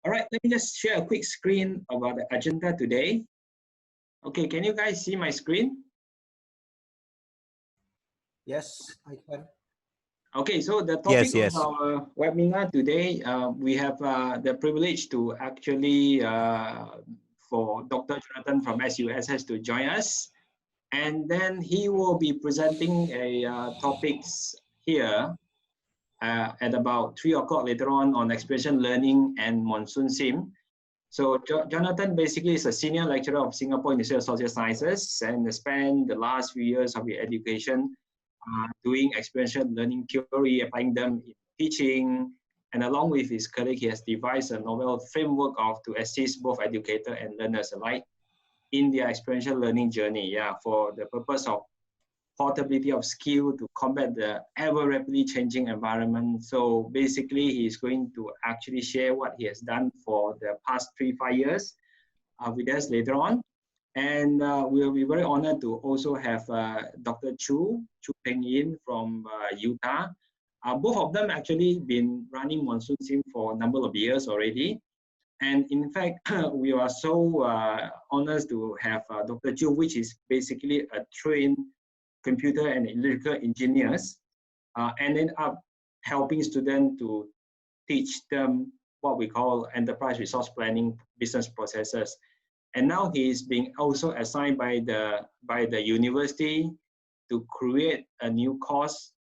All right, let me just share a quick screen about the agenda today. Okay, can you guys see my screen? Yes, I can. Okay, so the topic Yes. of our webinar today, we have the privilege to actually for Dr. Jonathan from SUSS to join us. And then he will be presenting a topics here at about 3 o'clock later on experiential learning and MonsoonSIM. So Jonathan basically is a senior lecturer of Singapore Institute of Social Sciences and spent the last few years of his education doing experiential learning theory, applying them in teaching, and along with his colleague, he has devised a novel framework to assist both educators and learners alike in their experiential learning journey, for the purpose of portability of skill to combat the ever rapidly changing environment. So basically, he's going to actually share what he has done for the past 3-5 years with us later on. And we'll be very honored to also have Dr. Choo Peng Yin from UTAR. Both of them actually been running MonsoonSIM for a number of years already. And in fact, we are so honored to have Dr. Choo, which is basically a trained computer and electrical engineers, and end up helping students to teach them what we call enterprise resource planning business processes. And now he is being also assigned by the university to create a new course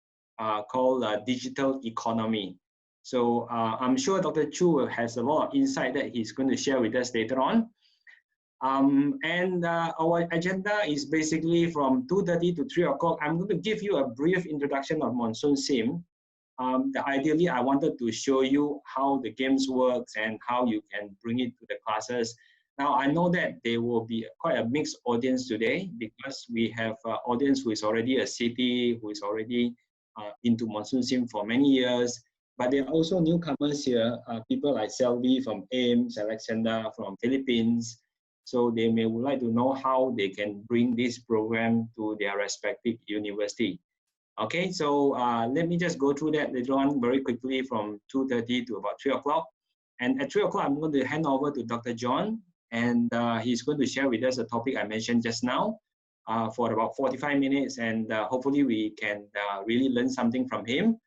called digital economy. So I'm sure Dr. Choo has a lot of insight that he's going to share with us later on. Our agenda is basically from 2:30 to 3 o'clock. I'm going to give you a brief introduction of MonsoonSIM. Ideally, I wanted to show you how the games works and how you can bring it to the classes. Now, I know that there will be quite a mixed audience today because we have an audience who is already a city, who is already into MonsoonSIM for many years. But there are also newcomers here, people like Selvi from AIMS, Alexander from Philippines. So they may would like to know how they can bring this program to their respective university. Okay, so let me just go through that later on very quickly from 2:30 to about 3 o'clock. And at 3 o'clock, I'm going to hand over to Dr. John, and he's going to share with us a topic I mentioned just now for about 45 minutes, and hopefully we can really learn something from him.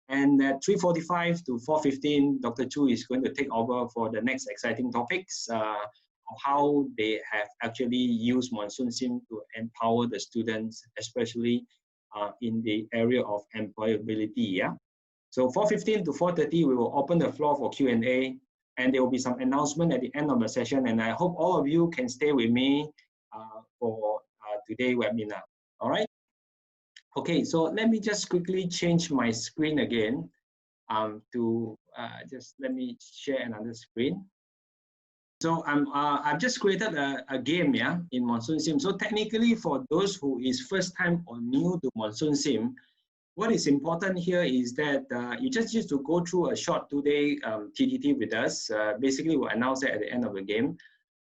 And at 3:45 to 4:15, Dr. Choo is going to take over for the next exciting topics of how they have actually used MonsoonSIM to empower the students, especially in the area of employability. So 4:15 to 4:30, we will open the floor for Q&A, and there will be some announcement at the end of the session. And I hope all of you can stay with me for today's webinar. All right. Okay, so let me just quickly change my screen again just let me share another screen. So I've just created a game in MonsoonSIM. So technically, for those who is first time or new to MonsoonSIM, what is important here is that you just used to go through a short 2-day TDT with us. Basically, we'll announce it at the end of the game,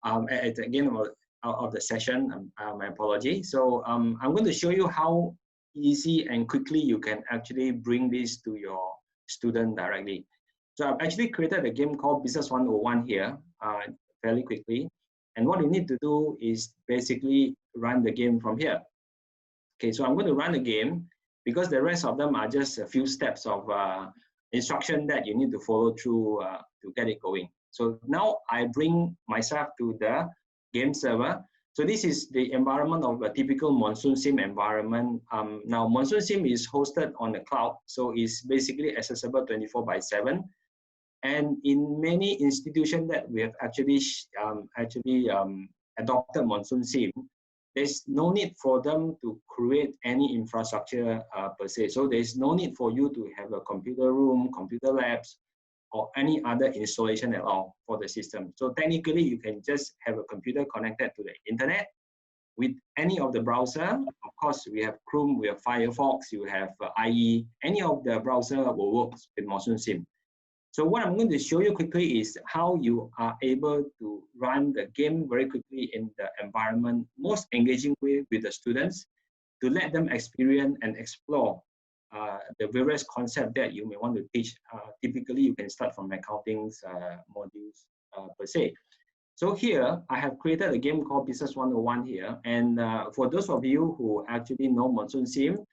at the end of the session. My apology. So I'm going to show you how easy and quickly you can actually bring this to your student directly. So I've actually created a game called Business 101 here fairly quickly. And what you need to do is basically run the game from here. Okay, so I'm going to run the game because the rest of them are just a few steps of instruction that you need to follow through to get it going. So now I bring myself to the game server. So this is the environment of a typical MonsoonSIM environment. Now MonsoonSIM is hosted on the cloud, so it's basically accessible 24/7. And in many institutions that we have actually adopted MonsoonSIM, there's no need for them to create any infrastructure per se. So there's no need for you to have a computer room, computer labs, or any other installation at all for the system. So technically, you can just have a computer connected to the internet with any of the browser. Of course, we have Chrome, we have Firefox, you have IE, any of the browser will work with MonsoonSIM. So what I'm going to show you quickly is how you are able to run the game very quickly in the environment, most engaging way with the students to let them experience and explore the various concepts that you may want to teach. Typically, you can start from accounting modules per se. So here, I have created a game called Business 101 here. And for those of you who actually know MonsoonSIM,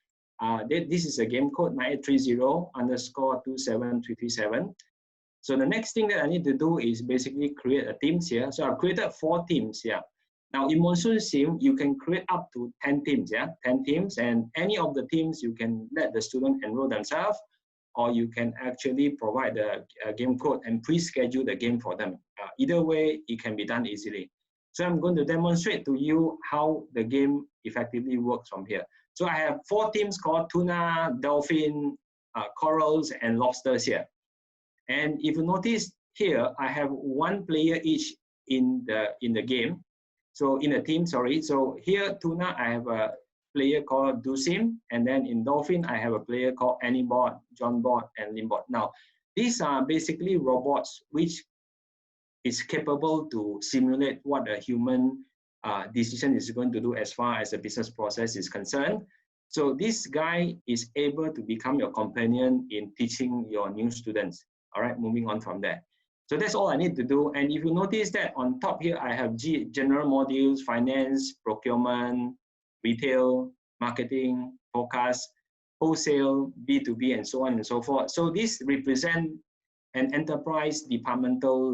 this is a game code 9830_27337. So the next thing that I need to do is basically create a teams here. So I've created 4 teams here. Now in MonsoonSIM, you can create up to 10 teams, 10 teams, and any of the teams you can let the student enroll themselves, or you can actually provide the game code and pre-schedule the game for them. Either way, it can be done easily. So I'm going to demonstrate to you how the game effectively works from here. So I have 4 teams called tuna, dolphin, corals, and lobsters here. And if you notice here, I have 1 player each in the game. So in a team, sorry. So here, tuna, I have a player called Dusim, and then in dolphin, I have a player called Annybot, Johnbot, and Limbot. Now, these are basically robots which is capable to simulate what a human decision is going to do as far as the business process is concerned. So this guy is able to become your companion in teaching your new students. All right, moving on from there. So that's all I need to do. And if you notice that on top here, I have general modules, finance, procurement, retail, marketing, forecast, wholesale, B2B, and so on and so forth. So this represents an enterprise departmental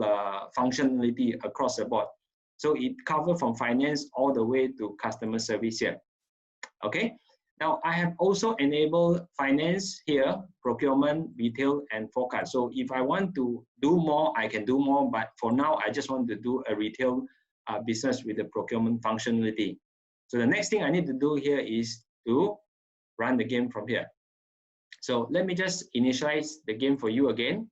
functionality across the board. So it covers from finance all the way to customer service here. Okay. Now I have also enabled finance here, procurement, retail, and forecast. So if I want to do more, I can do more. But for now, I just want to do a retail business with the procurement functionality. So the next thing I need to do here is to run the game from here. So let me just initialize the game for you again.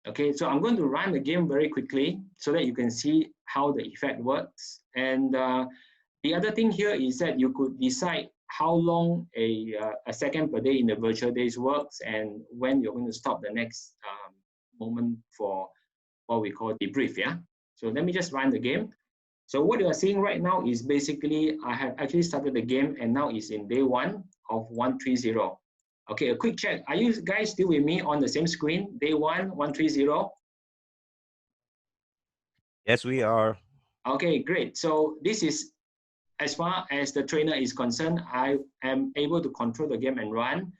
Okay, so I'm going to run the game very quickly so that you can see how the effect works. And the other thing here is that you could decide how long a second per day in the virtual days works and when you're going to stop the next moment for what we call debrief, yeah? So let me just run the game. So what you are seeing right now is basically, I have actually started the game and now it's in day 1 of 130. Okay, a quick check. Are you guys still with me on the same screen? Day 1, 130? Yes, we are. Okay, great. So this is, as far as the trainer is concerned, I am able to control the game and run.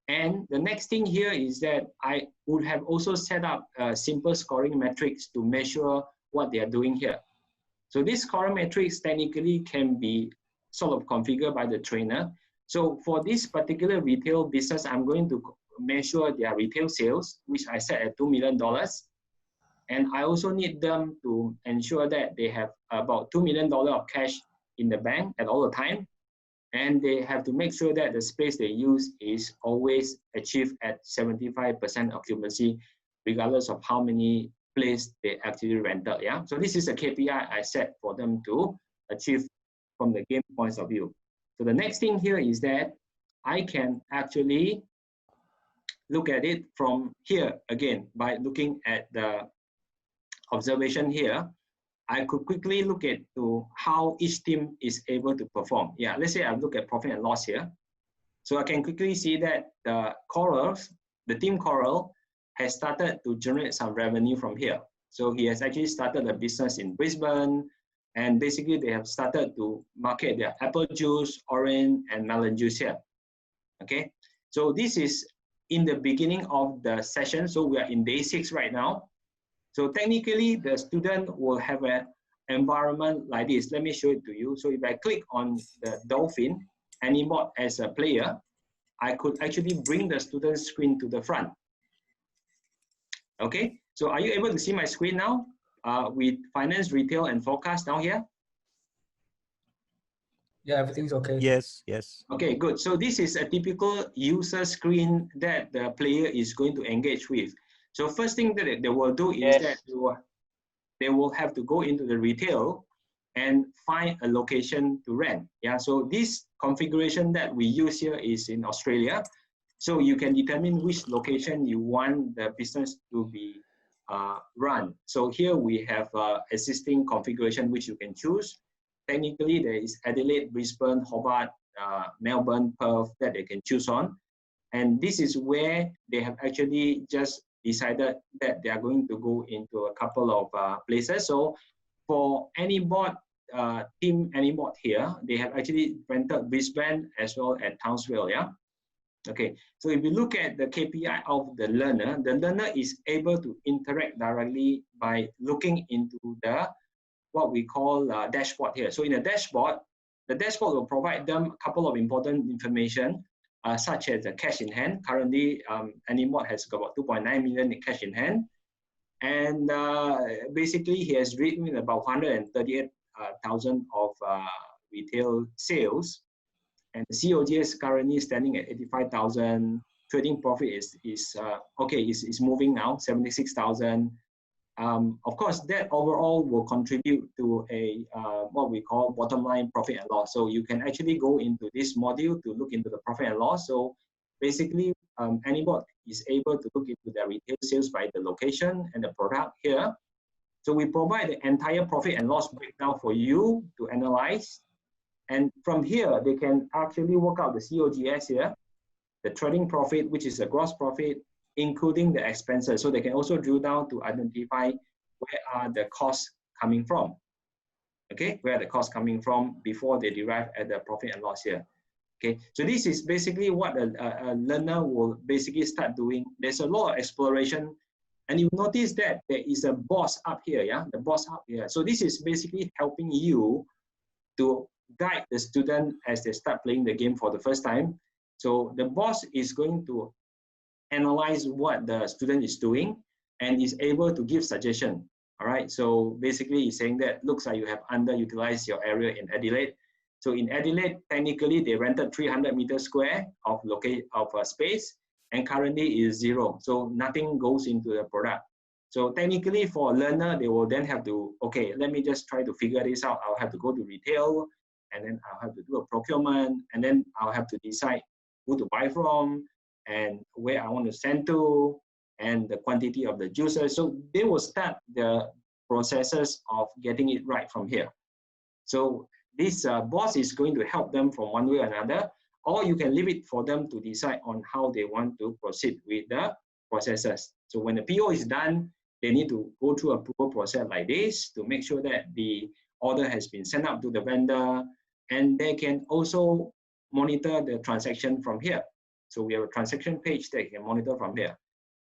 And the next thing here is that I would have also set up simple scoring metrics to measure what they are doing here. So this scoring metrics technically can be sort of configured by the trainer. So for this particular retail business, I'm going to measure their retail sales, which I set at $2 million. And I also need them to ensure that they have about $2 million of cash in the bank at all the time. And they have to make sure that the space they use is always achieved at 75% occupancy, regardless of how many places they actually rented. Yeah. So this is a KPI I set for them to achieve from the game points of view. So the next thing here is that I can actually look at it from here again by looking at the observation here. I could quickly look at to how each team is able to perform. Yeah, let's say I look at profit and loss here. So I can quickly see that the corals, the team coral has started to generate some revenue from here. So he has actually started a business in Brisbane, and basically they have started to market their apple juice, orange, and melon juice here. Okay, so this is in the beginning of the session. So we are in day 6 right now. So technically, the student will have an environment like this. Let me show it to you. So if I click on the dolphin Annybot as a player, I could actually bring the student's screen to the front. Okay, so are you able to see my screen now with finance, retail, and forecast down here? Yeah, everything's okay. Yes, yes. Okay, good. So this is a typical user screen that the player is going to engage with. So first thing that they will do is that they will have to go into the retail and find a location to rent. Yeah, so this configuration that we use here is in Australia. So you can determine which location you want the business to be run. So here we have existing configuration which you can choose. Technically, there is Adelaide, Brisbane, Hobart, Melbourne, Perth that they can choose on. And this is where they have actually just decided that they are going to go into a couple of places. So for AnyBot, team AnyBot here, they have actually rented Brisbane as well as Townsville, yeah? Okay, so if you look at the KPI of the learner is able to interact directly by looking into the, what we call dashboard here. So in the dashboard will provide them a couple of important information, such as the cash in hand. Currently, AnyBot has about 2.9 million in cash in hand. And basically, he has written about 138,000 of retail sales. And the COGS currently standing at 85,000. Trading profit is moving now, 76,000. Of course, that overall will contribute to a what we call bottom line profit and loss. So you can actually go into this module to look into the profit and loss. So basically, AnyBot is able to look into the retail sales by the location and the product here. So we provide the entire profit and loss breakdown for you to analyze. And from here, they can actually work out the COGS here, the trading profit, which is the gross profit, including the expenses. So they can also drill down to identify where are the costs coming from. Okay, where are the costs coming from before they derive at the profit and loss here. Okay, so this is basically what a learner will basically start doing. There's a lot of exploration, and you notice that there is a boss up here, yeah, the boss up here. So this is basically helping you to guide the student as they start playing the game for the first time. So the boss is going to analyze what the student is doing and is able to give suggestion. All right, so basically he's saying that looks like you have underutilized your area in Adelaide. So in Adelaide, technically they rented 300 meters square of space, and currently is 0. So nothing goes into the product. So technically for a learner, they will then have to, okay, let me just try to figure this out. I'll have to go to retail, and then I'll have to do a procurement, and then I'll have to decide who to buy from and where I want to send to, and the quantity of the juices. So they will start the processes of getting it right from here. So this boss is going to help them from one way or another, or you can leave it for them to decide on how they want to proceed with the processes. So when the PO is done, they need to go through a approval process like this to make sure that the order has been sent out to the vendor, and they can also monitor the transaction from here. So we have a transaction page that you can monitor from here.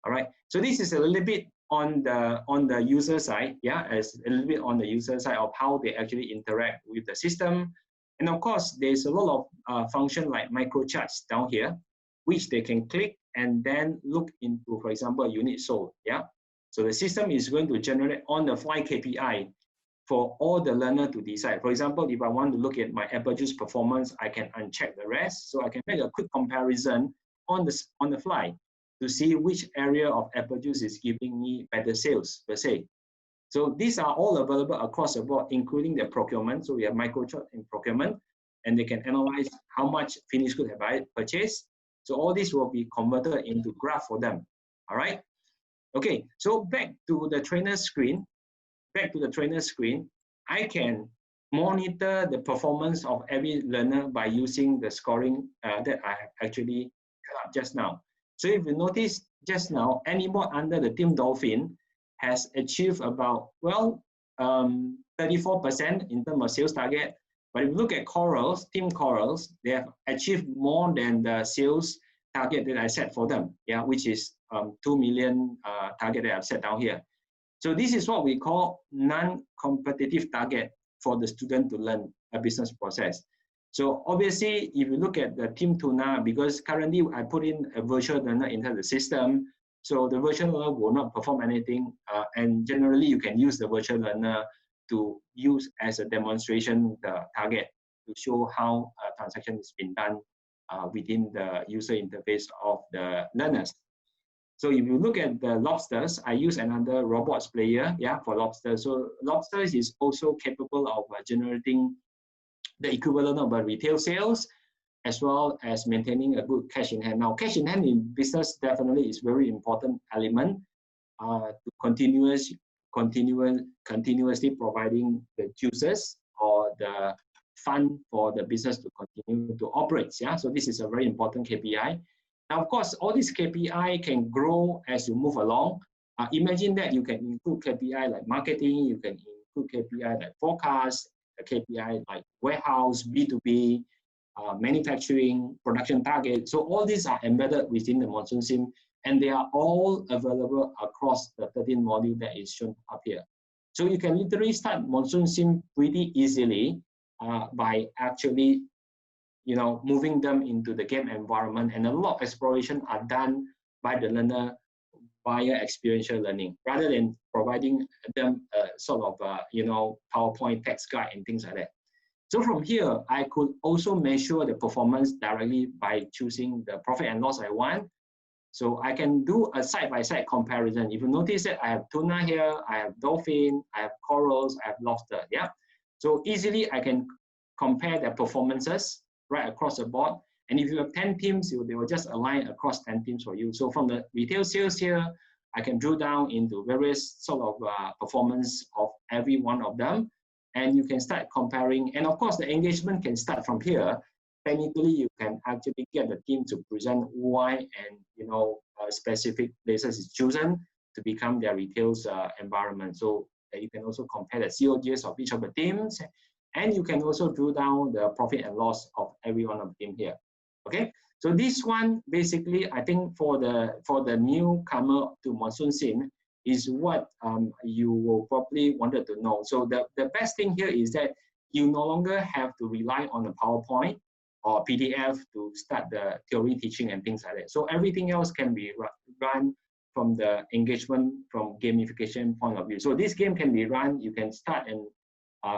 All right. So this is a little bit on the user side, yeah, as a little bit on the user side of how they actually interact with the system. And of course, there's a lot of function like microcharts down here, which they can click and then look into, for example, unit sold. Yeah. So the system is going to generate on the fly KPI for all the learner to decide. For example, if I want to look at my apple juice performance, I can uncheck the rest. So I can make a quick comparison on the fly to see which area of apple juice is giving me better sales per se. So these are all available across the board, including the procurement. So we have microchart in procurement, and they can analyze how much finished good have I purchased. So all this will be converted into graph for them. All right. Okay. So back to the trainer screen. I can monitor the performance of every learner by using the scoring that I have actually cut up just now. So if you notice just now, AnyBot under the Team Dolphin has achieved about, well, 34% in terms of sales target. But if you look at Corals, Team Corals, they have achieved more than the sales target that I set for them, yeah, which is 2 million target that I've set down here. So this is what we call non-competitive target for the student to learn a business process. So obviously, if you look at the Team Tuna, because currently I put in a virtual learner into the system, so the virtual learner will not perform anything. And generally, you can use the virtual learner to use as a demonstration the target to show how a transaction has been done within the user interface of the learners. So if you look at the lobsters, I use another robots player, yeah, for lobsters. So lobsters is also capable of generating the equivalent of retail sales, as well as maintaining a good cash in hand. Now, cash in hand in business definitely is very important element to continuously providing the juices or the fund for the business to continue to operate. Yeah, so this is a very important KPI. Now, of course, all these KPI can grow as you move along. Imagine that you can include KPI like marketing, you can include KPI like forecast, a KPI like warehouse, B2B, manufacturing, production target. So all these are embedded within the MonsoonSIM, and they are all available across the 13 modules that is shown up here. So you can literally start MonsoonSIM pretty easily by actually, moving them into the game environment, and a lot of exploration are done by the learner via experiential learning, rather than providing them a sort of, PowerPoint text guide and things like that. So from here, I could also measure the performance directly by choosing the profit and loss I want. So I can do a side-by-side comparison. If you notice that I have tuna here, I have dolphin, I have corals, I have lobster, yeah? So easily I can compare their performances right across the board. And if you have 10 teams, they will just align across 10 teams for you. So from the retail sales here, I can drill down into various sort of performance of every one of them. And you can start comparing. And of course, the engagement can start from here. Technically, you can actually get the team to present why and specific places is chosen to become their retail environment. So you can also compare the COGS of each of the teams, and you can also drill down the profit and loss of every one of the team here. Okay, so this one basically, I think for the newcomer to MonsoonSIM is what you will probably wanted to know. So the best thing here is that you no longer have to rely on a PowerPoint or PDF to start the theory teaching and things like that. So everything else can be run from the engagement, from gamification point of view. So this game can be run, you can start and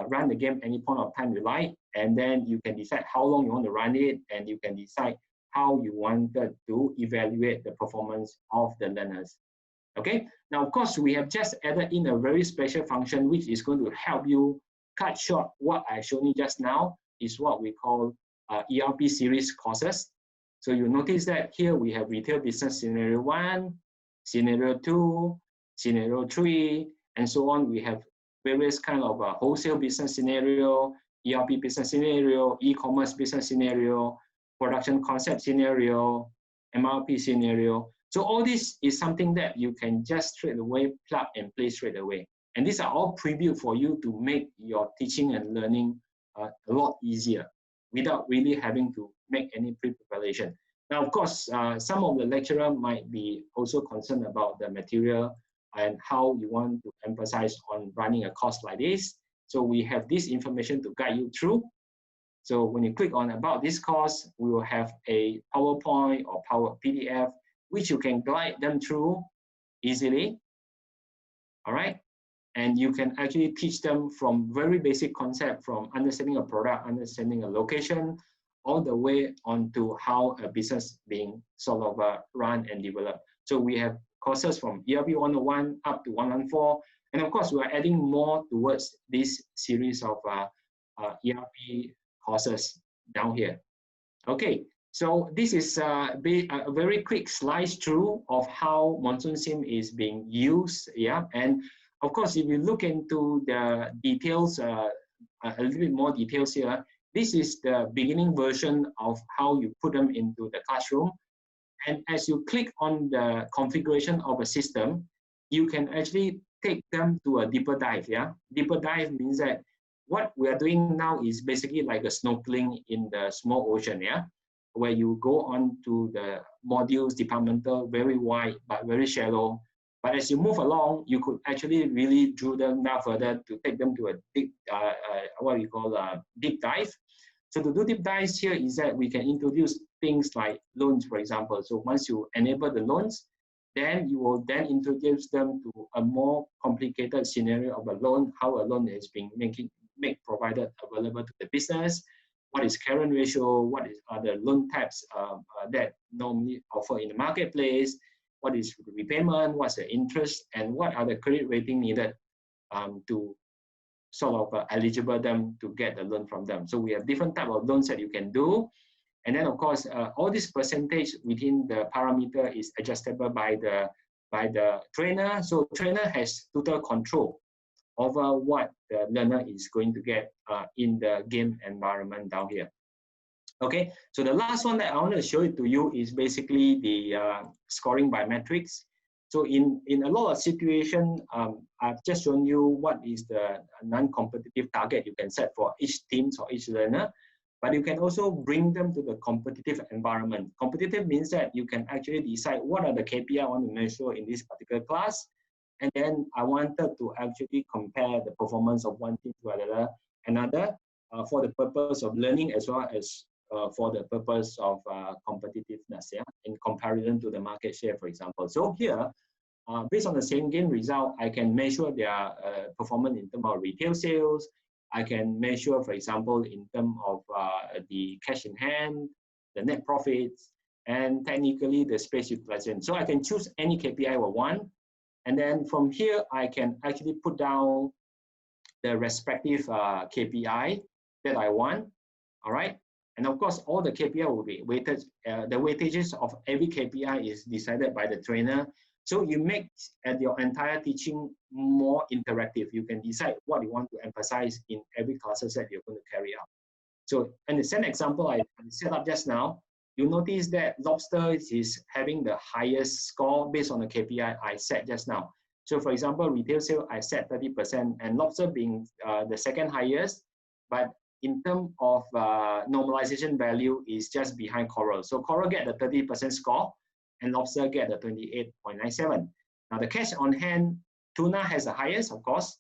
run the game any point of time you like, and then you can decide how long you want to run it, and you can decide how you wanted to evaluate the performance of the learners. Okay, now of course we have just added in a very special function which is going to help you cut short what I showed you just now, is what we call ERP series courses. So you notice that here we have retail business scenario 1, scenario 2, scenario 3, and so on. We have various kind of wholesale business scenario, ERP business scenario, e-commerce business scenario, production concept scenario, MRP scenario. So all this is something that you can just straight away plug and play straight away. And these are all previewed for you to make your teaching and learning a lot easier without really having to make any pre-preparation. Now, of course, some of the lecturer might be also concerned about the material and how you want to emphasize on running a course like this. So we have this information to guide you through. So when you click on about this course, we will have a PowerPoint or Power PDF, which you can guide them through easily. All right. And you can actually teach them from very basic concept, from understanding a product, understanding a location, all the way on to how a business being sort of run and developed. So we have courses from ERP 101 up to 114. And of course, we are adding more towards this series of ERP courses down here. Okay, so this is a very quick slice through of how MonsoonSIM is being used. Yeah, and of course, if you look into the details, a little bit more details here, this is the beginning version of how you put them into the classroom. And as you click on the configuration of a system, you can actually take them to a deeper dive. Yeah, deeper dive means that what we are doing now is basically like a snorkeling in the small ocean. Yeah, where you go on to the modules, departmental, very wide but very shallow. But as you move along, you could actually really drill them down further to take them to a deep, what we call a deep dive. So to do deep dives here is that we can introduce things like loans, for example. So once you enable the loans, then you will then introduce them to a more complicated scenario of a loan, how a loan is being provided available to the business, what is current ratio, what are the loan types that normally offer in the marketplace, what is repayment, what's the interest, and what are the credit rating needed to sort of eligible them to get the loan from them. So we have different type of loans that you can do. And then of course, all this percentage within the parameter is adjustable by the trainer. So trainer has total control over what the learner is going to get in the game environment down here. Okay, so the last one that I want to show it to you is basically the scoring by metrics. So in a lot of situations, I've just shown you what is the non-competitive target you can set for each team or each learner, but you can also bring them to the competitive environment. Competitive means that you can actually decide what are the KPI I want to measure in this particular class, and then I wanted to actually compare the performance of one team to another for the purpose of learning as well as for the purpose of competitiveness, yeah, in comparison to the market share, for example. So here, based on the same game result, I can measure their performance in terms of retail sales. I can measure, for example, in terms of the cash in hand, the net profits, and technically the space utilization. So I can choose any KPI I want, and then from here, I can actually put down the respective KPI that I want, all right? And of course, all the KPI will be weighted. The weightages of every KPI is decided by the trainer. So you make your entire teaching more interactive. You can decide what you want to emphasize in every classes that you're going to carry out. So in the same example I set up just now, you notice that Lobster is having the highest score based on the KPI I set just now. So for example, retail sale, I set 30%, and Lobster being the second highest, but in terms of normalization value is just behind Coral. So Coral get the 30% score and Lobster get the 28.97. Now the cash on hand, Tuna has the highest, of course,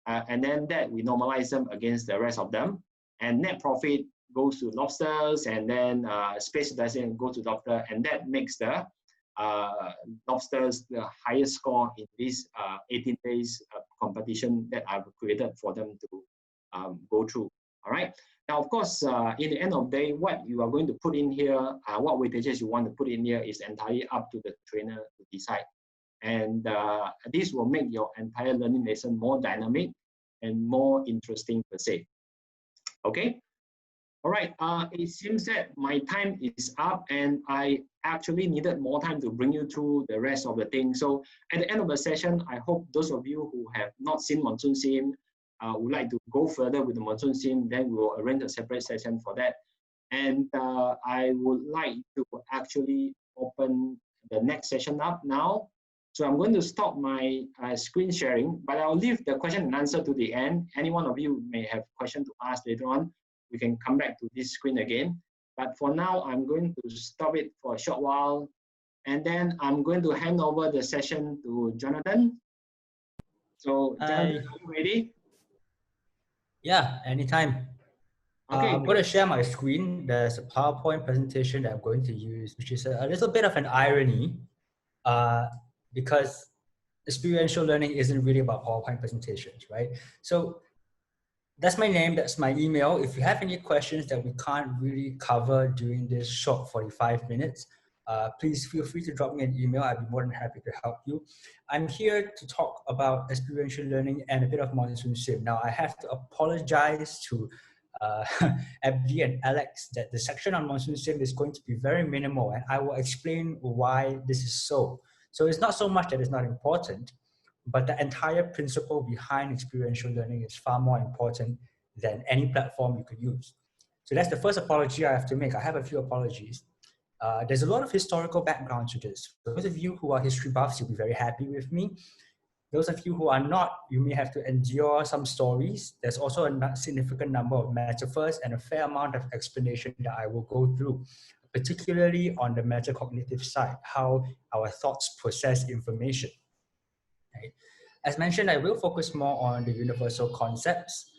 and then that we normalize them against the rest of them. And net profit goes to Lobsters, and then space utilization goes to Lobster, and that makes the Lobsters the highest score in this 18 days competition that I've created for them to go through. All right. Now, of course, in the end of the day, what you are going to put in here, what weightages you want to put in here is entirely up to the trainer to decide. And this will make your entire learning lesson more dynamic and more interesting per se. Okay. All right. It seems that my time is up, and I actually needed more time to bring you through the rest of the thing. So at the end of the session, I hope those of you who have not seen MonsoonSIM would like to go further with the MonsoonSIM, then we will arrange a separate session for that. And I would like to actually open the next session up now. So I'm going to stop my screen sharing, but I'll leave the question and answer to the end. Any one of you may have questions to ask later on. We can come back to this screen again. But for now, I'm going to stop it for a short while. And then I'm going to hand over the session to Jonathan. So Jonathan, are you ready? Yeah, anytime. Okay. I'm going to share my screen. There's a PowerPoint presentation that I'm going to use, which is a little bit of an irony because experiential learning isn't really about PowerPoint presentations, right? So that's my name, that's my email. If you have any questions that we can't really cover during this short 45 minutes, please feel free to drop me an email. I'd be more than happy to help you. I'm here to talk about experiential learning and a bit of MonsoonSIM. Now, I have to apologize to Abdi and Alex that the section on MonsoonSIM is going to be very minimal, and I will explain why this is so. So it's not so much that it's not important, but the entire principle behind experiential learning is far more important than any platform you could use. So that's the first apology I have to make. I have a few apologies. There's a lot of historical background to this. For those of you who are history buffs, you'll be very happy with me. Those of you who are not, you may have to endure some stories. There's also a significant number of metaphors and a fair amount of explanation that I will go through, particularly on the metacognitive side, how our thoughts process information. Right? As mentioned, I will focus more on the universal concepts.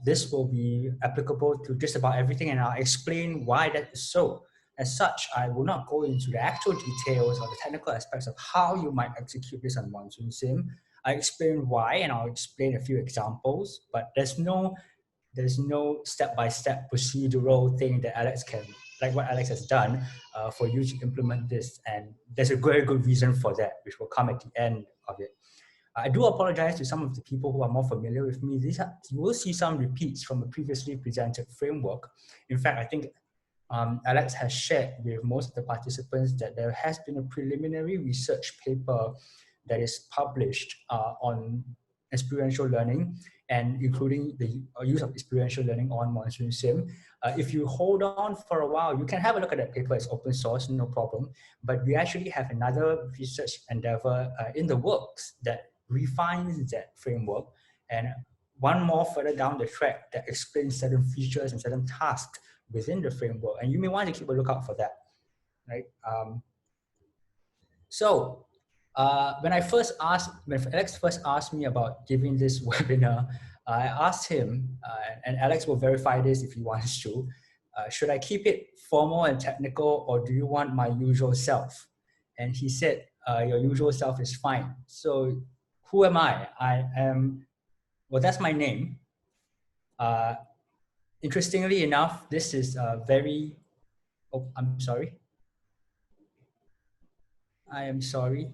This will be applicable to just about everything, and I'll explain why that is so. As such, I will not go into the actual details or the technical aspects of how you might execute this on MonsoonSIM. I explain why, and I'll explain a few examples, but there's no step-by-step procedural thing that Alex can, like what Alex has done, for you to implement this. And there's a very good reason for that, which will come at the end of it. I do apologize to some of the people who are more familiar with me. You will see some repeats from a previously presented framework. In fact, I think Alex has shared with most of the participants that there has been a preliminary research paper that is published on experiential learning and including the use of experiential learning on MonsoonSIM. If you hold on for a while, you can have a look at that paper. It's open source, no problem. But we actually have another research endeavor in the works that refines that framework, and one more further down the track that explains certain features and certain tasks within the framework. And you may want to keep a lookout for that, right? When Alex first asked me about giving this webinar, I asked him, and Alex will verify this if he wants to, should I keep it formal and technical, or do you want my usual self? And he said, your usual self is fine. So who am I? I am, well, that's my name. Interestingly enough, this is very, oh, I'm sorry. I am sorry.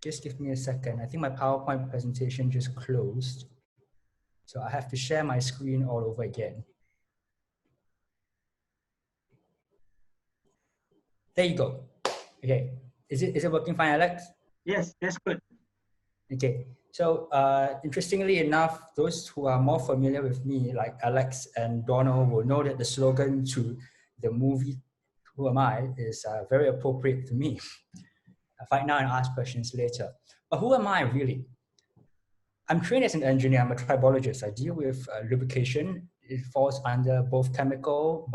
Just give me a second. I think my PowerPoint presentation just closed. So I have to share my screen all over again. There you go. Okay. Is it working fine, Alex? Yes, that's good. Okay. So interestingly enough, those who are more familiar with me, like Alex and Donald, will know that the slogan to the movie, Who Am I, is very appropriate to me. Fight now and ask questions later. But who am I really? I'm trained as an engineer. I'm a tribologist. I deal with lubrication. It falls under both chemical,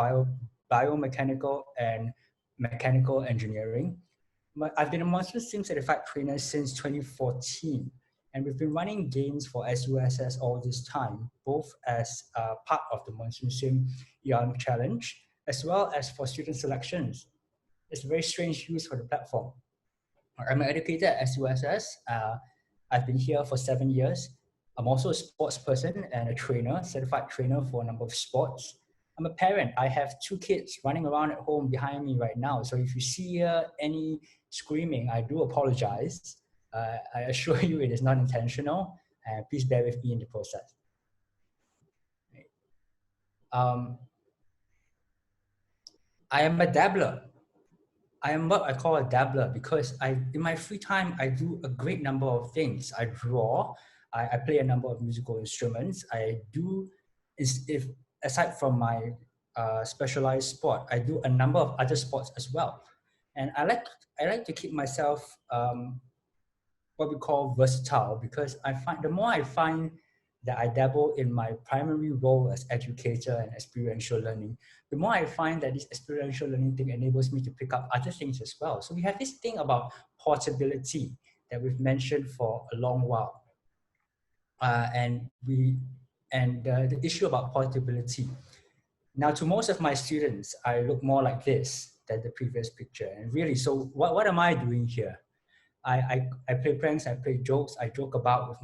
biomechanical, and mechanical engineering. I've been a MonsoonSIM certified trainer since 2014. And we've been running games for SUSS all this time, both as part of the MonsoonSIM Challenge, as well as for student selections. It's a very strange use for the platform. I'm an educator at SUSS. I've been here for 7 years. I'm also a sports person and a trainer, certified trainer for a number of sports. I'm a parent. I have 2 kids running around at home behind me right now. So if you see any screaming, I do apologize. I assure you it is not intentional. Please bear with me in the process. I am a dabbler. I am what I call a dabbler because in my free time, I do a great number of things. I draw, I play a number of musical instruments. I do, aside from my specialized sport, I do a number of other sports as well. And I like to keep myself what we call versatile, because I find the more I find that I dabble in my primary role as educator and experiential learning, the more I find that this experiential learning thing enables me to pick up other things as well. So we have this thing about portability that we've mentioned for a long while. And the issue about portability. Now, to most of my students, I look more like this than the previous picture. And really, so what am I doing here? I play pranks, I play jokes, I joke about with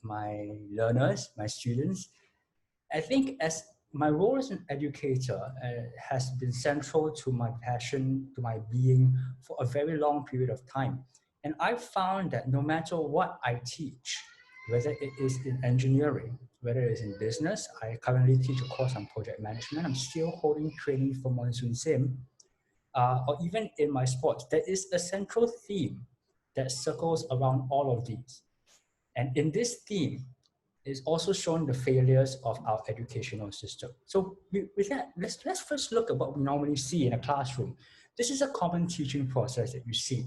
my learners, my students. I think as my role as an educator has been central to my passion, to my being for a very long period of time. And I've found that no matter what I teach, whether it is in engineering, whether it is in business, I currently teach a course on project management, I'm still holding training for MonsoonSIM, or even in my sports, there is a central theme that circles around all of these. And in this theme is also shown the failures of our educational system. So with that, let's first look at what we normally see in a classroom. This is a common teaching process that you see,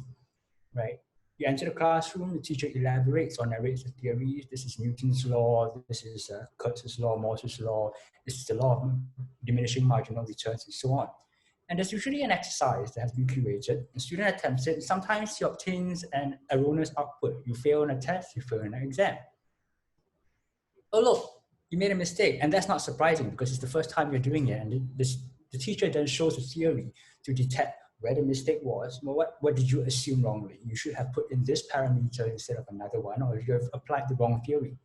right? You enter the classroom, the teacher elaborates or narrates the theories. This is Newton's law, this is Kurtz's law, Morse's law, this is the law of diminishing marginal returns, and so on. And there's usually an exercise that has been curated. The student attempts it. Sometimes he obtains an erroneous output. You fail on a test, you fail in an exam. Oh, look, you made a mistake. And that's not surprising because it's the first time you're doing it. And the teacher then shows the theory to detect where the mistake was. Well, what did you assume wrongly? You should have put in this parameter instead of another one, or you have applied the wrong theory,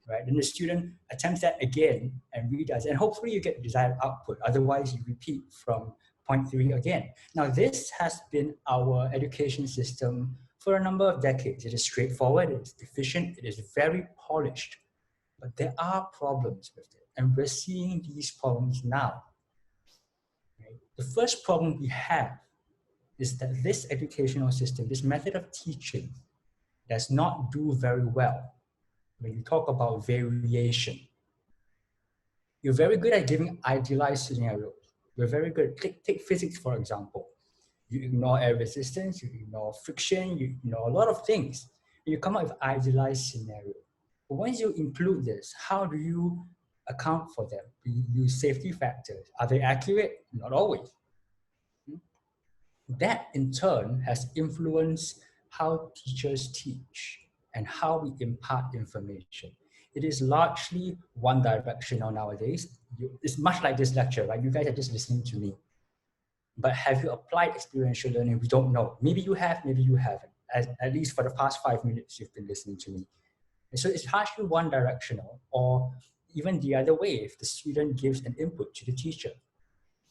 right? Then the student attempts that again and redoes, and hopefully you get the desired output. Otherwise, you repeat from point 3 again. Now, this has been our education system for a number of decades. It is straightforward, it is efficient, it is very polished, but there are problems with it. And we're seeing these problems now. Right? The first problem we have is that this educational system, this method of teaching, does not do very well when you talk about variation. You're very good at giving idealized scenarios. We're very good. Take physics, for example. You ignore air resistance, you ignore friction, you ignore a lot of things. You come up with idealized scenario. But once you include this, how do you account for them? You use safety factors. Are they accurate? Not always. That in turn has influenced how teachers teach and how we impart information. It is largely one directional nowadays. It's much like this lecture, right? You guys are just listening to me. But have you applied experiential learning? We don't know. Maybe you have, maybe you haven't. At least for the past 5 minutes, you've been listening to me. And so it's partially one directional, or even the other way if the student gives an input to the teacher.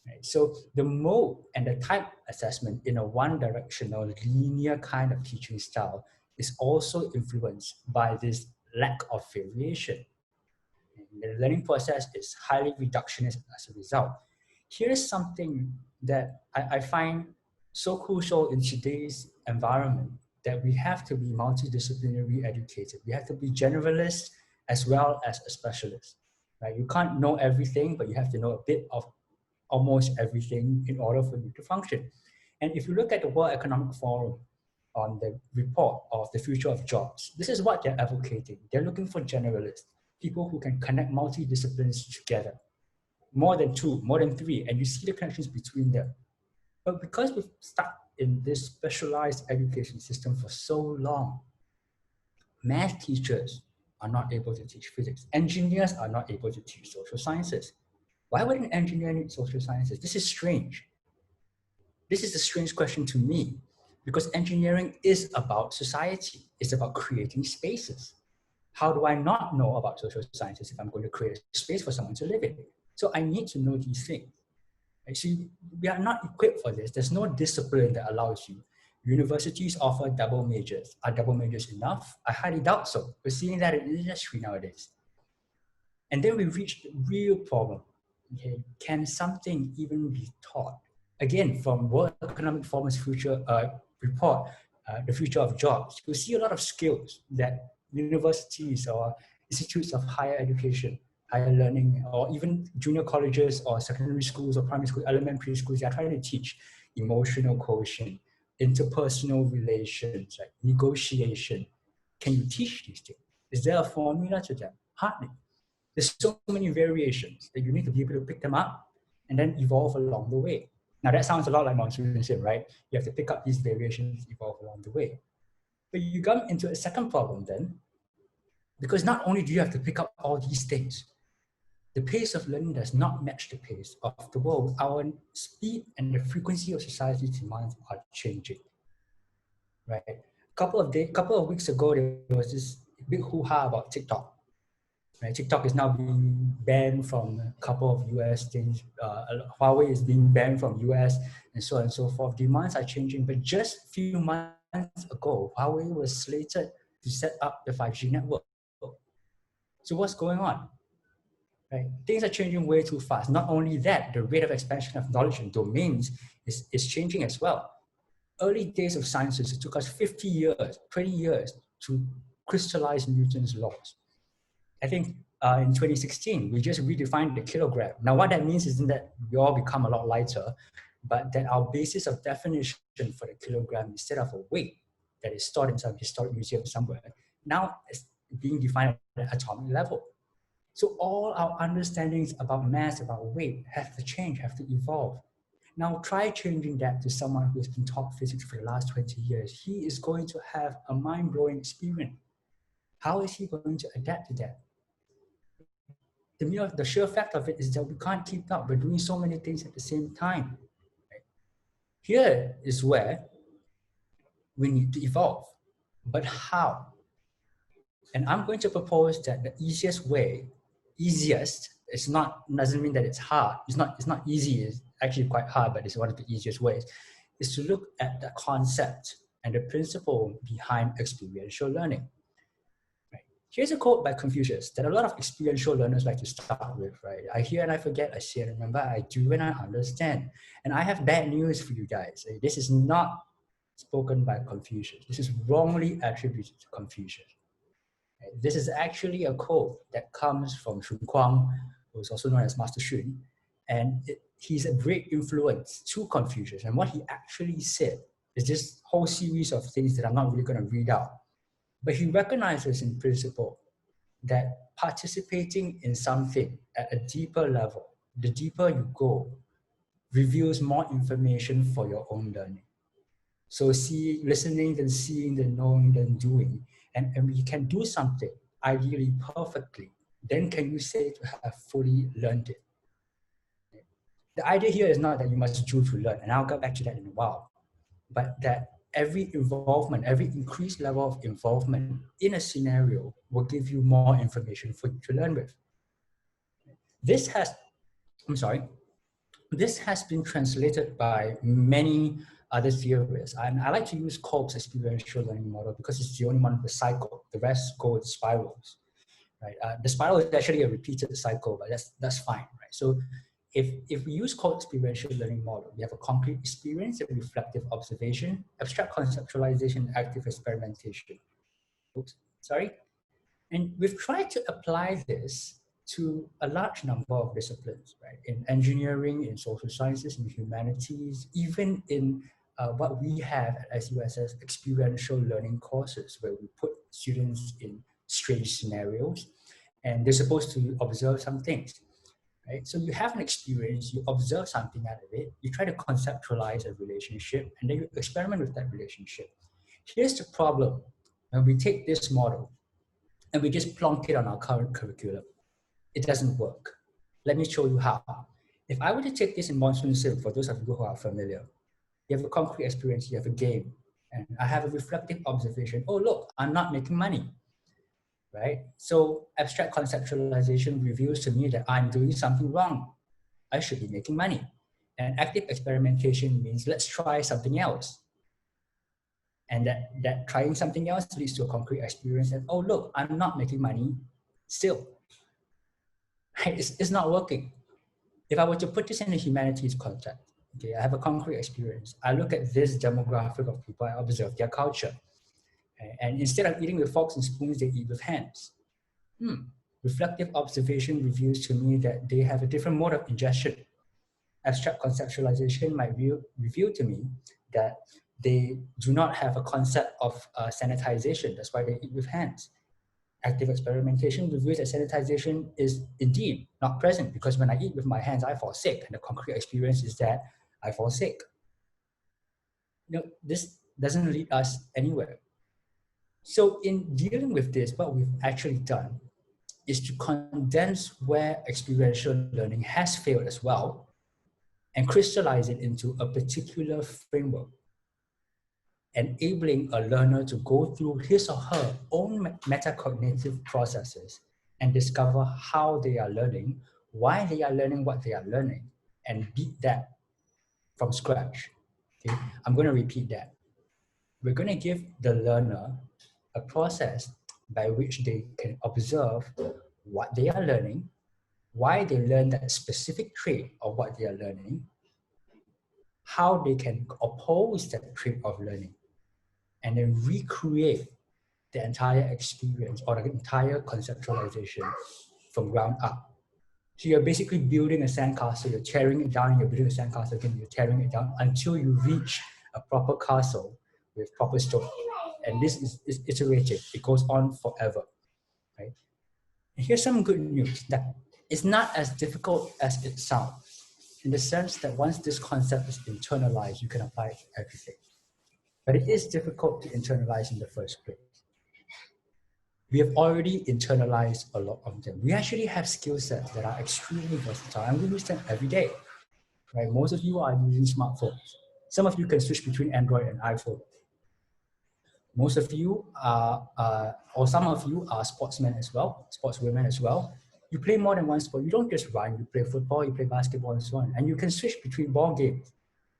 Right? So the mode and the type assessment in a one directional linear kind of teaching style is also influenced by this lack of variation. And the learning process is highly reductionist as a result. Here's something that I find so crucial in today's environment, that we have to be multidisciplinary educated. We have to be generalists as well as a specialist. Right? You can't know everything, but you have to know a bit of almost everything in order for you to function. And if you look at the World Economic Forum on the report of the future of jobs, this is what they're advocating. They're looking for generalists, people who can connect multidisciplines together. More than two, more than three, and you see the connections between them. But because we've stuck in this specialized education system for so long, math teachers are not able to teach physics. Engineers are not able to teach social sciences. Why would an engineer need social sciences? This is strange. This is a strange question to me, because engineering is about society. It's about creating spaces. How do I not know about social sciences if I'm going to create a space for someone to live in? So I need to know these things. Actually, we are not equipped for this. There's no discipline that allows you. Universities offer double majors. Are double majors enough? I highly doubt so. We're seeing that in the industry nowadays. And then we reach the real problem. Okay, can something even be taught? Again, from World Economic Forum's future report, the future of jobs, you'll see a lot of skills that universities or institutes of higher education, higher learning, or even junior colleges or secondary schools or primary school, elementary schools, they are trying to teach emotional quotient, interpersonal relations, like negotiation. Can you teach these things? Is there a formula to them? Hardly. There's so many variations that you need to be able to pick them up and then evolve along the way. Now that sounds a lot like MonsoonSIM, right? You have to pick up these variations, evolve along the way. But you come into a second problem then, because not only do you have to pick up all these things, the pace of learning does not match the pace of the world. Our speed and the frequency of society's demands are changing, right? A couple of weeks ago, there was this big hoo-ha about TikTok. Right? TikTok is now being banned from a couple of US things. Huawei is being banned from US, and so on and so forth. Demands are changing, but just a few months ago, Huawei was slated to set up the 5G network. So what's going on? Right? Things are changing way too fast. Not only that, the rate of expansion of knowledge and domains is changing as well. Early days of sciences, it took us 50 years, 20 years to crystallize Newton's laws. I think in 2016, we just redefined the kilogram. Now, what that means isn't that we all become a lot lighter, but that our basis of definition for the kilogram, instead of a weight that is stored in some historic museum somewhere, now is being defined at the atomic level. So all our understandings about mass, about weight, have to change, have to evolve. Now try changing that to someone who has been taught physics for the last 20 years. He is going to have a mind-blowing experience. How is he going to adapt to that? The sheer fact of it is that we can't keep up. We're doing so many things at the same time. Right? Here is where we need to evolve. But how? And I'm going to propose that the easiest way, it's not, doesn't mean that it's hard. It's not easy, it's actually quite hard, but it's one of the easiest ways, is to look at the concept and the principle behind experiential learning. Right? Here's a quote by Confucius that a lot of experiential learners like to start with, right? I hear and I forget, I see and remember, I do and I understand. And I have bad news for you guys. This is not spoken by Confucius. This is wrongly attributed to Confucius. This is actually a quote that comes from Shun Kuang, who is also known as Master Shun. And he's a great influence to Confucius. And what he actually said is this whole series of things that I'm not really going to read out. But he recognizes in principle that participating in something at a deeper level, the deeper you go, reveals more information for your own learning. So listening, then seeing, then knowing, then doing. And we can do something ideally perfectly. Then can you say to have fully learned it? The idea here is not that you must do to learn, and I'll get back to that in a while, but that every involvement, every increased level of involvement in a scenario will give you more information for you to learn with. This has been translated by many other theories. And I like to use Kolb's experiential learning model because it's the only one with a cycle. The rest go with spirals, right? The spiral is actually a repeated cycle, but that's fine, right? So if we use Kolb's experiential learning model, we have a concrete experience, a reflective observation, abstract conceptualization, active experimentation. Oops, sorry. And we've tried to apply this to a large number of disciplines, right? In engineering, in social sciences, in humanities, even in what we have at SUSS experiential learning courses, where we put students in strange scenarios and they're supposed to observe some things. Right? So you have an experience, you observe something out of it, you try to conceptualize a relationship, and then you experiment with that relationship. Here's the problem. When we take this model and we just plonk it on our current curriculum, it doesn't work. Let me show you how. If I were to take this in MonsoonSIM, for those of you who are familiar, you have a concrete experience, you have a game, and I have a reflective observation. Oh, look, I'm not making money. Right? So abstract conceptualization reveals to me that I'm doing something wrong. I should be making money. And active experimentation means let's try something else. And that trying something else leads to a concrete experience that, oh, look, I'm not making money still. Right? It's not working. If I were to put this in a humanities context, okay, I have a concrete experience. I look at this demographic of people, I observe their culture. And instead of eating with forks and spoons, they eat with hands. Reflective observation reveals to me that they have a different mode of ingestion. Abstract conceptualization might reveal to me that they do not have a concept of sanitization. That's why they eat with hands. Active experimentation reveals that sanitization is indeed not present, because when I eat with my hands, I fall sick. And the concrete experience is that I fall sick. This doesn't lead us anywhere. So in dealing with this, what we've actually done is to condense where experiential learning has failed as well and crystallize it into a particular framework, enabling a learner to go through his or her own metacognitive processes and discover how they are learning, why they are learning what they are learning, and beat that from scratch. Okay? I'm going to repeat that. We're going to give the learner a process by which they can observe what they are learning, why they learn that specific trait of what they are learning, how they can oppose that trait of learning, and then recreate the entire experience or the entire conceptualization from ground up. So you're basically building a sandcastle, you're tearing it down, you're building a sandcastle again, you're tearing it down until you reach a proper castle with proper stone. And this is iterative, it goes on forever, right? And here's some good news, that it's not as difficult as it sounds, in the sense that once this concept is internalized, you can apply it to everything. But it is difficult to internalize in the first place. We have already internalized a lot of them. We actually have skill sets that are extremely versatile, and we use them every day, right? Most of you are using smartphones. Some of you can switch between Android and iPhone. Most of you are, or some of you are sportsmen as well, sportswomen as well. You play more than one sport. You don't just run, you play football, you play basketball, and so on. And you can switch between ball games,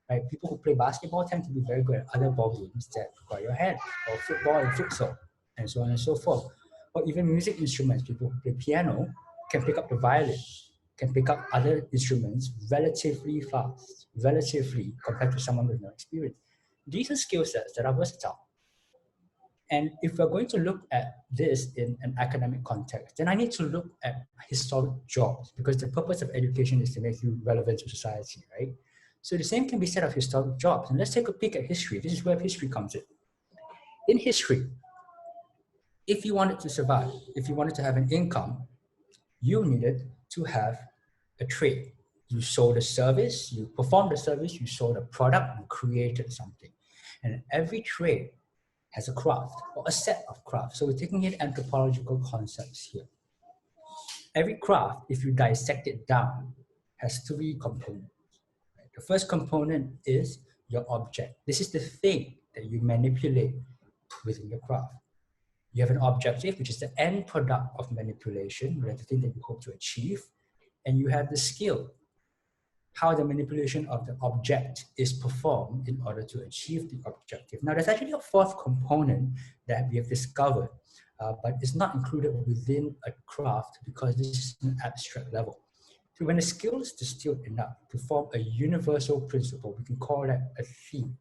right? People who play basketball tend to be very good at other ball games that require your hand, or football and futsal, and so on and so forth. or even music instruments. People who play piano can pick up the violin, can pick up other instruments relatively fast, relatively compared to someone with no experience. These are skill sets that are versatile. And if we're going to look at this in an academic context, then I need to look at historic jobs, because the purpose of education is to make you relevant to society, right? So the same can be said of historic jobs. And let's take a peek at history. This is where history comes in. In history, if you wanted to survive, if you wanted to have an income, you needed to have a trade. You sold a service, you performed a service, you sold a product, you created something. And every trade has a craft or a set of crafts. So we're taking in anthropological concepts here. Every craft, if you dissect it down, has three components. The first component is your object. This is the thing that you manipulate within your craft. You have an objective, which is the end product of manipulation, the thing that you hope to achieve. And you have the skill, how the manipulation of the object is performed in order to achieve the objective. Now, there's actually a fourth component that we have discovered, but it's not included within a craft because this is an abstract level. So when a skill is distilled enough to form a universal principle, we can call that a theme.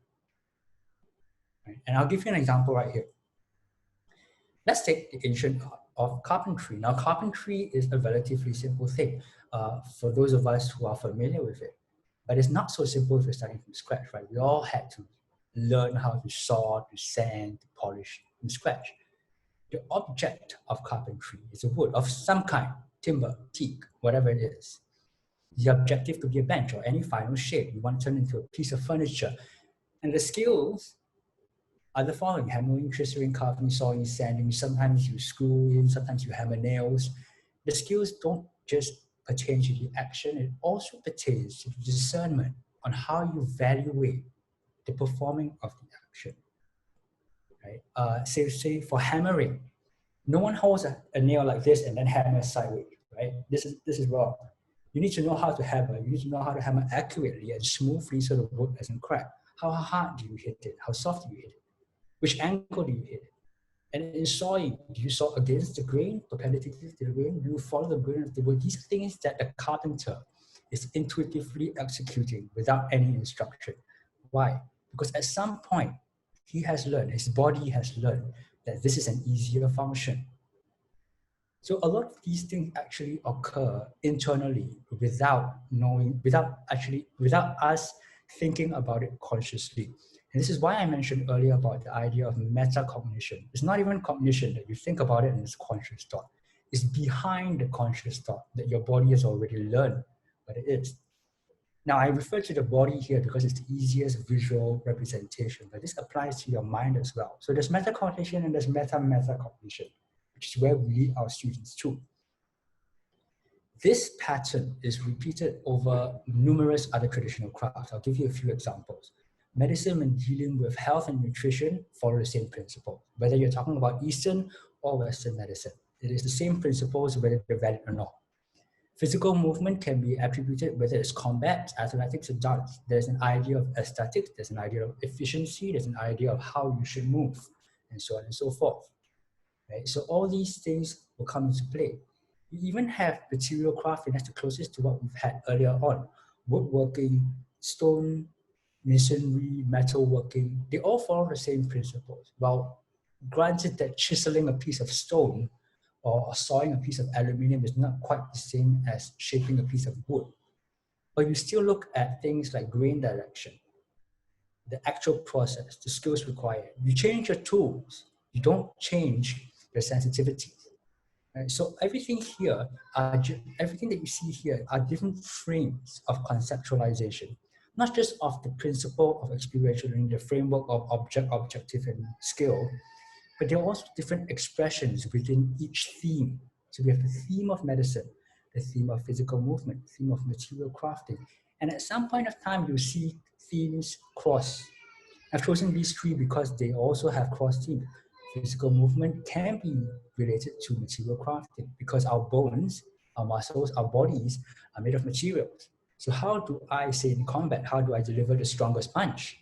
Right? And I'll give you an example right here. Let's take the ancient art of carpentry. Now, carpentry is a relatively simple thing for those of us who are familiar with it. But it's not so simple if you're starting from scratch, right? We all had to learn how to saw, to sand, to polish from scratch. The object of carpentry is a wood of some kind, timber, teak, whatever it is. The objective could be a bench or any final shape you want to turn into a piece of furniture. And the skills are the following: hammering, chiseling, carving, sawing, sanding. Sometimes you screw in, sometimes you hammer nails. The skills don't just pertain to the action, it also pertains to the discernment on how you evaluate the performing of the action. Right? Say for hammering, no one holds a nail like this and then hammers sideways, right? This is wrong. You need to know how to hammer. You need to know how to hammer accurately and smoothly so the wood doesn't crack. How hard do you hit it? How soft do you hit it? Which angle do you hit it? And in sawing, do you saw against the grain, perpendicular to the grain? Do you follow the grain of the wood? These are things that the carpenter is intuitively executing without any instruction. Why? Because at some point, he has learned, his body has learned that this is an easier function. So a lot of these things actually occur internally without knowing, without us thinking about it consciously. And this is why I mentioned earlier about the idea of metacognition. It's not even cognition that you think about it and it's conscious thought. It's behind the conscious thought that your body has already learned what it is. Now, I refer to the body here because it's the easiest visual representation, but this applies to your mind as well. So there's metacognition and there's metacognition, which is where we lead our students to. This pattern is repeated over numerous other traditional crafts. I'll give you a few examples. Medicine and dealing with health and nutrition follow the same principle. Whether you're talking about Eastern or Western medicine, it is the same principles whether they're valid or not. Physical movement can be attributed whether it's combat, athletics, or dance. There's an idea of aesthetics, there's an idea of efficiency, there's an idea of how you should move, and so on and so forth. Right? So all these things will come into play. You even have material crafting, that's the closest to what we've had earlier on. Woodworking, stone, masonry, metalworking, they all follow the same principles. Well, granted that chiseling a piece of stone or sawing a piece of aluminium is not quite the same as shaping a piece of wood, but you still look at things like grain direction, the actual process, the skills required. You change your tools, you don't change your sensitivities. Right? So everything here, everything that you see here are different frames of conceptualization, not just of the principle of experiential learning, the framework of object, objective, and skill, but there are also different expressions within each theme. So we have the theme of medicine, the theme of physical movement, the theme of material crafting. And at some point of time, you see themes cross. I've chosen these three because they also have cross themes. Physical movement can be related to material crafting because our bones, our muscles, our bodies are made of materials. So how do I say in combat, how do I deliver the strongest punch?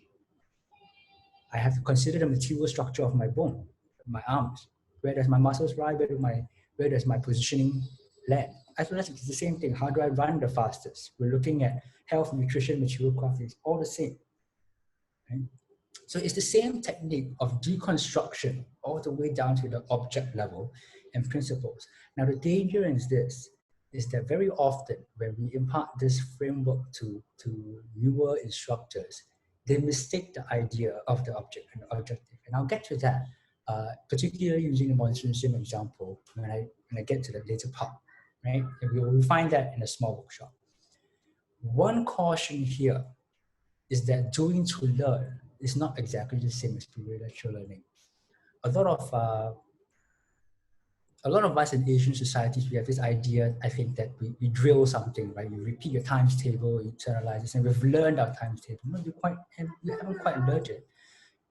I have to consider the material structure of my bone, my arms. Where does my muscles lie? Where does my positioning land? As well as it's the same thing. How do I run the fastest? We're looking at health, nutrition, material qualities, all the same. Right? So it's the same technique of deconstruction all the way down to the object level and principles. Now the danger is this, is that very often when we impart this framework to newer instructors, they mistake the idea of the object and the objective. And I'll get to that, particularly using the MonsoonSIM example when I get to the later part, right? And we'll find that in a small workshop. One caution here is that doing to learn is not exactly the same as experiential learning. A lot of us in Asian societies, we have this idea, I think, that we drill something, right? You repeat your times table, you internalize this, and we've learned our times table. No, you haven't quite learned it.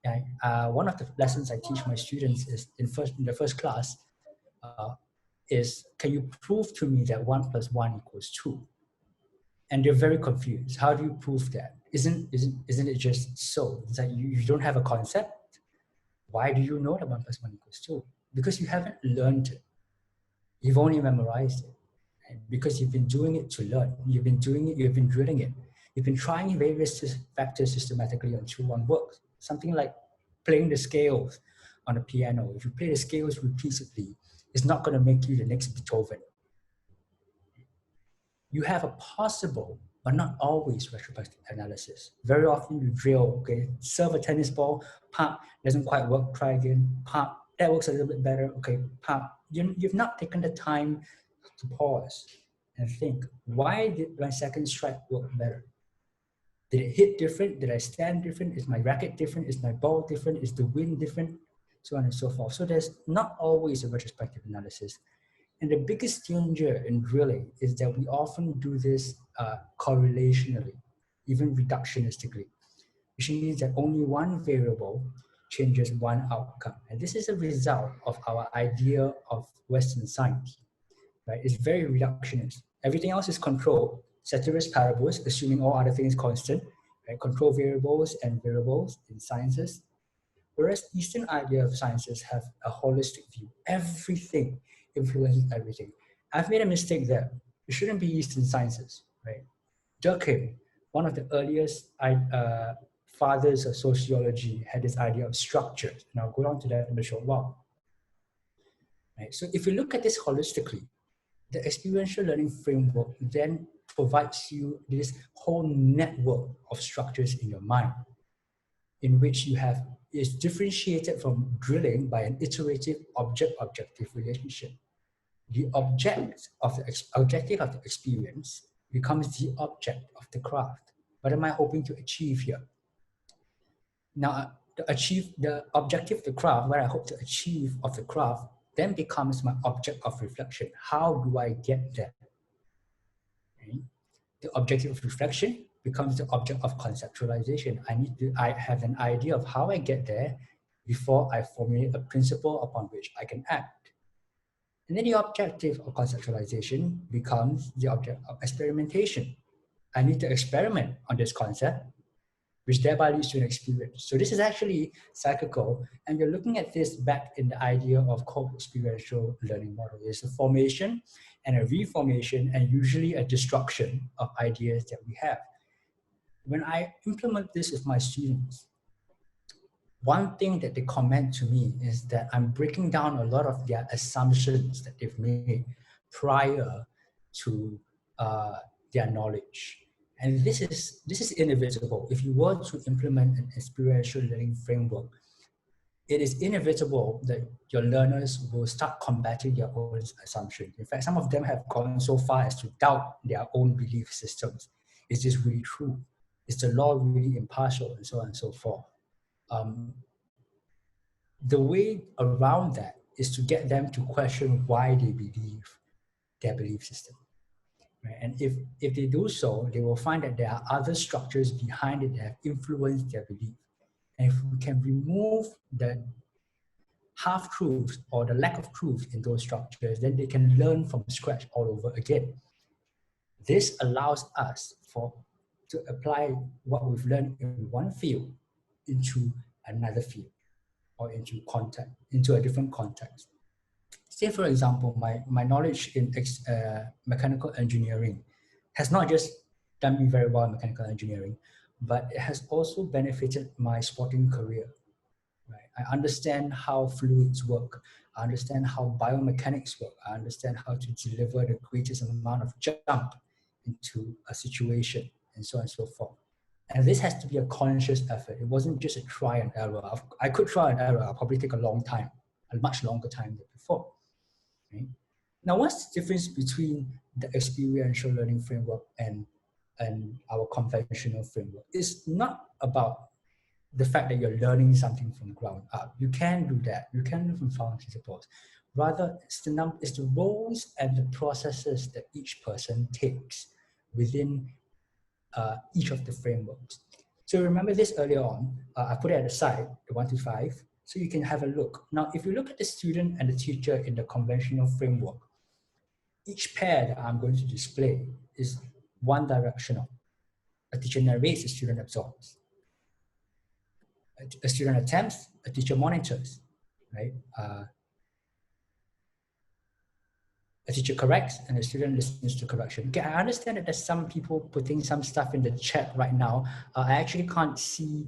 Right? One of the lessons I teach my students is in the first class is, can you prove to me that 1 + 1 = 2? And they're very confused. How do you prove that? Isn't it just so? It's like you don't have a concept. Why do you know that 1 + 1 = 2? Because you haven't learned it. You've only memorized it. And because you've been doing it to learn. You've been doing it, you've been drilling it. You've been trying various factors systematically until one works. Something like playing the scales on a piano. If you play the scales repeatedly, it's not going to make you the next Beethoven. You have a possible, but not always, retrospective analysis. Very often you drill, okay, serve a tennis ball, pop, doesn't quite work, try again, pop, that works a little bit better, okay, pop. You've not taken the time to pause and think, why did my second strike work better? Did it hit different? Did I stand different? Is my racket different? Is my ball different? Is the wind different? So on and so forth. So there's not always a retrospective analysis. And the biggest danger in drilling is that we often do this correlationally, even reductionistically, which means that only one variable changes one outcome. And this is a result of our idea of Western science, right? It's very reductionist. Everything else is control, ceteris paribus, assuming all other things constant, right? Control variables and variables in sciences. Whereas Eastern idea of sciences have a holistic view. Everything influences everything. I've made a mistake there. It shouldn't be Eastern sciences, right? Durkheim, one of the earliest fathers of sociology, had this idea of structures. And I'll go on to that in a short while. Right? So if you look at this holistically, the experiential learning framework then provides you this whole network of structures in your mind, in which you have is differentiated from drilling by an iterative object-objective relationship. The objective of the experience becomes the object of the craft. What am I hoping to achieve here? Now, to achieve the objective of the craft, what I hope to achieve of the craft, then becomes my object of reflection. How do I get there? Okay. The objective of reflection becomes the object of conceptualization. I have an idea of how I get there before I formulate a principle upon which I can act. And then the objective of conceptualization becomes the object of experimentation. I need to experiment on this concept, which thereby leads to an experience. So this is actually cyclical, and you're looking at this back in the idea of co-experiential learning model. There's a formation and a reformation, and usually a destruction of ideas that we have. When I implement this with my students, one thing that they comment to me is that I'm breaking down a lot of their assumptions that they've made prior to their knowledge. And this is inevitable. If you were to implement an experiential learning framework, it is inevitable that your learners will start combating their own assumptions. In fact, some of them have gone so far as to doubt their own belief systems. Is this really true? Is the law really impartial? And so on and so forth. The way around that is to get them to question why they believe their belief system. Right? And if they do so, they will find that there are other structures behind it that have influenced their belief. And if we can remove the half-truths or the lack of truth in those structures, then they can learn from scratch all over again. This allows us to apply what we've learned in one field into another field, or into a different context. Say, for example, my knowledge in mechanical engineering has not just done me very well in mechanical engineering, but it has also benefited my sporting career. Right? I understand how fluids work. I understand how biomechanics work. I understand how to deliver the greatest amount of jump into a situation, and so on and so forth. And this has to be a conscious effort. It wasn't just a try and error. I could try and error. I'll probably take a long time, a much longer time than before. Right? Now, what's the difference between the experiential learning framework and our conventional framework? It's not about the fact that you're learning something from ground up. You can do that. You can learn from founding principles. Rather, it's the roles and the processes that each person takes within each of the frameworks. So remember this earlier on. I put it at the side, the 1 to 5, so you can have a look. Now, if you look at the student and the teacher in the conventional framework, each pair that I'm going to display is one directional. A teacher narrates, a student absorbs. A student attempts, a teacher monitors, right? A teacher corrects and a student listens to correction. Okay, I understand that there's some people putting some stuff in the chat right now. I actually can't see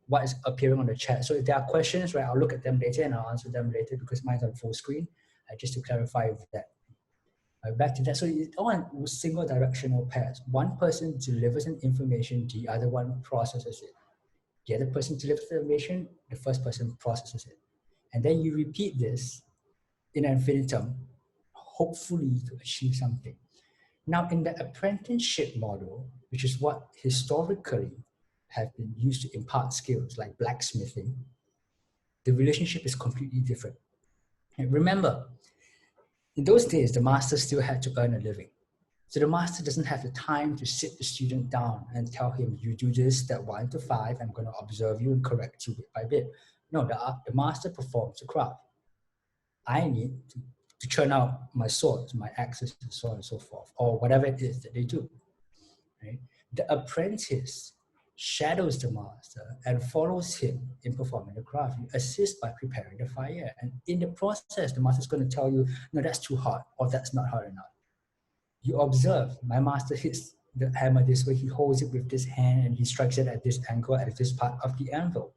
what is appearing on the chat. So if there are questions, right, I'll look at them later and I'll answer them later because mine's on full screen, just to clarify with that. Back to that, so it's all in single directional pairs. One person delivers an information, the other one processes it. The other person delivers the information, the first person processes it. And then you repeat this in infinitum, hopefully to achieve something. Now, in the apprenticeship model, which is what historically have been used to impart skills like blacksmithing, the relationship is completely different. And remember, in those days, the master still had to earn a living. So the master doesn't have the time to sit the student down and tell him, you do this, step 1 to 5, I'm going to observe you and correct you bit by bit. No, the master performs the craft. I need to churn out my swords, my axes, and so on and so forth, or whatever it is that they do. Right? The apprentice shadows the master and follows him in performing the craft. You assist by preparing the fire. And in the process, the master is going to tell you, no, that's too hard, or that's not hard enough. You observe, my master hits the hammer this way, he holds it with this hand and he strikes it at this angle, at this part of the anvil.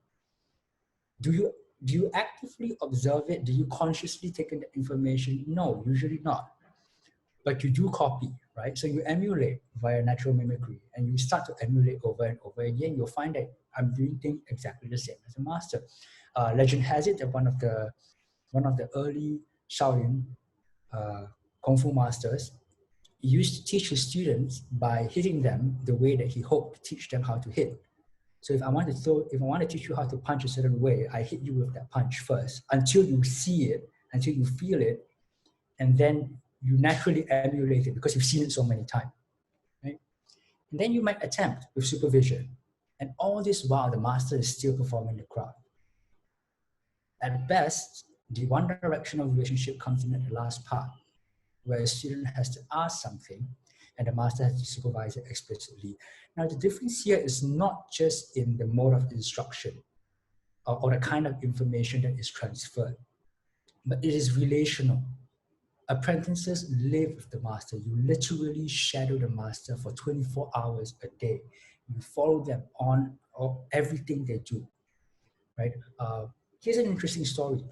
Do you actively observe it? Do you consciously take in the information? No, usually not. But you do copy, right? So you emulate via natural mimicry and you start to emulate over and over again. You'll find that I'm doing things exactly the same as a master. Legend has it that one of the early Shaolin Kung Fu masters used to teach his students by hitting them the way that he hoped to teach them how to hit. So if I want to teach you how to punch a certain way, I hit you with that punch first until you see it, until you feel it, and then you naturally emulate it because you've seen it so many times, right? And then you might attempt with supervision. And all this while, the master is still performing the craft. At best, the one directional relationship comes in at the last part, where a student has to ask something and the master has to supervise it explicitly. Now, the difference here is not just in the mode of instruction or the kind of information that is transferred, but it is relational. Apprentices live with the master. You literally shadow the master for 24 hours a day. You follow them on everything they do, right? Here's an interesting story.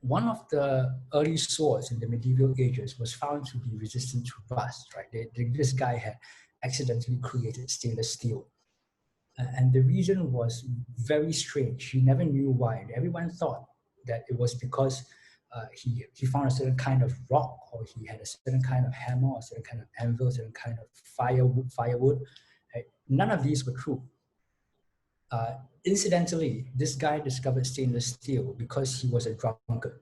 One of the early swords in the medieval ages was found to be resistant to rust, right? This guy had accidentally created stainless steel. And the reason was very strange. He never knew why. Everyone thought that it was because he found a certain kind of rock, or he had a certain kind of hammer, or a certain kind of anvil, a certain kind of firewood. Right? None of these were true. Incidentally, this guy discovered stainless steel because he was a drunkard.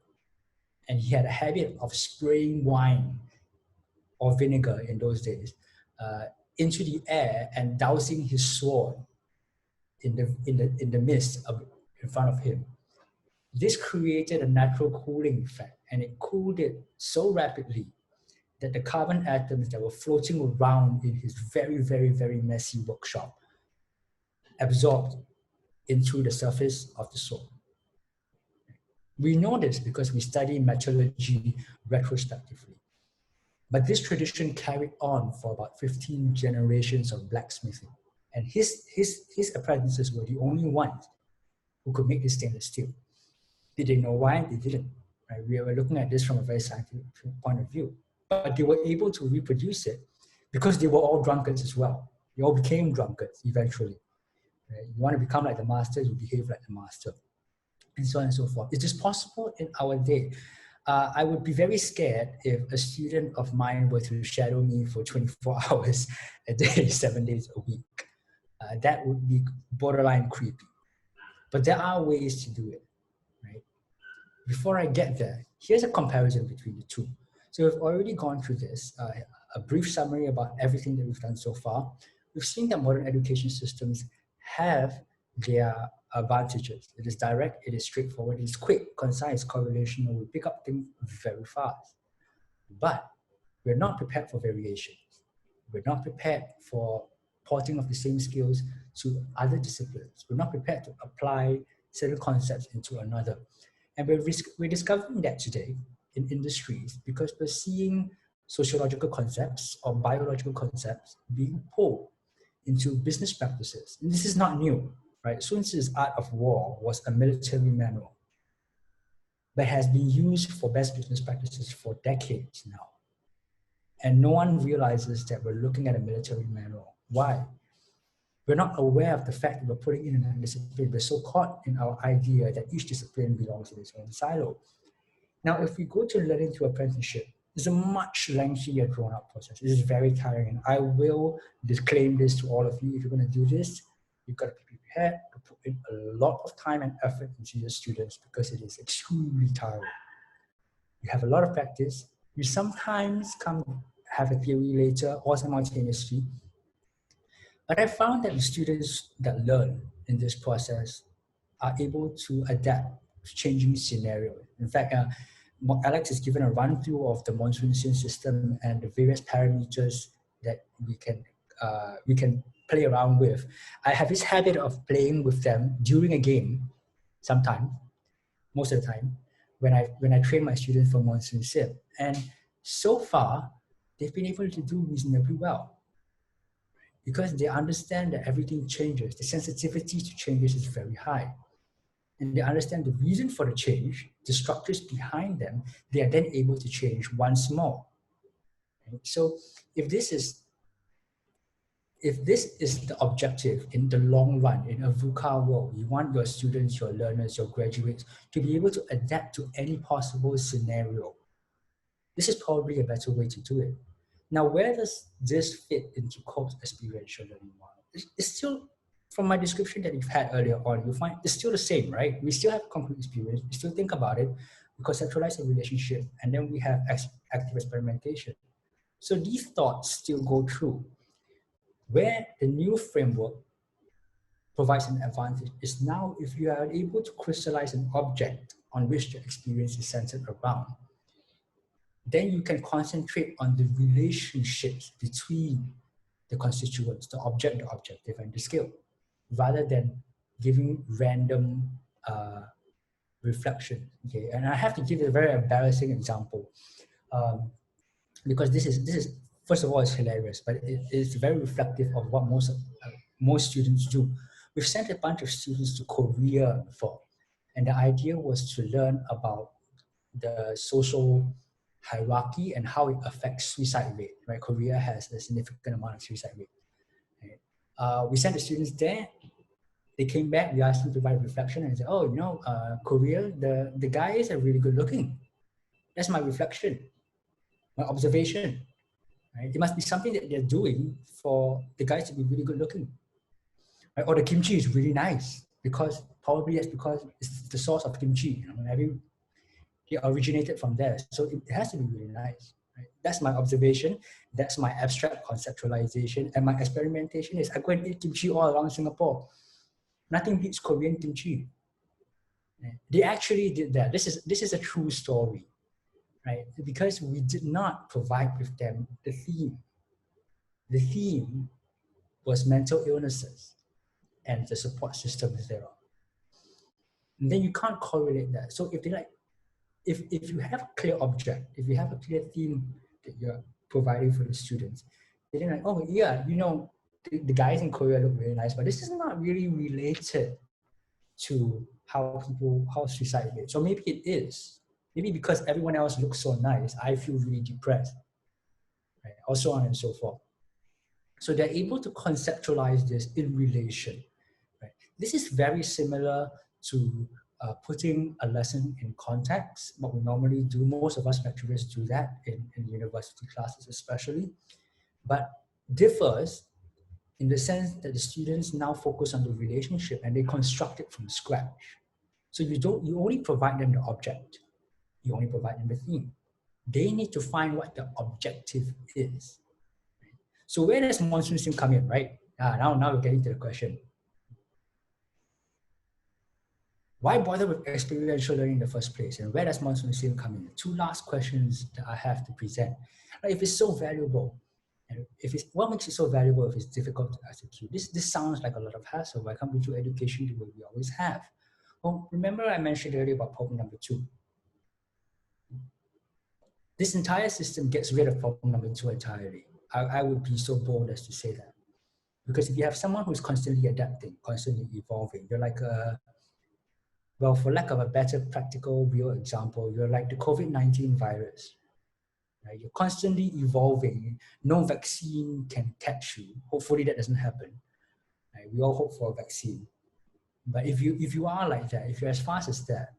And he had a habit of spraying wine or vinegar in those days into the air and dousing his sword in the mist in front of him. This created a natural cooling effect, and it cooled it so rapidly that the carbon atoms that were floating around in his very, very, very messy workshop absorbed into the surface of the sword. We know this because we study metallurgy retrospectively. But this tradition carried on for about 15 generations of blacksmithing. And his apprentices were the only ones who could make this stainless steel. Did they know why? They didn't. Right? We were looking at this from a very scientific point of view. But they were able to reproduce it because they were all drunkards as well. They all became drunkards eventually. Right? You want to become like the master, you behave like the master, and so on and so forth. Is this possible in our day? I would be very scared if a student of mine were to shadow me for 24 hours a day, 7 days a week. That would be borderline creepy. But there are ways to do it, right? Before I get there, here's a comparison between the two. So we've already gone through this, a brief summary about everything that we've done so far. We've seen that modern education systems have their advantages. It is direct, it is straightforward, it is quick, concise, correlational. We pick up things very fast. But we're not prepared for variations. We're not prepared for porting of the same skills to other disciplines. We're not prepared to apply certain concepts into another. And we're discovering that today in industries because we're seeing sociological concepts or biological concepts being pulled into business practices. And this is not new, right? Sun Tzu's Art of War was a military manual that has been used for best business practices for decades now. And no one realizes that we're looking at a military manual. Why? We're not aware of the fact that we're putting in another discipline. We're so caught in our idea that each discipline belongs in its own silo. Now, if we go to learning through apprenticeship, it's a much lengthier, drawn-out process. It is very tiring. And I will disclaim this to all of you. If you're going to do this, you've got to be prepared to put in a lot of time and effort into your students because it is extremely tiring. You have a lot of practice. You sometimes have a theory later or simultaneously. But I found that the students that learn in this process are able to adapt to changing scenarios. In fact, Alex has given a run-through of the MonsoonSIM system and the various parameters that we can play around with. I have this habit of playing with them during a game, sometimes, most of the time, when I train my students for MonsoonSIM. And so far, they've been able to do reasonably well because they understand that everything changes. The sensitivity to changes is very high. And they understand the reason for the change, the structures behind them, they are then able to change once more. Right? So if this is the objective in the long run, in a VUCA world, you want your students, your learners, your graduates to be able to adapt to any possible scenario. This is probably a better way to do it. Now, where does this fit into Cope's experiential learning model? It's still, from my description that you've had earlier on, you'll find it's still the same, right? We still have concrete experience, we still think about it, we conceptualize a relationship, and then we have active experimentation. So these thoughts still go through. Where the new framework provides an advantage is now if you are able to crystallize an object on which the experience is centered around, then you can concentrate on the relationships between the constituents, the object, the objective, and the skill, rather than giving random reflection. Okay, and I have to give a very embarrassing example because this is first of all, it's hilarious, but it is very reflective of what most students do. We've sent a bunch of students to Korea before, and the idea was to learn about the social hierarchy and how it affects suicide rate, right? Korea has a significant amount of suicide rate. Right? We sent the students there. They came back, we asked them to write reflection and said, oh, Korea, the guys are really good looking. That's my reflection, my observation. Right? It must be something that they're doing for the guys to be really good looking. Right? Or the kimchi is really nice because probably that's because it's the source of kimchi. It originated from there. So it has to be really nice. Right? That's my observation. That's my abstract conceptualization. And my experimentation is I go and eat kimchi all around Singapore. Nothing beats Korean kimchi. Right? They actually did that. This is a true story. Right? Because we did not provide with them the theme. The theme was mental illnesses and the support systems thereof. And then you can't correlate that. So if they like, if you have a clear object, if you have a clear theme that you're providing for the students, they're like, oh yeah, you know, the guys in Korea look really nice, but this is not really related to how society is. So maybe it is. Maybe because everyone else looks so nice, I feel really depressed, right? Or so on and so forth. So they're able to conceptualize this in relation, right? This is very similar to putting a lesson in context, what we normally do. Most of us lecturers do that in university classes especially, but differs in the sense that the students now focus on the relationship and they construct it from scratch. So you only provide them the object, you only provide them the theme. They need to find what the objective is. So where does MonsoonSIM come in, right? Now we're getting to the question. Why bother with experiential learning in the first place? And where does MonsoonSIM come in? Two last questions that I have to present. If it's so valuable, and what makes it so valuable if it's difficult to execute? This sounds like a lot of hassle. Why can't we do education the way we always have? Well, remember I mentioned earlier about problem number 2. This entire system gets rid of problem number 2 entirely. I would be so bold as to say that. Because if you have someone who's constantly adapting, constantly evolving, you're like well, for lack of a better practical, real example, you're like the COVID-19 virus. Right? You're constantly evolving. No vaccine can catch you. Hopefully that doesn't happen. Right? We all hope for a vaccine. But if you are like that, if you're as fast as that,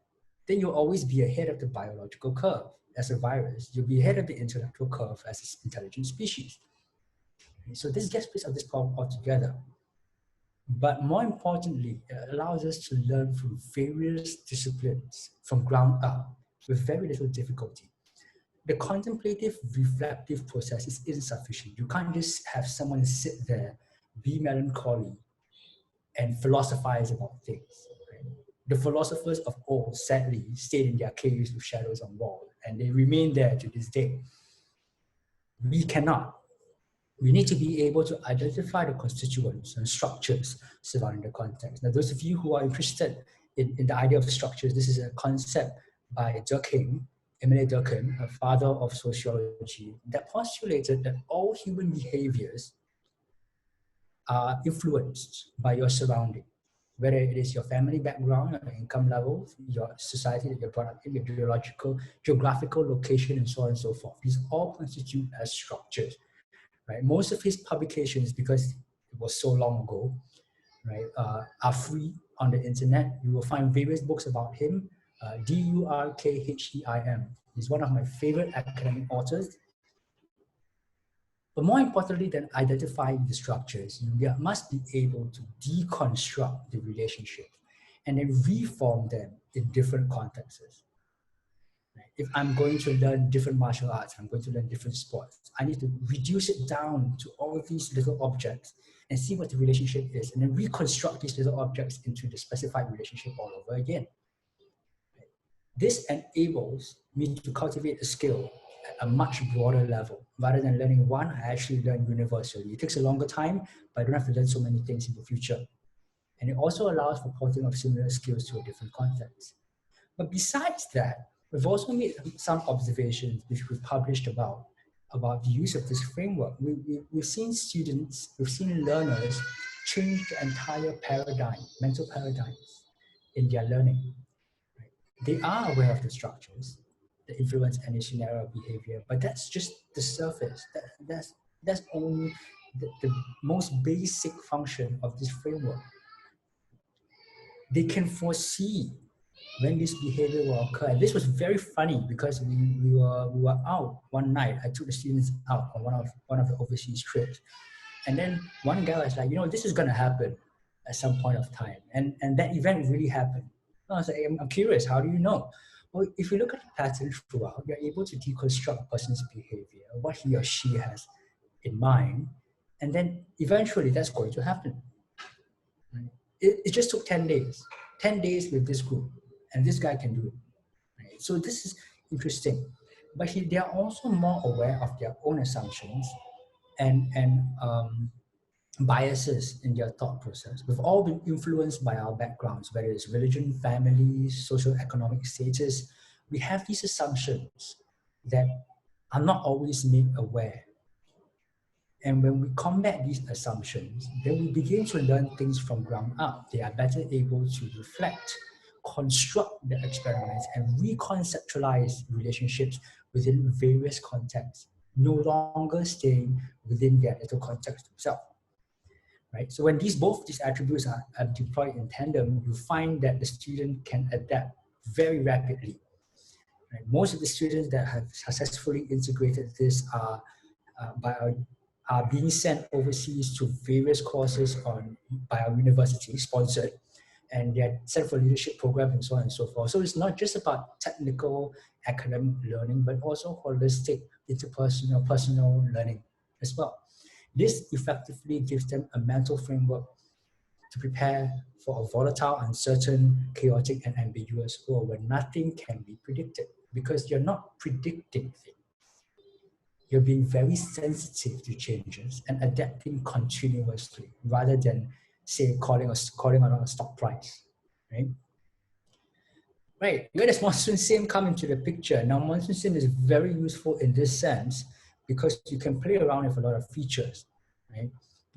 then you'll always be ahead of the biological curve as a virus. You'll be ahead of the intellectual curve as an intelligent species. Okay? So this gets rid of this problem altogether. But more importantly, it allows us to learn from various disciplines from ground up with very little difficulty. The contemplative, reflective process is insufficient. You can't just have someone sit there, be melancholy, and philosophize about things. Right? The philosophers of old, sadly, stayed in their caves with shadows on walls, and they remain there to this day. We cannot. We need to be able to identify the constituents and structures surrounding the context. Now, those of you who are interested in the idea of structures, this is a concept by Durkheim, Emile Durkheim, a father of sociology, that postulated that all human behaviors are influenced by your surrounding, whether it is your family background, your income level, your society that you're brought up in, your geographical location, and so on and so forth. These all constitute as structures. Right? Most of his publications, because it was so long ago, right, are free on the internet. You will find various books about him. Durkheim. He's one of my favorite academic authors. But more importantly than identifying the structures, you must be able to deconstruct the relationship and then reform them in different contexts. If I'm going to learn different martial arts, I'm going to learn different sports, I need to reduce it down to all of these little objects and see what the relationship is, and then reconstruct these little objects into the specified relationship all over again. This enables me to cultivate a skill at a much broader level. Rather than learning one, I actually learn universally. It takes a longer time, but I don't have to learn so many things in the future. And it also allows for porting of similar skills to a different context. But besides that, we've also made some observations which we've published about the use of this framework. We've seen students, we've seen learners change the entire paradigm, mental paradigms in their learning. Right? They are aware of the structures that influence any scenario of behavior, but that's just the surface. That's only the most basic function of this framework. They can foresee when this behavior will occur. And this was very funny because we were out one night. I took the students out on one of the overseas trips. And then one guy was like, this is going to happen at some point of time. And that event really happened. I was like, I'm curious, how do you know? Well, if you look at the pattern throughout, you're able to deconstruct a person's behavior, what he or she has in mind. And then eventually that's going to happen. Right? It just took 10 days. 10 days with this group. And this guy can do it. Right? So this is interesting. But they are also more aware of their own assumptions and biases in their thought process. We've all been influenced by our backgrounds, whether it's religion, family, socioeconomic status. We have these assumptions that are not always made aware. And when we combat these assumptions, then we begin to learn things from ground up. They are better able to reflect, construct the experiments, and reconceptualize relationships within various contexts, no longer staying within their little context themselves. Right? So when both these attributes are deployed in tandem, you find that the student can adapt very rapidly. Right? Most of the students that have successfully integrated this are being sent overseas to various courses by our university sponsored, and they're sent for leadership programs and so on and so forth. So it's not just about technical academic learning, but also holistic interpersonal, personal learning as well. This effectively gives them a mental framework to prepare for a volatile, uncertain, chaotic, and ambiguous world where nothing can be predicted, because you're not predicting things. You're being very sensitive to changes and adapting continuously rather than, say, calling on a stock price, right? Right, where does MonsoonSIM come into the picture? Now, MonsoonSIM is very useful in this sense because you can play around with a lot of features, right?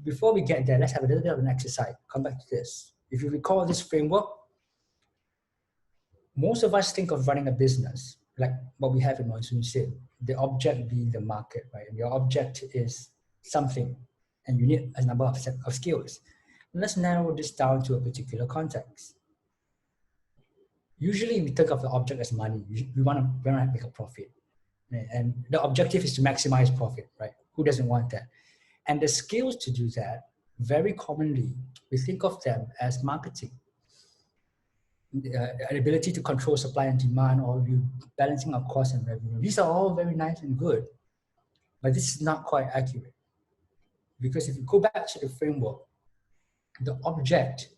Before we get there, let's have a little bit of an exercise. Come back to this. If you recall this framework, most of us think of running a business like what we have in MonsoonSIM, the object being the market, right? And your object is something, and you need a number of skills. Let's narrow this down to a particular context. Usually we think of the object as money. We want to make a profit. Right? And the objective is to maximize profit, right? Who doesn't want that? And the skills to do that, very commonly, we think of them as marketing. An ability to control supply and demand, or you balancing of cost and revenue. These are all very nice and good, but this is not quite accurate. Because if you go back to the framework, the object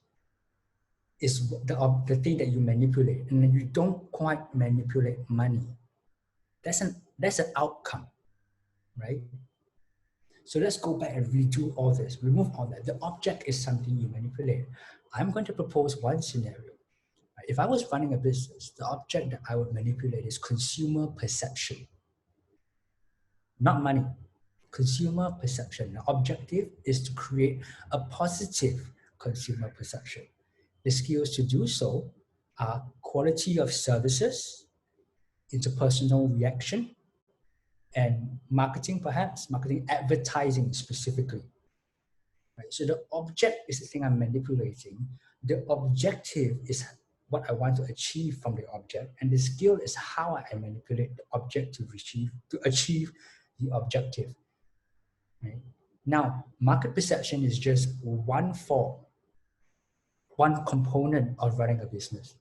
is the thing that you manipulate, and then you don't quite manipulate money. That's an outcome, right? So let's go back and redo all this, remove all that. The object is something you manipulate. I'm going to propose one scenario. If I was running a business, the object that I would manipulate is consumer perception, not money. Consumer perception. The objective is to create a positive consumer perception. The skills to do so are quality of services, interpersonal reaction, and marketing, perhaps, marketing advertising specifically. Right? So the object is the thing I'm manipulating. The objective is what I want to achieve from the object, and the skill is how I manipulate the object to achieve the objective. Right? Now, market perception is just one component of running a business.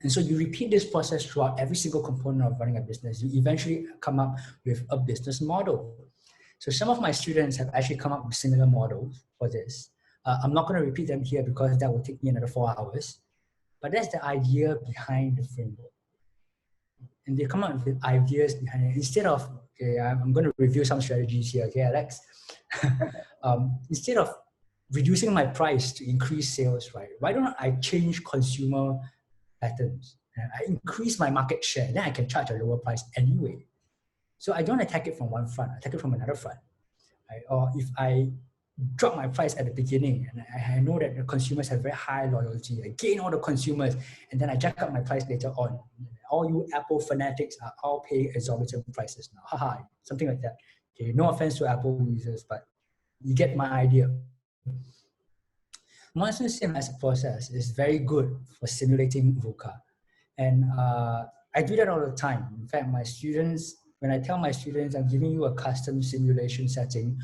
And so you repeat this process throughout every single component of running a business. You eventually come up with a business model. So some of my students have actually come up with similar models for this. I'm not going to repeat them here because that will take me another 4 hours. But that's the idea behind the framework. And they come up with ideas behind it. Instead of, okay, I'm going to review some strategies here, okay, Alex? Instead of reducing my price to increase sales, right? Why don't I change consumer patterns? I increase my market share, then I can charge a lower price anyway. So I don't attack it from one front, I attack it from another front. Right? Or if I drop my price at the beginning and I know that the consumers have very high loyalty, I gain all the consumers, and then I jack up my price later on. All you Apple fanatics are all paying exorbitant prices now. Haha, something like that. Okay, no offense to Apple users, but you get my idea. MonsoonSIM as a process is very good for simulating VUCA. And I do that all the time. In fact, my students, when I tell my students I'm giving you a custom simulation setting,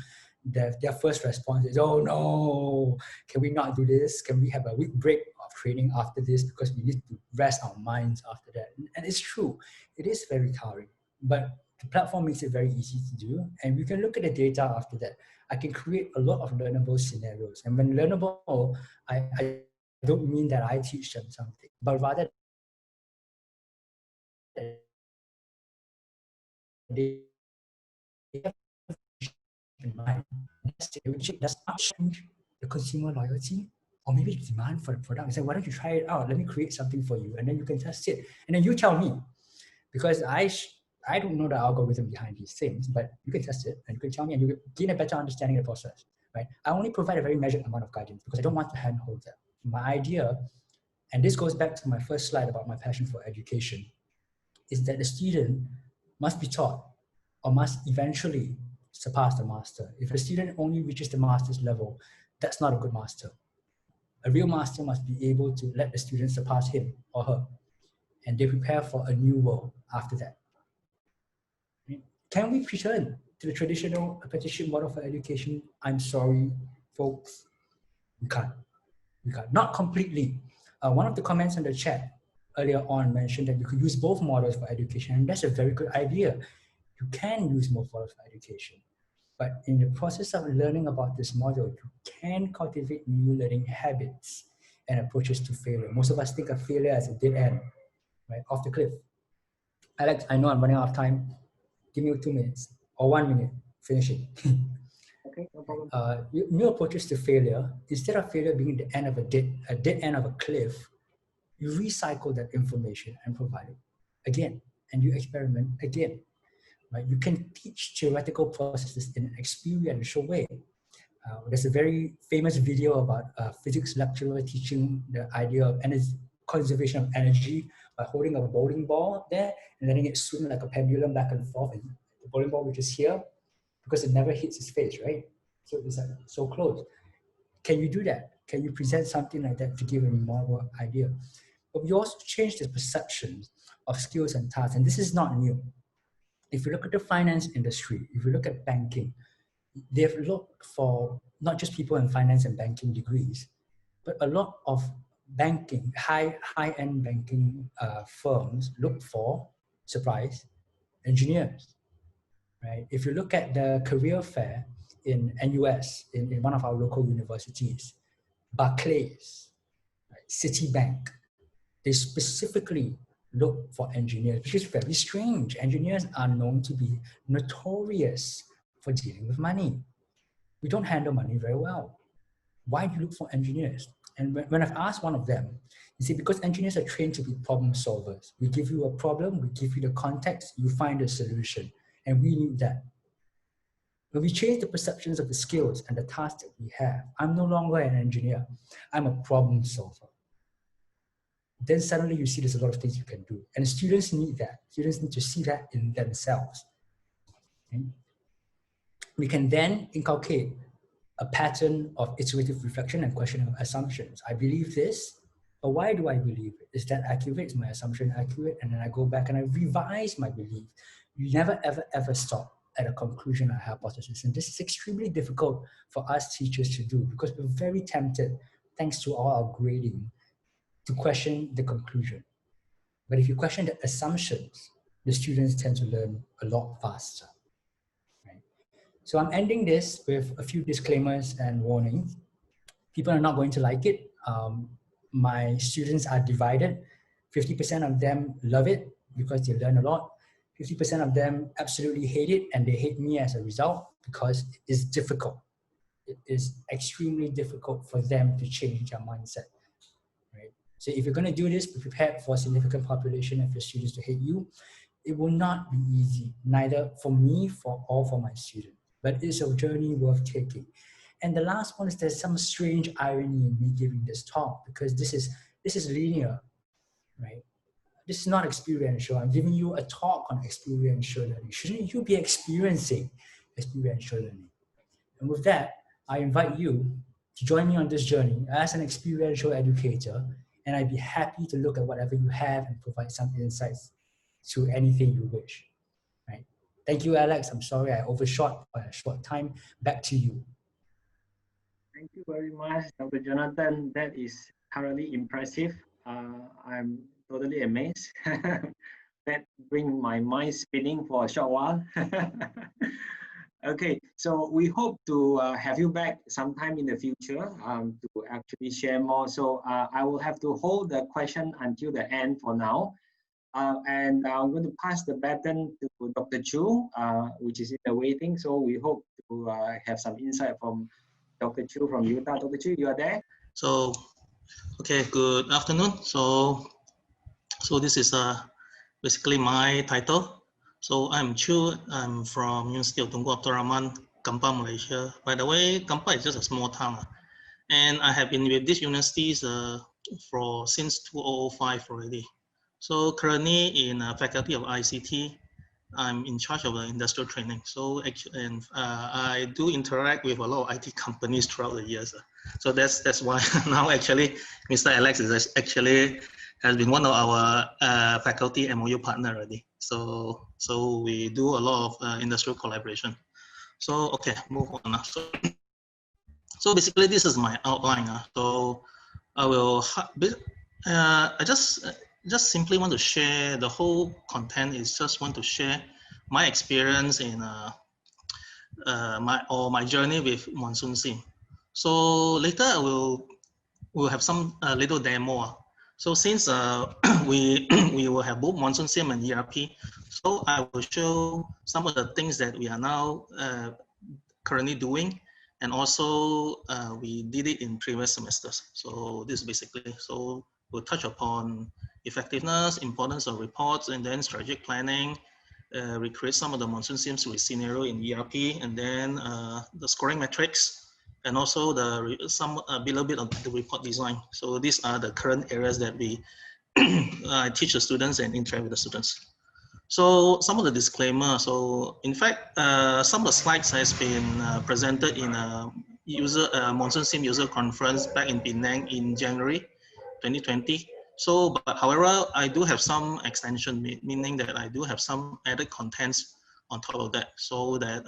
their first response is, oh no, can we not do this? Can we have a week break of training after this? Because we need to rest our minds after that. And it's true, it is very tiring, but the platform makes it very easy to do. And we can look at the data after that. I can create a lot of learnable scenarios. And when learnable, I don't mean that I teach them something, but rather they have in mind. that's it. It does not change the consumer loyalty or maybe the demand for the product. I say, why don't you try it out? Let me create something for you, and then you can test it, and then you tell me, because I don't know the algorithm behind these things, but you can test it and you can tell me, and you gain a better understanding of the process, right? I only provide a very measured amount of guidance because I don't want to handhold that. My idea, and this goes back to my first slide about my passion for education, is that the student must be taught or must eventually surpass the master. If a student only reaches the master's level, that's not a good master. A real master must be able to let the student surpass him or her, and they prepare for a new world after that. Can we return to the traditional apprenticeship model for education? I'm sorry, folks, we can't. We can't. Not completely. One of the comments in the chat earlier on mentioned that you could use both models for education, and that's a very good idea. You can use both models for education. But in the process of learning about this model, you can cultivate new learning habits and approaches to failure. Most of us think of failure as a dead end, right? Off the cliff. Alex, I know I'm running out of time. Give me 2 minutes or 1 minute, finish it. Okay, no problem. New approaches to failure, instead of failure being the end of a dead end of a cliff, you recycle that information and provide it again, and you experiment again. Right? You can teach theoretical processes in an experiential way. There's a very famous video about a physics lecturer teaching the idea of conservation of energy by holding a bowling ball there and letting it swing like a pendulum back and forth, and the bowling ball which is here because it never hits his face, right? So it's like so close. Can you do that? Can you present something like that to give a more idea? But we also change the perceptions of skills and tasks, and this is not new. If you look at the finance industry, if you look at banking, they've looked for not just people in finance and banking degrees, but a lot of banking, high-end banking firms look for, surprise, engineers, right? If you look at the career fair in NUS, in one of our local universities, Barclays, right, Citibank, they specifically look for engineers, which is very strange. Engineers are known to be notorious for dealing with money. We don't handle money very well. Why do you look for engineers? And when I've asked one of them, he said, because engineers are trained to be problem solvers. We give you a problem, we give you the context, you find a solution, and we need that. When we change the perceptions of the skills and the tasks that we have, I'm no longer an engineer, I'm a problem solver. Then suddenly you see there's a lot of things you can do. And students need that. Students need to see that in themselves. Okay? We can then inculcate a pattern of iterative reflection and questioning assumptions. I believe this, but why do I believe it? Is that accurate? Is my assumption accurate? And then I go back and I revise my belief. You never, ever, ever stop at a conclusion or hypothesis. And this is extremely difficult for us teachers to do because we're very tempted, thanks to all our grading, to question the conclusion. But if you question the assumptions, the students tend to learn a lot faster. Right? So I'm ending this with a few disclaimers and warnings. People are not going to like it. My students are divided. 50% of them love it because they learn a lot. 50% of them absolutely hate it, and they hate me as a result because it is difficult. It is extremely difficult for them to change their mindset. So if you're going to do this, be prepared for a significant population of your students to hate you. It will not be easy, neither for me or for my students, but it's a journey worth taking. And the last one is there's some strange irony in me giving this talk because this is linear, right? This is not experiential. I'm giving you a talk on experiential learning. Shouldn't you be experiencing experiential learning? And with that, I invite you to join me on this journey as an experiential educator, and I'd be happy to look at whatever you have and provide some insights to anything you wish. Right? Thank you, Alex. I'm sorry I overshot by a short time. Back to you. Thank you very much, Dr. Jonathan. That is thoroughly impressive. I'm totally amazed. That brings my mind spinning for a short while. Okay, so we hope to have you back sometime in the future to actually share more. So I will have to hold the question until the end for now. And I'm going to pass the baton to Dr. Choo, which is in the waiting. So we hope to have some insight from Dr. Choo from UTAR. Dr. Choo, you are there? So, okay, good afternoon. So this is basically my title. So I'm Choo. I'm from University of Tunku Abdul Rahman, Kampar, Malaysia. By the way, Kampar is just a small town. And I have been with these universities since 2005 already. So currently in Faculty of ICT, I'm in charge of the industrial training. So actually, and I do interact with a lot of IT companies throughout the years. So that's why now actually Mr. Alex is actually has been one of our faculty MOU partner already. So we do a lot of industrial collaboration. So okay, move on. So basically this is my outline. So I will I just simply want to share the whole content. Is just want to share my experience in my journey with MonsoonSIM. So later I will have some little demo. So since we will have both MonsoonSIM and ERP, so I will show some of the things that we are now currently doing, and also we did it in previous semesters. So this is basically, so we'll touch upon effectiveness, importance of reports, and then strategic planning. We create some of the MonsoonSIMs with scenario in ERP, and then the scoring metrics, and also a little bit of the report design. So these are the current areas that we I teach the students and interact with the students. So some of the disclaimer. So in fact, some of the slides has been presented in a MonsoonSIM user conference back in Penang in January 2020. So, but however, I do have some extension, meaning that I do have some added contents on top of that, so that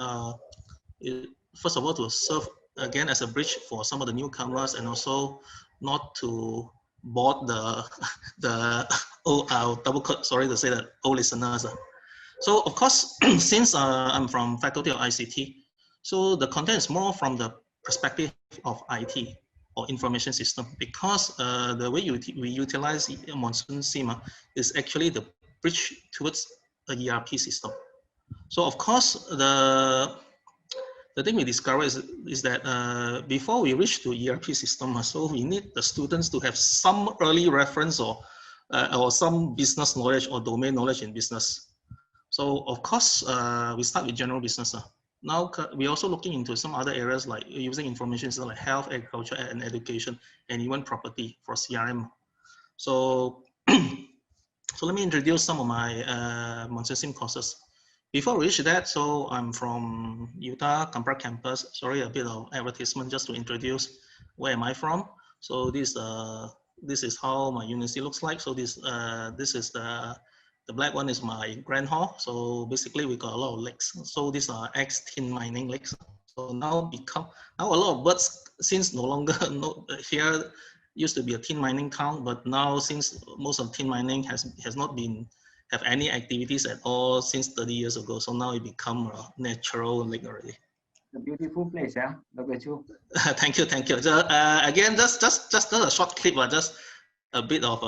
first of all, to serve again as a bridge for some of the newcomers, and also not to bore the sorry to say that, old listeners. So of course, since I'm from Faculty of ICT, so the content is more from the perspective of IT or information system, because the way we utilize MonsoonSIM is actually the bridge towards a ERP system. So of course, the thing we discover is that before we reach to ERP system, so we need the students to have some early reference or some business knowledge or domain knowledge in business. So of course, we start with general business. Now we're also looking into some other areas like using information systems like health, agriculture, and education, and even property for CRM. So, so let me introduce some of my MonsoonSIM courses. Before we reach that, so I'm from UTAR Kampar campus. Sorry, a bit of advertisement just to introduce where am I from. So this is how my university looks like. So this is the black one is my grand hall. So basically we got a lot of lakes. So these are ex-tin mining lakes. So now a lot of birds, since no longer here used to be a tin mining town, but now since most of tin mining has not been have any activities at all since 30 years ago. So now it become a natural lake already. A beautiful place, yeah, Dr. Choo. Thank you. So, again, just a short clip, just a bit of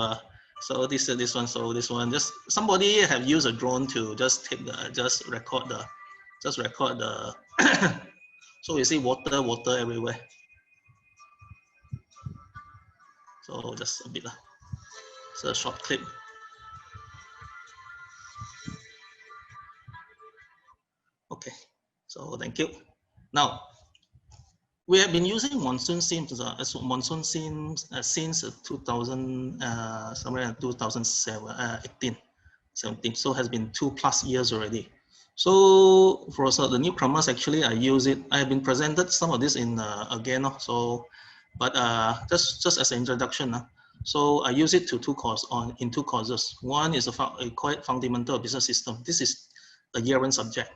so this one. So this one, just somebody have used a drone to just take record the so you see water everywhere. So just a bit it's a short clip. Okay, so thank you. Now we have been using MonsoonSIM since 2000 somewhere in 2018, 17. So has been 2+ years already. So for the newcomers, actually, I use it. I have been presented some of this in again. So, but just as an introduction. So I use it in two courses. One is a quite fundamental business system. This is a year-end subject.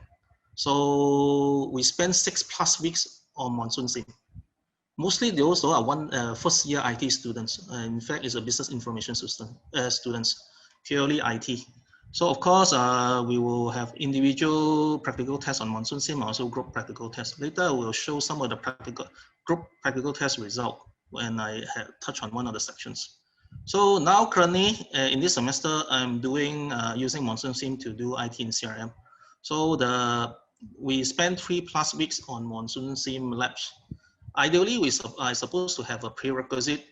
So we spent 6+ weeks on MonsoonSIM. Mostly those are first year IT students. In fact, it's a business information system students, purely IT. So of course, we will have individual practical tests on MonsoonSIM, also group practical tests. Later, I will show some of the group practical test result when I have touched on one of the sections. So now currently in this semester, I'm doing using MonsoonSIM to do IT in CRM. So we spent 3+ weeks on MonsoonSIM labs. Ideally, we are supposed to have a prerequisite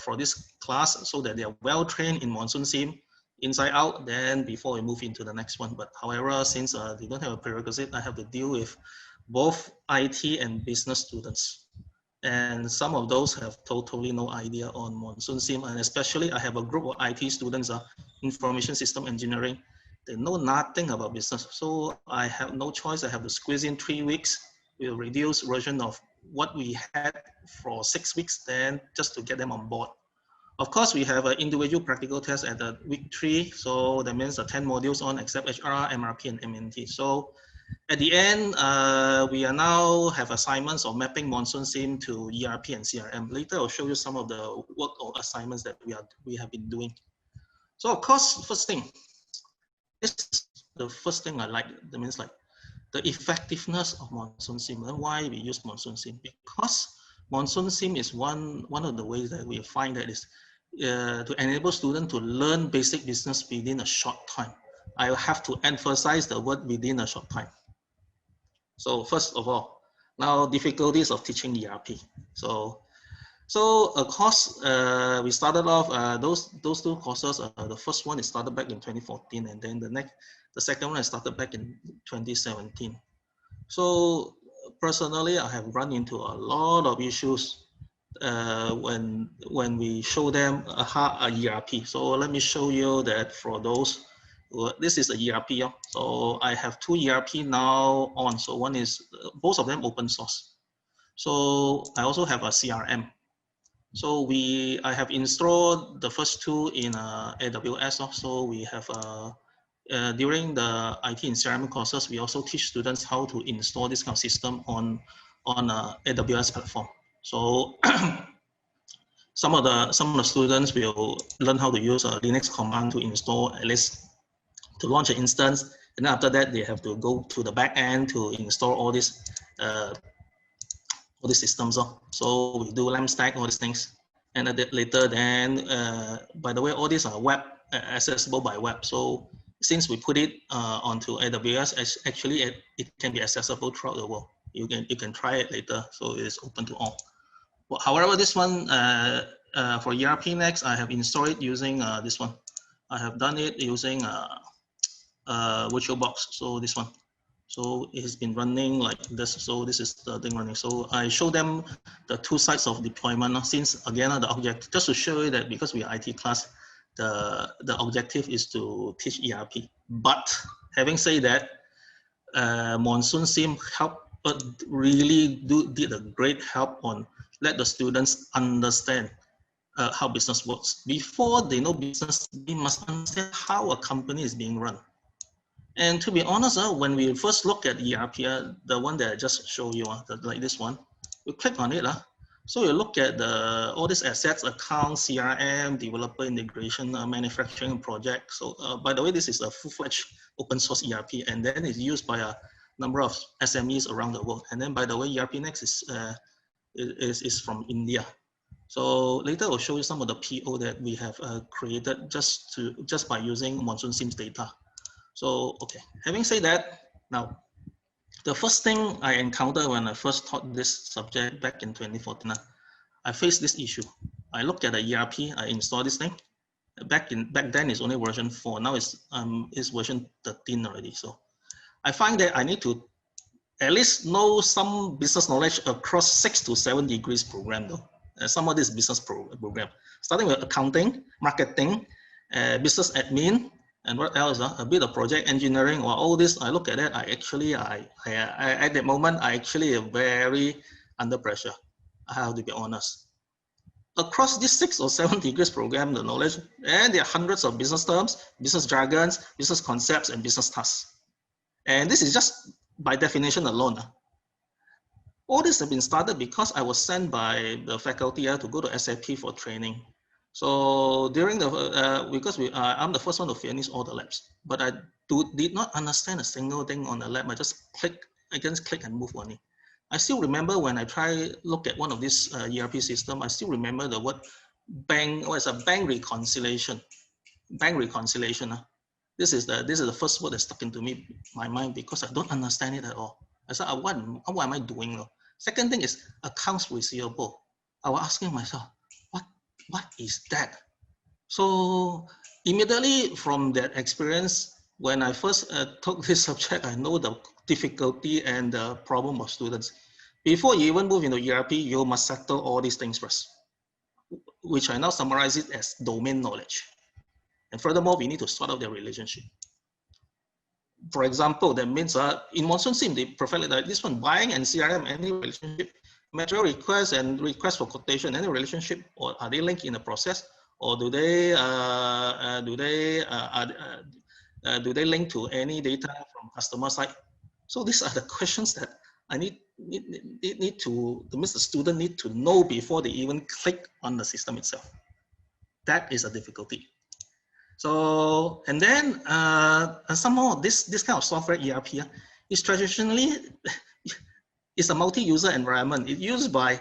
for this class so that they are well trained in MonsoonSIM inside out, then before we move into the next one. But however, since they don't have a prerequisite, I have to deal with both IT and business students. And some of those have totally no idea on MonsoonSIM, and especially I have a group of IT students, information system engineering. They know nothing about business. So I have no choice. I have to squeeze in 3 weeks with a reduced version of what we had for 6 weeks, then just to get them on board. Of course, we have an individual practical test at the week 3. So that means the 10 modules on except HR, MRP, and MNT. So at the end, we are now have assignments of mapping MonsoonSIM to ERP and CRM. Later, I'll show you some of the work or assignments that we have been doing. So of course, first thing, this is the first thing I like. That means like the effectiveness of MonsoonSIM and why we use MonsoonSIM. Because MonsoonSIM is one of the ways that we find that is to enable students to learn basic business within a short time. I have to emphasize the word within a short time. So first of all, now difficulties of teaching ERP. So a course we started off those 2 courses. The first one is started back in 2014, and then the second one I started back in 2017. So personally, I have run into a lot of issues when we show them a ERP. So let me show you that for those. This is a ERP. So I have 2 ERP now on. So one is both of them open source. So I also have a CRM. So I have installed the first 2 in AWS. So we have during the IT and CRM courses, we also teach students how to install this kind of system on AWS platform. So some of the students will learn how to use a Linux command to install, at least to launch an instance, and then after that they have to go to the back end to install all these systems. So we do LAMP stack, all these things, and later then by the way, all these are web accessible by web. So since we put it onto AWS, actually it can be accessible throughout the world. You can try it later, so it is open to all. Well, however, this one for ERP Next, I have installed it using this one. I have done it using VirtualBox. So this one. So it has been running like this. So this is the thing running. So I show them the 2 sides of deployment. Since again the object, just to show you that because we are IT class, the objective is to teach ERP. But having said that, MonsoonSIM really did a great help on let the students understand how business works. Before they know business, they must understand how a company is being run. And to be honest, when we first look at ERP, the one that I just showed you, like this one, you click on it. So you look at all these assets, accounts, CRM, developer integration, manufacturing project. So by the way, this is a full-fledged open source ERP, and then it's used by a number of SMEs around the world. And then by the way, ERP Next is from India. So later I'll show you some of the PO that we have created just by using MonsoonSIM's data. So, okay, having said that, now, the first thing I encountered when I first taught this subject back in 2014, I faced this issue. I looked at the ERP, I installed this thing. Back then it's only version 4, now it's version 13 already. So I find that I need to at least know some business knowledge across 6 to 7 degrees program though. Some of this business program, starting with accounting, marketing, business admin, and what else? A bit of project engineering or all this. I look at it. I at that moment I actually am very under pressure. I have to be honest. Across these 6 or 7 degrees program, the knowledge, and there are hundreds of business terms, business jargons, business concepts, and business tasks. And this is just by definition alone. All this have been started because I was sent by the faculty to go to SAP for training. So during the, because I'm the first one to finish all the labs, but I did not understand a single thing on the lab. I just click and move on it. I still remember when I look at one of these ERP system, I still remember the word bank reconciliation. Bank reconciliation. This is the first word that stuck into my mind because I don't understand it at all. I said, what am I doing? Second thing is accounts receivable. I was asking myself, what is that? So immediately from that experience, when I first took this subject, I know the difficulty and the problem of students. Before you even move into ERP, you must settle all these things first, which I now summarize it as domain knowledge. And furthermore, we need to sort out their relationship. For example, that means in MonsoonSIM, they provide like this one, buying and CRM, any relationship, material requests and requests for quotation, any relationship, or are they linked in the process, or do they link to any data from customer side? So these are the questions that I need to, the student need to know before they even click on the system itself. That is a difficulty. So, and then somehow this kind of software ERP is traditionally it's a multi-user environment. It's used by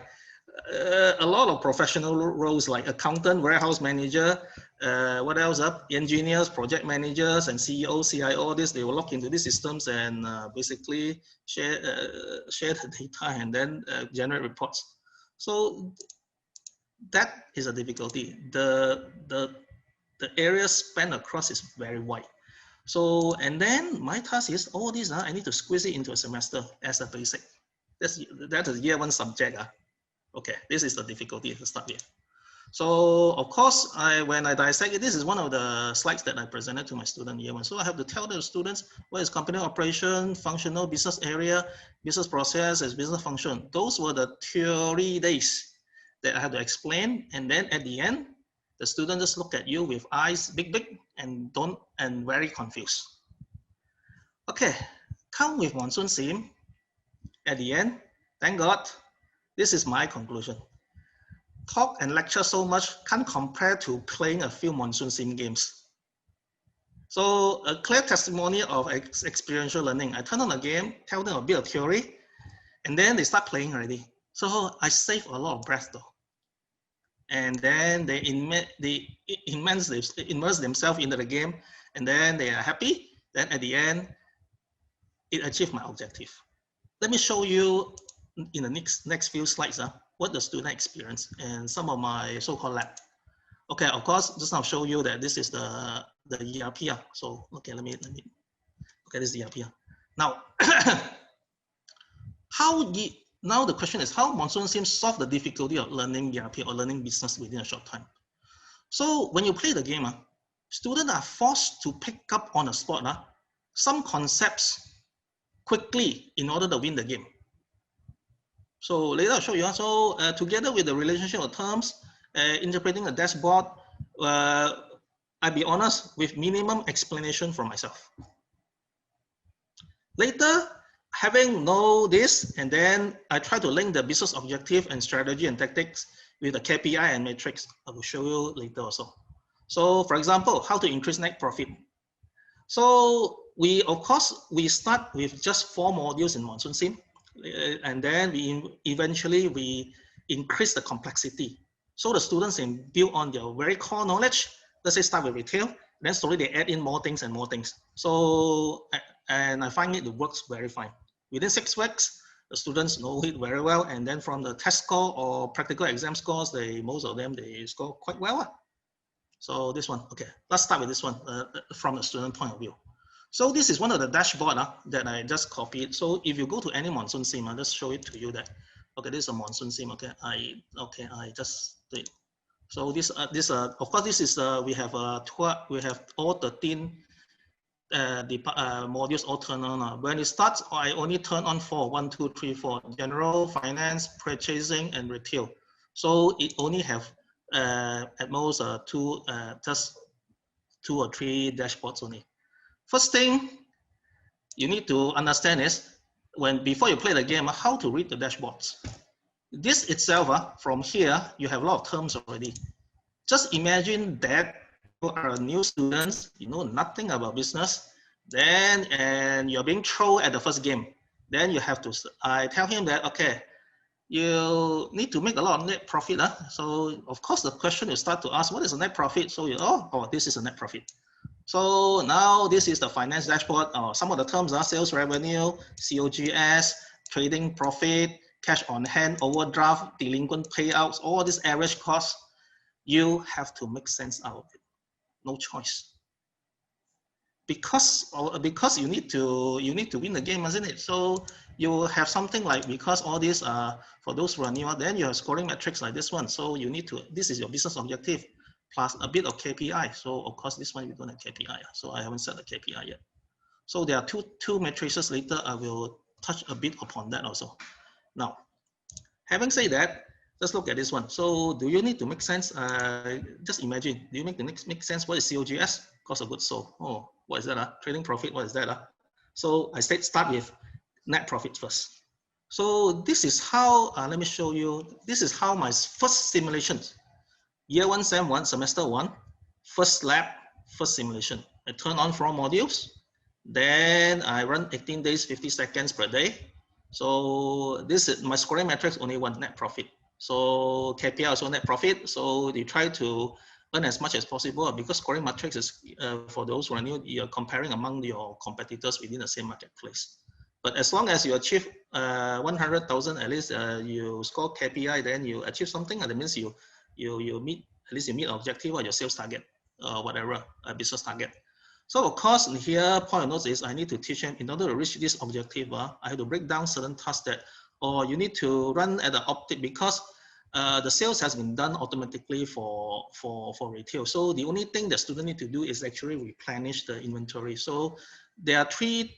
a lot of professional roles like accountant, warehouse manager, what else up? Engineers, project managers, and CEO, CIO. They will log into these systems and basically share the data and then generate reports. So that is a difficulty. The area span across is very wide. So, and then my task is all these, I need to squeeze it into a semester as a basic. That is year one subject. Okay, this is the difficulty to start with. So, of course, when I dissect it, this is one of the slides that I presented to my student year one. So I have to tell the students what is company operation, functional, business area, business process, as business function. Those were the theory days that I had to explain. And then at the end, the student just look at you with eyes big, and very confused. Okay, come with MonsoonSIM. At the end, thank God, this is my conclusion. Talk and lecture so much can't compare to playing a few MonsoonSIM games. So a clear testimony of experiential learning. I turn on a game, tell them a bit of theory, and then they start playing already. So I save a lot of breath though. And then they immerse themselves into the game, and then they are happy. Then at the end, it achieved my objective. Let me show you in the next few slides what the student experienced and some of my so-called lab. Okay, of course, just now show you that this is the ERP. So okay, let me okay, this is the ERP. Now, now the question is how MonsoonSIM solve the difficulty of learning ERP or learning business within a short time. So when you play the game, students are forced to pick up on the spot some concepts quickly in order to win the game. So later I'll show you. So together with the relationship of terms, interpreting a dashboard, I'll be honest, with minimum explanation from myself. Later, having know this, and then I try to link the business objective and strategy and tactics with the KPI and metrics. I will show you later also. So for example, how to increase net profit. So of course, we start with just 4 modules in MonsoonSIM, and then eventually we increase the complexity. So the students can build on their very core knowledge. Let's say start with retail, then slowly they add in more things and more things. So, and I find it works very fine. Within 6 weeks, the students know it very well. And then from the test score or practical exam scores, most of them, they score quite well. So this one, okay, let's start with this one from the student point of view. So this is one of the dashboard that I just copied. So if you go to any MonsoonSIM, I'll just show it to you that, okay, this is a MonsoonSIM, okay, I just did. So this of course, this is, we have all 13 modules all turned on. When it starts, I only turn on 4, 1, 2, 3, 4, general, finance, purchasing, and retail. So it only have at most just 2 or 3 dashboards only. First thing you need to understand is before you play the game, how to read the dashboards. This itself, from here, you have a lot of terms already. Just imagine that you are a new student, you know nothing about business, and you're being thrown at the first game. Then you have to, I tell him that, okay, you need to make a lot of net profit. So of course the question you start to ask, what is a net profit? So you, oh, this is a net profit. So now this is the finance dashboard. Some of the terms are sales revenue, COGS, trading profit, cash on hand, overdraft, delinquent payouts, all these average costs. You have to make sense out of it. No choice. Because you need to win the game, isn't it? So you have something like, because all these for those who are new, then you have scoring metrics like this one. So you need to, this is your business objective plus a bit of KPI. So of course this one we don't have KPI. So I haven't set the KPI yet. So there are two matrices. Later I will touch a bit upon that also. Now, having said that, let's look at this one. So do you need to make sense? Just imagine, do you make sense? What is COGS? Cost of goods sold. Oh, what is that? Trading profit, what is that? So I start with net profit first. So this is how, let me show you, this is how my first simulations, year 1, sem 1, semester 1, first lab, first simulation. I turn on 4 modules, then I run 18 days, 50 seconds per day. So this is my scoring metrics, only one, net profit. So KPI also net profit. So you try to earn as much as possible, because scoring metrics is for those who are new, you're comparing among your competitors within the same marketplace. But as long as you achieve 100,000, at least you score KPI, then you achieve something. That means you meet, at least you meet objective or your sales target, whatever business target. So of course here, point of note is I need to teach them, in order to reach this objective, I have to break down certain tasks that, or you need to run at the optic, because the sales has been done automatically for retail. So the only thing the student need to do is actually replenish the inventory. So there are three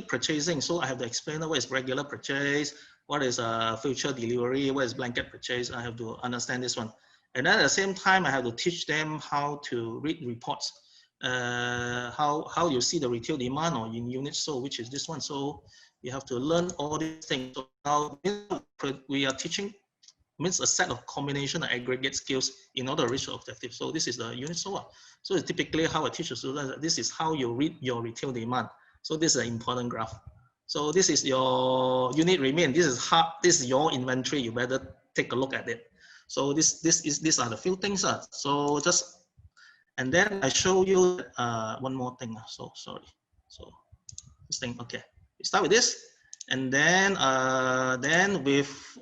purchasing. So I have to explain what is regular purchase, what is a future delivery, what is blanket purchase. I have to understand this one. And then at the same time, I have to teach them how to read reports, how you see the retail demand or in units sold, which is this one. So you have to learn all these things. So now we are teaching means a set of combination and aggregate skills in order to reach the objective. So this is the unit sold. So it's typically how I teach the students. This is how you read your retail demand. So this is an important graph. So this is your unit remain. This is your inventory. You better take a look at it. So these are the few things. So just, and then I show you one more thing. So sorry. So this thing, okay. We start with this, and then with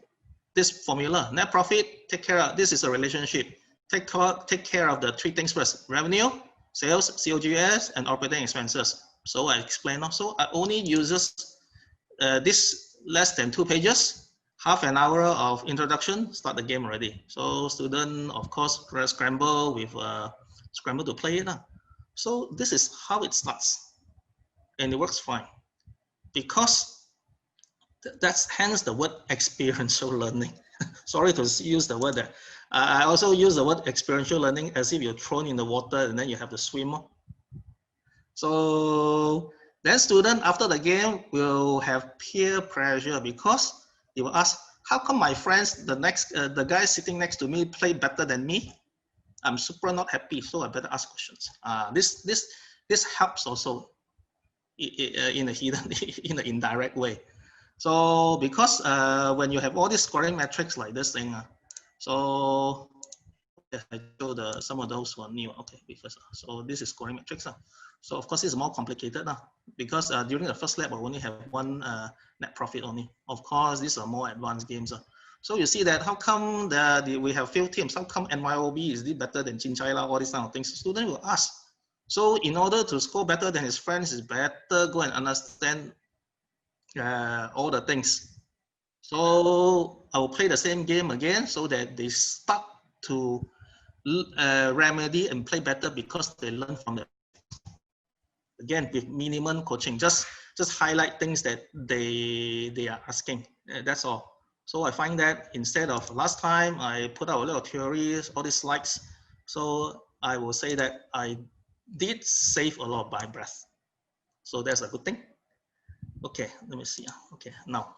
this formula, net profit, take care of, this is a relationship. Take care of the 3 things first: revenue, sales, COGS, and operating expenses. So I explain also, I only uses this less than 2 pages, half an hour of introduction, start the game already. So student, of course, scramble to play it. So this is how it starts, and it works fine, because that's hence the word experiential learning. Sorry to use the word there. I also use the word experiential learning as if you're thrown in the water and then you have to swim. So then student after the game will have peer pressure, because they will ask, how come my friends, the guy sitting next to me play better than me? I'm super not happy, so I better ask questions. This helps also in a hidden, in an indirect way. So because when you have all these scoring metrics like this thing, so I show some of those who are new. Okay, because so this is scoring metrics. So of course it's more complicated because during the first lab I only have one net profit only. Of course these are more advanced games. So you see that how come we have few teams? How come NYOB is better than Chinchilla? All these kind of things. Student will ask. So in order to score better than his friends, it's better go and understand all the things. So I will play the same game again so that they start to remedy and play better, because they learn from the, again, with minimum coaching, just highlight things that they are asking. That's all. So I find that instead of last time I put out a little theories, all these slides, so I will say that I did save a lot by breath. So that's a good thing. Okay, let me see. Okay, now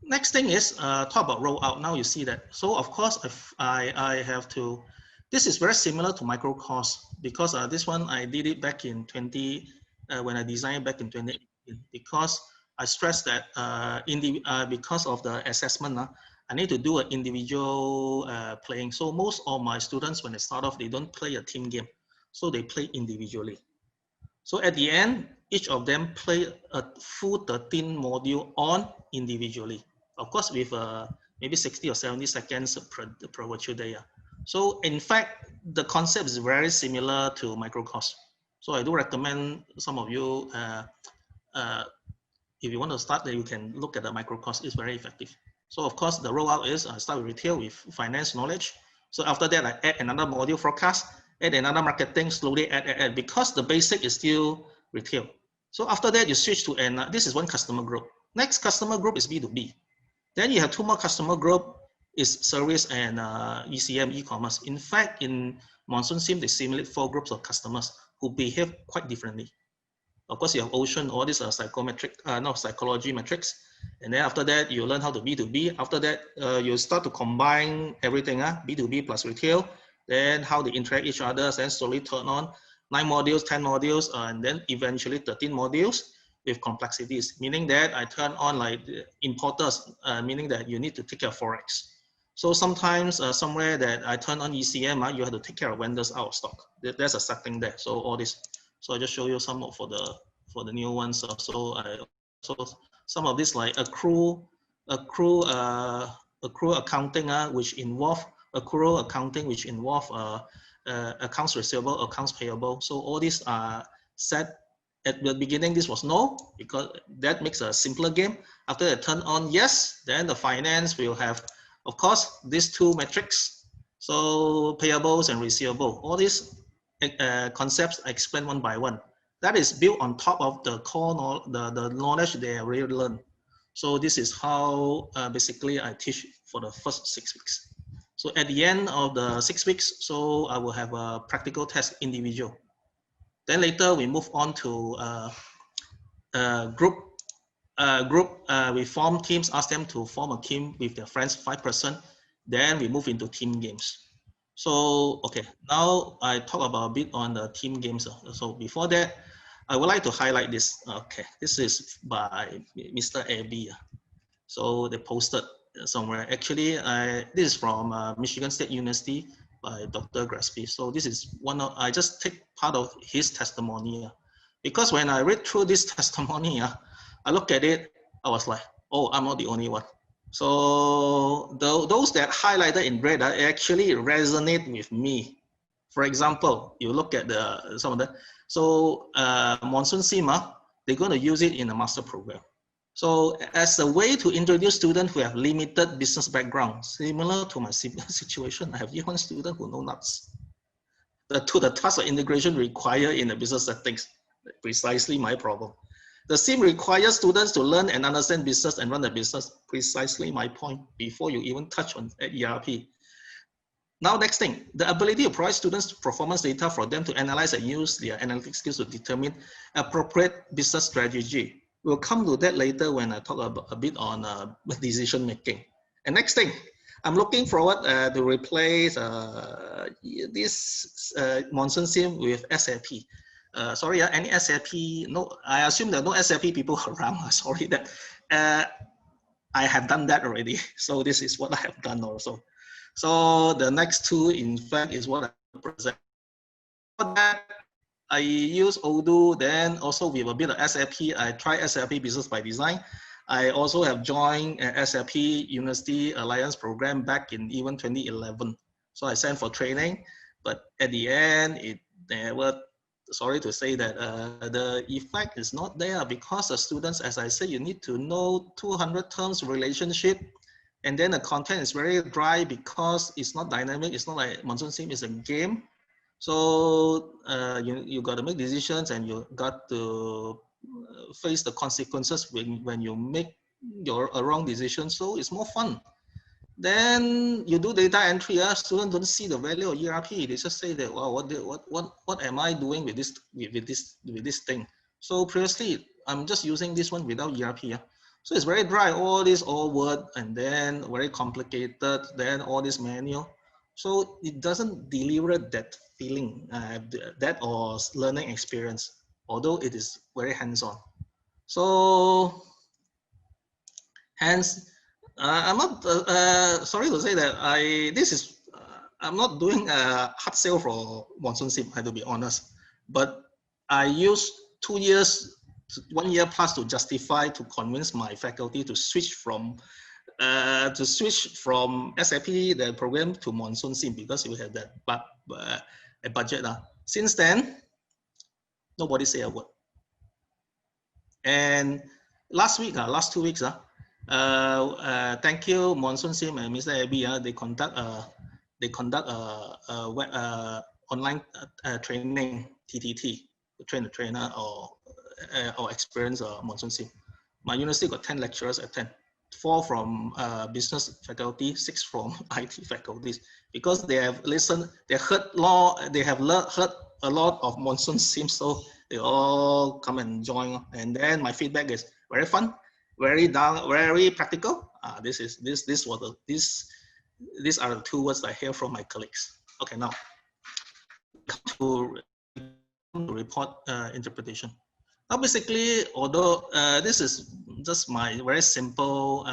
next thing is talk about rollout. Now you see that. So of course I have to. This is very similar to micro course, because this one I did it back in when I designed back in 2018, because I stress that because of the assessment, I need to do an individual playing. So most of my students, when they start off, they don't play a team game. So they play individually. So at the end, each of them play a full 13 module on individually. Of course, with maybe 60 or 70 seconds per virtual day. So in fact, the concept is very similar to microcourse. So I do recommend some of you, if you want to start, then you can look at the microcourse. It's very effective. So of course, the rollout is I start with retail with finance knowledge. So after that, I add another module forecast, add another marketing, slowly add, because the basic is still retail. So after that, you switch to, this is one customer group. Next customer group is B2B. Then you have two more customer group is service and ECM, e-commerce. In fact, in MonsoonSIM, they simulate 4 groups of customers who behave quite differently. Of course, you have Ocean, all these are psychology metrics. And then after that, you learn how to B2B. After that, you start to combine everything, B2B plus retail, then how they interact each other, then slowly turn on 9 modules, 10 modules, and then eventually 13 modules with complexities, meaning that I turn on like importers, meaning that you need to take care of Forex. So sometimes somewhere that I turn on ECM, you have to take care of vendors out of stock. There's a setting there. So all this. So I just show you some for the new ones. So some of this like accrue accounting, which involve accrual accounting, which involve accounts receivable, accounts payable. So all these are set at the beginning. This was no, because that makes a simpler game. After I turn on yes, then the finance will have, of course, these 2 metrics. So payables and receivable. All these concepts I explain one by one. That is built on top of the core the knowledge they already learned. So this is how basically I teach for the first 6 weeks. So at the end of the 6 weeks, so I will have a practical test individual. Then later we move on to group. We form teams, ask them to form a team with their friends, 5 person. Then we move into team games. So, okay, now I talk about a bit on the team games. So before that, I would like to highlight this. Okay, this is by Mr. Abby. So they posted somewhere. Actually, this is from Michigan State University by Dr. Gresby. So this is one of, I just take part of his testimony. Because when I read through this testimony, I look at it, I was like, oh, I'm not the only one. So those that highlighted in red actually resonate with me. For example, you look at some of the, so MonsoonSIM, they're going to use it in a master program. So as a way to introduce students who have limited business background, similar to my situation, I have one student who knows nuts. To the task of integration required in the business settings, precisely my problem. The SIM requires students to learn and understand business and run the business, precisely my point, before you even touch on ERP. Now, next thing, the ability to provide students performance data for them to analyze and use their analytics skills to determine appropriate business strategy. We'll come to that later when I talk about a bit on decision making. And next thing, I'm looking forward to replace this MonsoonSIM with SAP. Sorry, any SAP? No, I assume there are no SAP people around. Sorry that I have done that already. So this is what I have done also. So the next 2, in fact, is what I present. For that, I use Odoo, then also with a bit of SAP, I try SAP Business by Design. I also have joined SAP University Alliance program back in even 2011. So I sent for training, but at the end, it never, sorry to say that the effect is not there, because the students, as I said, you need to know 200 terms relationship, and then the content is very dry because it's not dynamic. It's not like MonsoonSIM is a game. So you got to make decisions, and you got to face the consequences when you make a wrong decision. So it's more fun. Then you do data entry. Students don't see the value of ERP. They just say that, wow, what am I doing with this thing? So previously, I'm just using this one without ERP. So it's very dry. All this all word, and then very complicated. Then all this manual. So it doesn't deliver that feeling, that or learning experience, although it is very hands-on. So Hence, I'm not sorry to say that I'm not doing a hard sale for MonsoonSIM, I have to be honest. But I used 2 years, 1 year plus to justify, to convince my faculty to switch from SAP, the program, to MonsoonSIM, because we had that a budget. Since then, nobody say a word. And last 2 weeks, thank you, MonsoonSIM and Mr. Abby. They conduct online training, TTT, train the trainer or experience MonsoonSIM. My university got 10 lecturers attend, 4 from business faculty, 6 from IT faculties, because they have listened, they have heard a lot of MonsoonSIM, so they all come and join. And then my feedback is very fun, very practical. These are the 2 words I hear from my colleagues. Okay, now to report interpretation. Now, basically, although this is just my very simple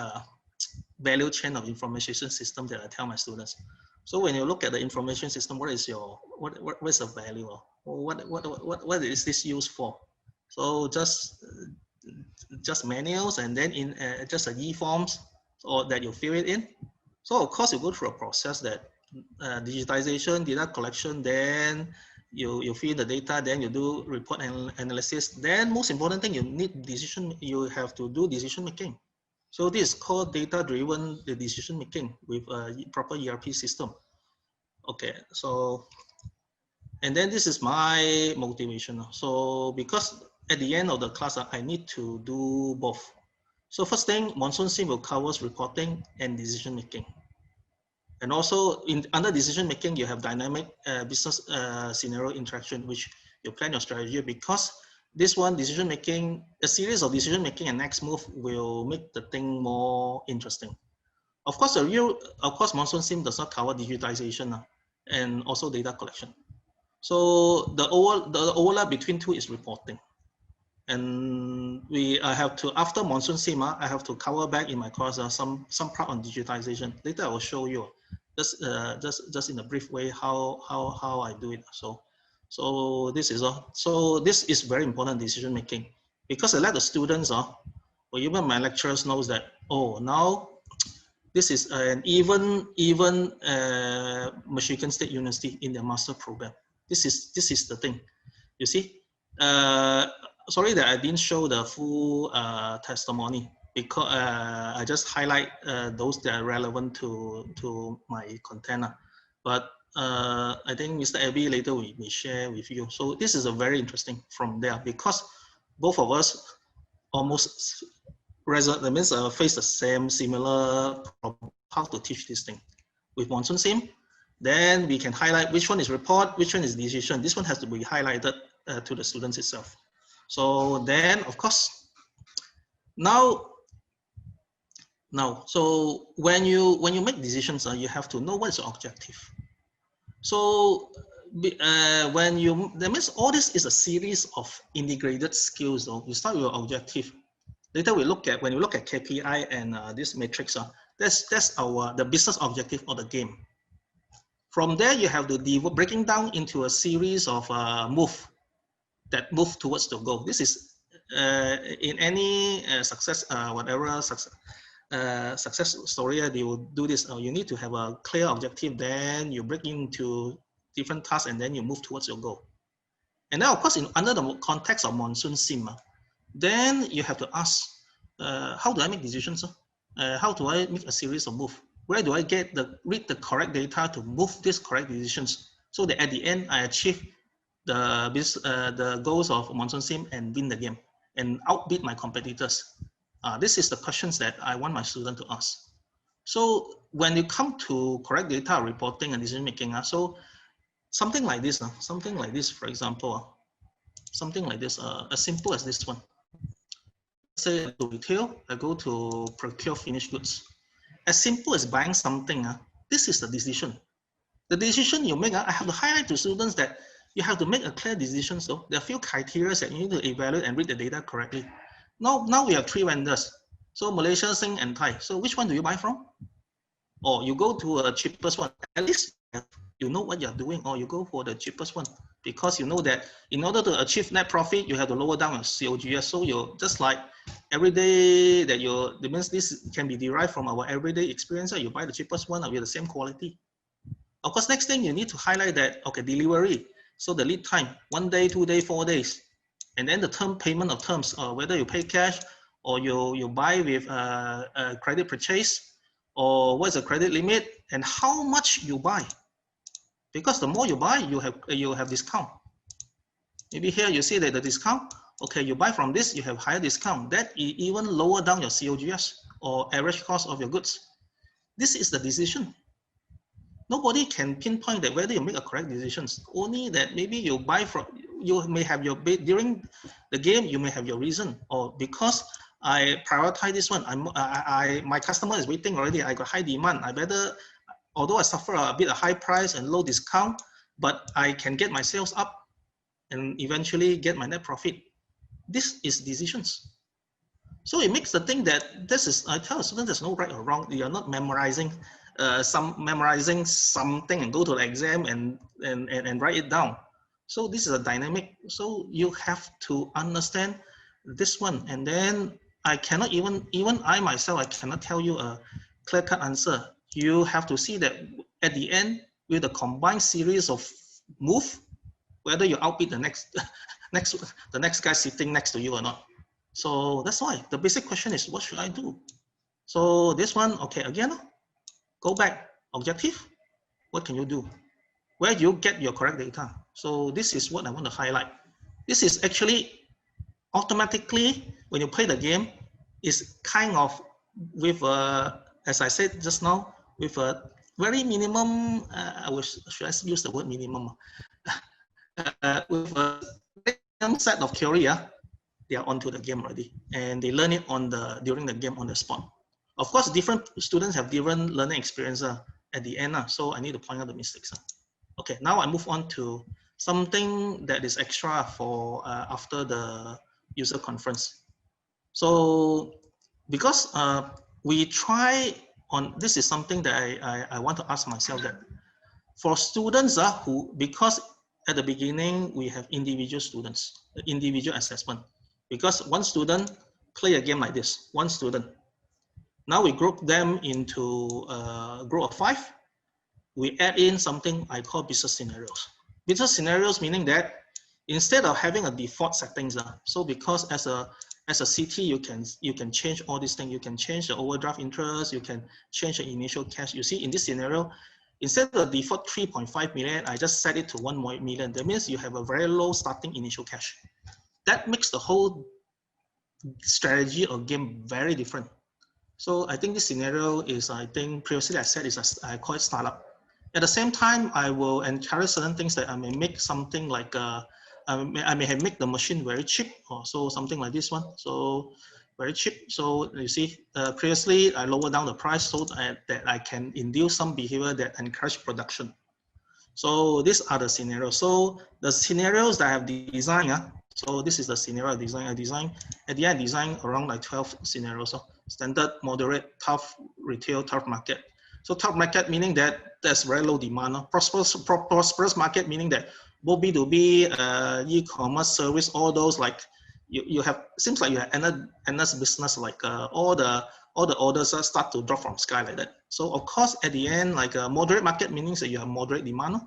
value chain of information system that I tell my students. So when you look at the information system, what is the value? What is this used for? So just manuals, and then in just e-forms, or that you fill it in. So of course you go through a process that digitization, data collection, then you fill the data, then you do report and analysis. Then most important thing, you have to do decision making. So this is called data-driven decision making with a proper ERP system. Okay, so, and then this is my motivation. So because at the end of the class, I need to do both. So first thing, MonsoonSIM will cover reporting and decision making. And also under decision making, you have dynamic business scenario interaction, which you plan your strategy, because this one decision making, a series of decision making and next move will make the thing more interesting. Of course, MonsoonSIM does not cover digitization and also data collection. So the overlap between 2 is reporting. And I have to, after MonsoonSIM, I have to cover back in my course some part on digitization. Later I will show you just in a brief way how I do it. So this is very important decision making, because I let the students or even my lecturers knows that, oh, now this is an even Michigan State University in their master program. This is the thing, you see. Sorry that I didn't show the full testimony, because I just highlight those that are relevant to my content. But I think Mr. Abby later we share with you. So this is a very interesting from there, because both of us almost face the similar problem, how to teach this thing. With MonsoonSIM, then we can highlight which one is report, which one is decision. This one has to be highlighted to the students itself. So then, of course, now, so when you make decisions, you have to know what is your objective. So that means all this is a series of integrated skills. So you start with your objective. Later when you look at KPI and this matrix, that's the business objective of the game. From there, you have to breaking down into a series of move towards the goal. This is in any success story, they will do this. You need to have a clear objective, then you break into different tasks, and then you move towards your goal. And now, of course, under the context of MonsoonSIM, then you have to ask, how do I make decisions? How do I make a series of moves? Where do I read the correct data to move these correct decisions, so that at the end I achieve the goals of MonsoonSIM and win the game and outbid my competitors? This is the questions that I want my student to ask. So when you come to correct data reporting and decision making, so something like this, for example, something like this, as simple as this one. Say to retail, I go to procure finished goods. As simple as buying something, this is the decision. The decision you make, I have to highlight to students that you have to make a clear decision. So there are a few criteria that you need to evaluate and read the data correctly. Now we have 3 vendors. So Malaysia, Sing and Thai. So which one do you buy from? Or you go to a cheapest one. At least you know what you're doing, or you go for the cheapest one, because you know that in order to achieve net profit, you have to lower down your COGS. So you're just like every day that that means this can be derived from our everyday experience. You buy the cheapest one with the same quality. Of course, next thing you need to highlight that, okay, delivery. So the lead time, 1 day, 2 days, 4 days. And then the term payment of terms, whether you pay cash or you buy with a credit purchase, or what's the credit limit and how much you buy. Because the more you buy, you have discount. Maybe here you see that the discount, okay, you buy from this, you have higher discount. That even lower down your COGS or average cost of your goods. This is the decision. Nobody can pinpoint that whether you make a correct decision. Only that maybe you buy from, you may have your, during the game, you may have your reason, or because I prioritize this one, my customer is waiting already, I got high demand, I better, although I suffer a bit of high price and low discount, but I can get my sales up and eventually get my net profit. This is decisions. So it makes the thing that this is, I tell a student there's no right or wrong. You're not memorizing something and go to the exam and write it down. So this is a dynamic. So you have to understand this one. And then I cannot even I myself, I cannot tell you a clear-cut answer. You have to see that at the end with a combined series of move, whether you outbid the next guy sitting next to you or not. So that's why the basic question is, what should I do? So this one, okay, again, go back, objective, what can you do? Where do you get your correct data? So this is what I want to highlight. This is actually automatically, when you play the game, is kind of with a, as I said just now, with a very minimum, should I use the word minimum? With a minimum set of theory, they are onto the game already, and they learn it during the game on the spot. Of course, different students have different learning experience at the end, so I need to point out the mistakes. Okay, now I move on to something that is extra for after the user conference. So because we try on, this is something that I want to ask myself, that for students because at the beginning we have individual students, individual assessment, because one student play a game like this, one student. Now we group them into a group of 5. We add in something I call business scenarios. Business scenarios meaning that instead of having a default settings, so because as a CT you can change all these things. You can change the overdraft interest. You can change the initial cash. You see in this scenario, instead of the default 3.5 million, I just set it to 1 million. That means you have a very low starting initial cash. That makes the whole strategy or game very different. So I think this scenario is, I think previously I said is I call it startup. At the same time, I will encourage certain things that I may make something like I may have make the machine very cheap, or so something like this one. So very cheap. So you see, previously I lower down the price so that I can induce some behavior that encourage production. So these are the scenarios. So the scenarios that I have designed, so this is the scenario I designed. At the end, I designed around like 12 scenarios. So standard, moderate, tough, retail, tough market. So tough market meaning that there's very low demand. Prosperous market meaning that both B2B, e-commerce, service, all those, like you have, seems like you have endless business, like all the orders start to drop from sky like that. So of course at the end, like a moderate market meaning that you have moderate demand.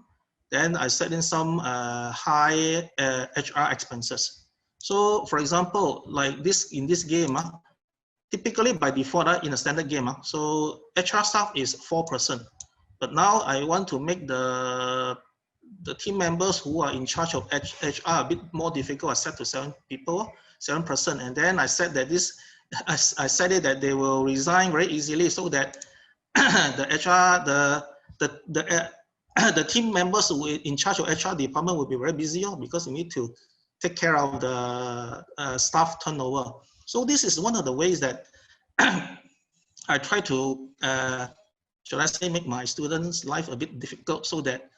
Then I set in some high HR expenses. So for example, like this in this game, typically by default in a standard game, so HR staff is 4%. But now I want to make the team members who are in charge of HR a bit more difficult. I set to 7 people, 7%, and then I said that I said it that they will resign very easily, so that the HR, the team members who are in charge of HR department will be very busy because you need to take care of the staff turnover. So this is one of the ways that I try to, should I say, make my students' life a bit difficult, so that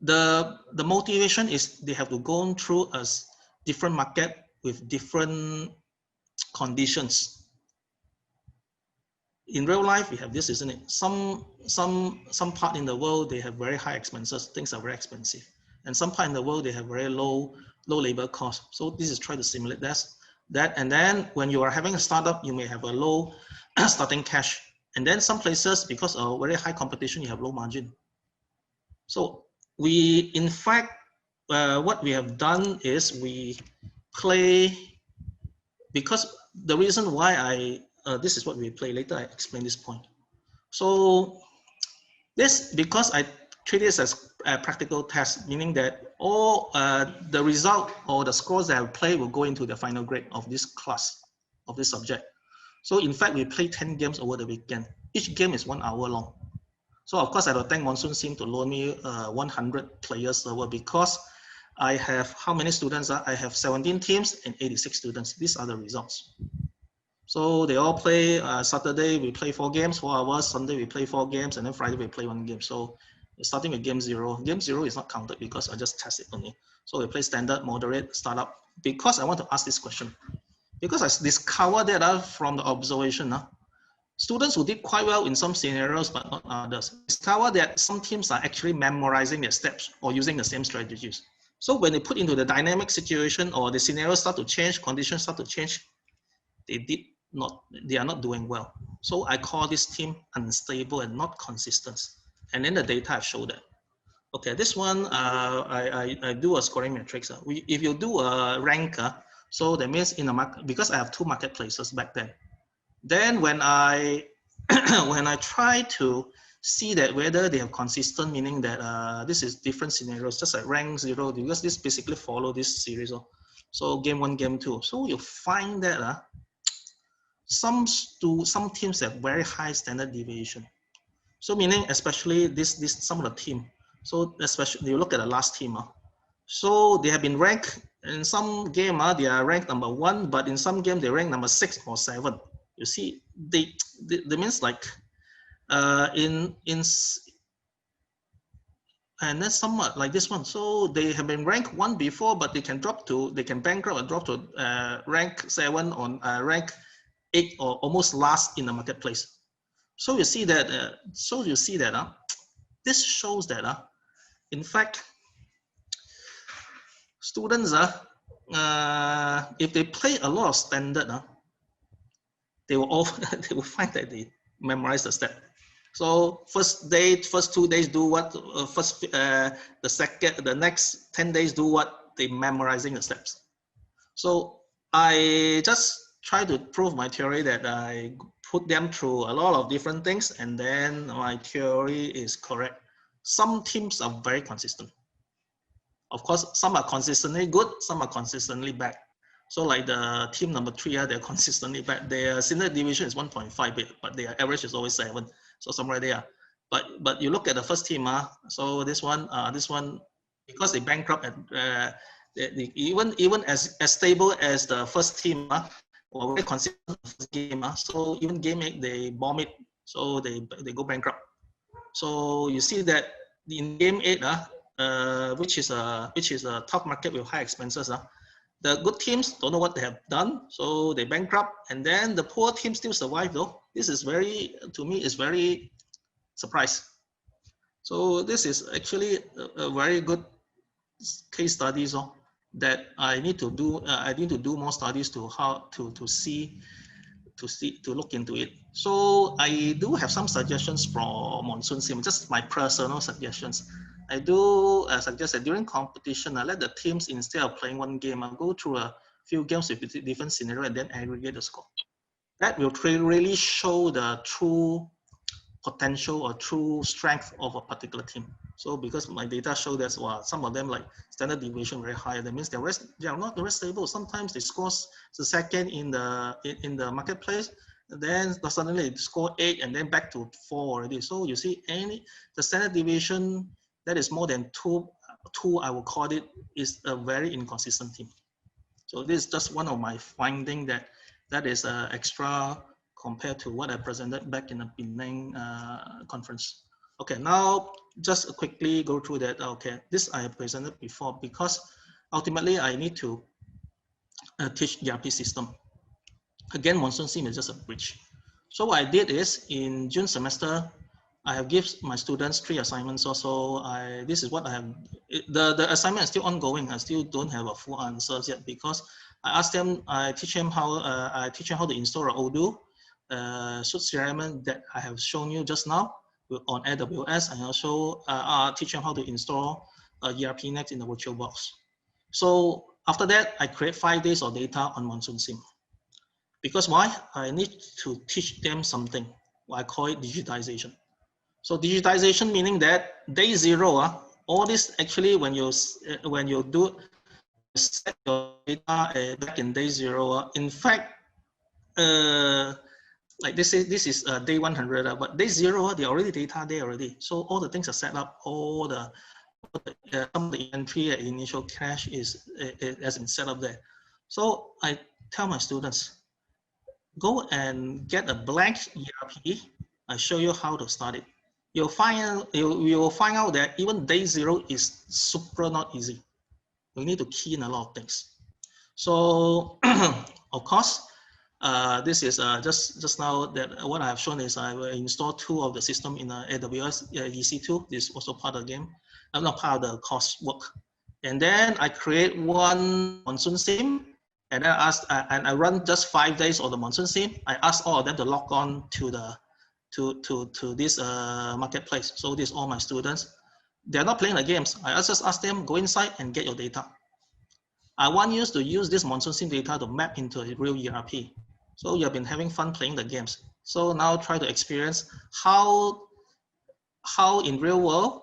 the motivation is they have to go through a different market with different conditions. in real life, we have this, isn't it? Some part in the world, they have very high expenses. Things are very expensive. And some part in the world, they have very low labor cost. So this is try to simulate that. And then when you are having a startup, you may have a low starting cash. And then some places, because of very high competition, you have low margin. So we, in fact, what we have done is we play, because the reason why this is what we play, later I explain this point. So this, because I treat this as a practical test, meaning that all the result or the scores that I play will go into the final grade of this class, of this subject. So in fact, we play 10 games over the weekend. Each game is 1 hour long. So of course, I will thank MonsoonSIM to loan me 100 players server, because I have, how many students? I have 17 teams and 86 students. These are the results. So they all play, Saturday we play 4 games, 4 hours, Sunday we play 4 games, and then Friday we play 1 game. So starting with game 0. Game 0 is not counted because I just test it only. So we play standard, moderate, startup. Because I want to ask this question. Because I discovered that from the observation, students who did quite well in some scenarios, but not others, discover that some teams are actually memorizing their steps or using the same strategies. So when they put into the dynamic situation or the scenarios start to change, conditions start to change, they are not doing well. So I call this team unstable and not consistent. And then the data have showed that. Okay, this one, I do a scoring matrix. If you do a ranker, so that means in a market, because I have 2 marketplaces back then. Then when I when I try to see that whether they have consistent, meaning that this is different scenarios, just like rank 0, because this basically follow this series. So game 1, game 2. So you find that some teams have very high standard deviation. So meaning especially some of the team. So especially you look at the last team. So they have been ranked in some game. They are ranked number 1, but in some game they rank number 6 or 7. You see, they means like and that's somewhat like this one. So they have been ranked 1 before, but they can bankrupt and drop to rank 7 on rank 8 or almost last in the marketplace. So you see that. This shows that in fact, students if they play a lot of standard, they will find that they memorize the step. So first 2 days do what, the next 10 days do what, they memorizing the steps. So I just try to prove my theory that I put them through a lot of different things, and then my theory is correct. Some teams are very consistent. Of course, some are consistently good, some are consistently bad. So like the team number 3, they're consistently bad. Their standard deviation is 1.5, but their average is always 7. So somewhere there. But you look at the first team, so this one, because they bankrupt at even as stable as the first team, or very consistent game. So even game 8, they bomb it. So they go bankrupt. So you see that in game 8, which is a top market with high expenses, the good teams don't know what they have done, so they bankrupt, and then the poor teams still survive though. This is very, to me, is very surprised. So this is actually a very good case studies that I need to do. I need to do more studies to how to look into it. So I do have some suggestions from MonsoonSIM, just my personal suggestions. I do suggest that during competition, let the teams, instead of playing 1 game, go through a few games with different scenario and then aggregate the score. That will really show the true potential or true strength of a particular team. So because my data show that some of them like standard deviation very high, that means they are not very stable. Sometimes they score the second in the marketplace, then suddenly they score 8 and then back to 4 already. So you see, the standard deviation that is more than 2, I will call it, is a very inconsistent team. So this is just one of my findings that is extra compared to what I presented back in the Penang conference. Okay, now just quickly go through that. Okay, this I have presented before, because ultimately I need to teach ERP system. Again, MonsoonSIM is just a bridge. So what I did is in June semester, I have given my students 3 assignments also. This is what I have. The assignment is still ongoing. I still don't have a full answers yet because I asked them. I teach them how to install Odoo, suite CRM that I have shown you just now on AWS. I also teach them how to install ERP Next in the VirtualBox. So after that, I create 5 days of data on MonsoonSIM. Because why? I need to teach them something. I call it digitization. So digitization meaning that day 0, all this actually when you do set your data back in day 0, in fact, like this is day 100, but day 0 they already data there already. So all the things are set up. All the some of the entry at initial cache has been set up there. So I tell my students, go and get a blank ERP. I show you how to start it. You'll find out that even day 0 is super not easy. You need to key in a lot of things. So of course, this is just now that what I have shown is I will install 2 of the system in AWS EC2. This is also part of the game. I'm not part of the coursework. And then I create one MonsoonSIM, and then I run just 5 days of the MonsoonSIM. I ask all of them to log on to the to this marketplace. So this all my students. They're not playing the games. I just ask them, go inside and get your data. I want you to use this MonsoonSIM data to map into a real ERP. So you've been having fun playing the games. So now try to experience how in real world,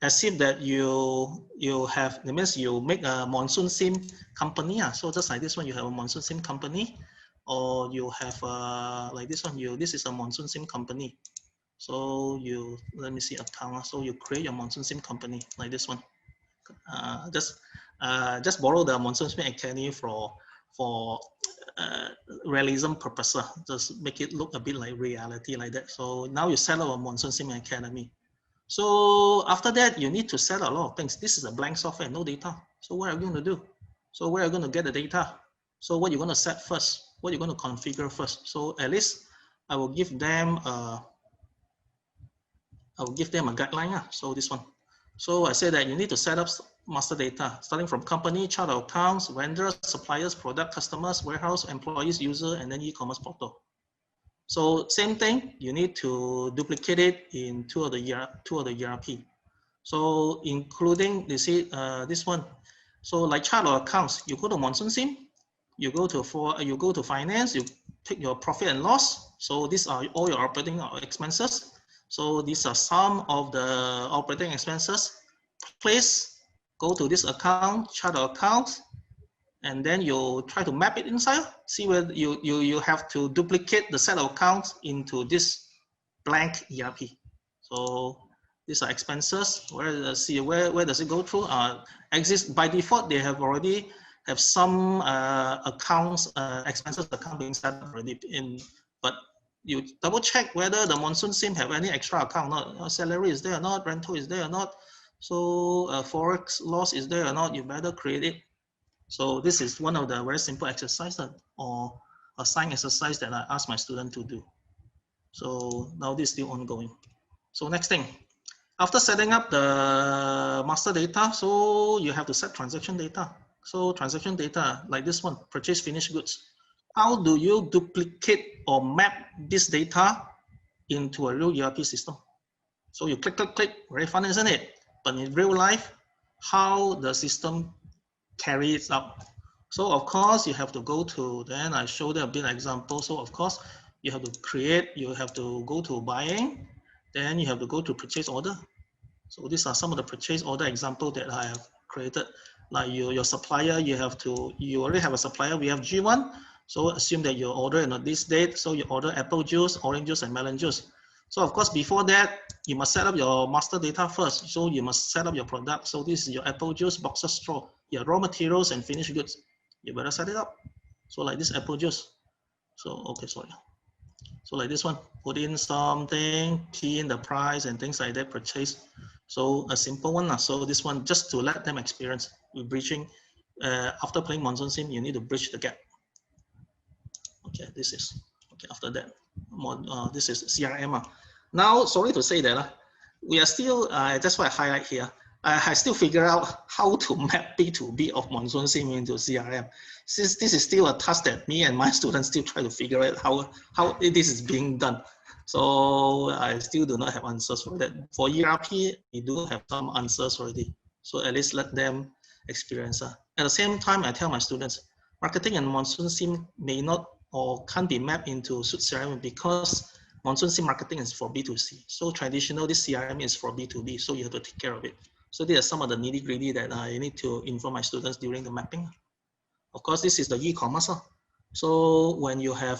as if that you have, it means you make a MonsoonSIM company. So just like this one, you have a MonsoonSIM company, or you have like this one, this is a MonsoonSIM company. So you, let me see account. So you create your MonsoonSIM company like this one. Just borrow the MonsoonSIM Academy for realism purpose. Just make it look a bit like reality like that. So now you set up a MonsoonSIM Academy. So after that, you need to set a lot of things. This is a blank software, no data. So what are you going to do? So where are you going to get the data? So what you're going to set first? What you're going to configure first? So at least I will give them a guideline. So this one. So I say that you need to set up master data, starting from company, chart of accounts, vendors, suppliers, product, customers, warehouse, employees, user, and then e-commerce portal. So same thing, you need to duplicate it in two of the ERP. So including, you see this one. So like chart of accounts, you go to MonsoonSIM, you go to finance, you take your profit and loss. So these are all your operating expenses. So these are some of the operating expenses. Please go to this account, chart of accounts, and then you try to map it inside. See where you have to duplicate the set of accounts into this blank ERP. So these are expenses. Where does it go through? Exist by default. They have already have some accounts, expenses account being set up already in, but you double check whether the MonsoonSIM have any extra account or not. Salary is there or not? Rental is there or not? So forex loss is there or not? You better create it. So this is one of the very simple exercises or a sign exercise that I ask my student to do. So now this is still ongoing. So next thing, after setting up the master data, so you have to set transaction data. So transaction data like this one, purchase finished goods. How do you duplicate or map this data into a real ERP system? So you click, very fun, isn't it? But in real life, how the system carries out. So of course you have to go to, then I showed a bit example. So of course you have to create, you have to go to buying, then you have to go to purchase order. So these are some of the purchase order example that I have created. Like your supplier, you already have a supplier, we have G1. So assume that you order on this date. So you order apple juice, orange juice, and melon juice. So of course, before that, you must set up your master data first. So you must set up your product. So this is your apple juice, boxer straw, your raw materials and finished goods. You better set it up. So like this apple juice. So, okay, sorry. So like this one, put in something, key in the price and things like that, purchase. So a simple one. So this one, just to let them experience with bridging. After playing MonsoonSIM, you need to bridge the gap. Okay, this is, Okay, after that, more, this is CRM. Now, sorry to say that we are still, that's why I highlight here. I still figure out how to map B2B of MonsoonSIM into CRM. Since this is still a task that me and my students still try to figure out how this is being done. So I still do not have answers for that. For ERP, we do have some answers already. So at least let them experience. At the same time, I tell my students, marketing and MonsoonSIM may not or can't be mapped into CRM because MonsoonSIM marketing is for B2C. So traditional, this CRM is for B2B. So you have to take care of it. So these are some of the nitty gritty that I need to inform my students during the mapping. Of course, this is the e-commerce. So when you have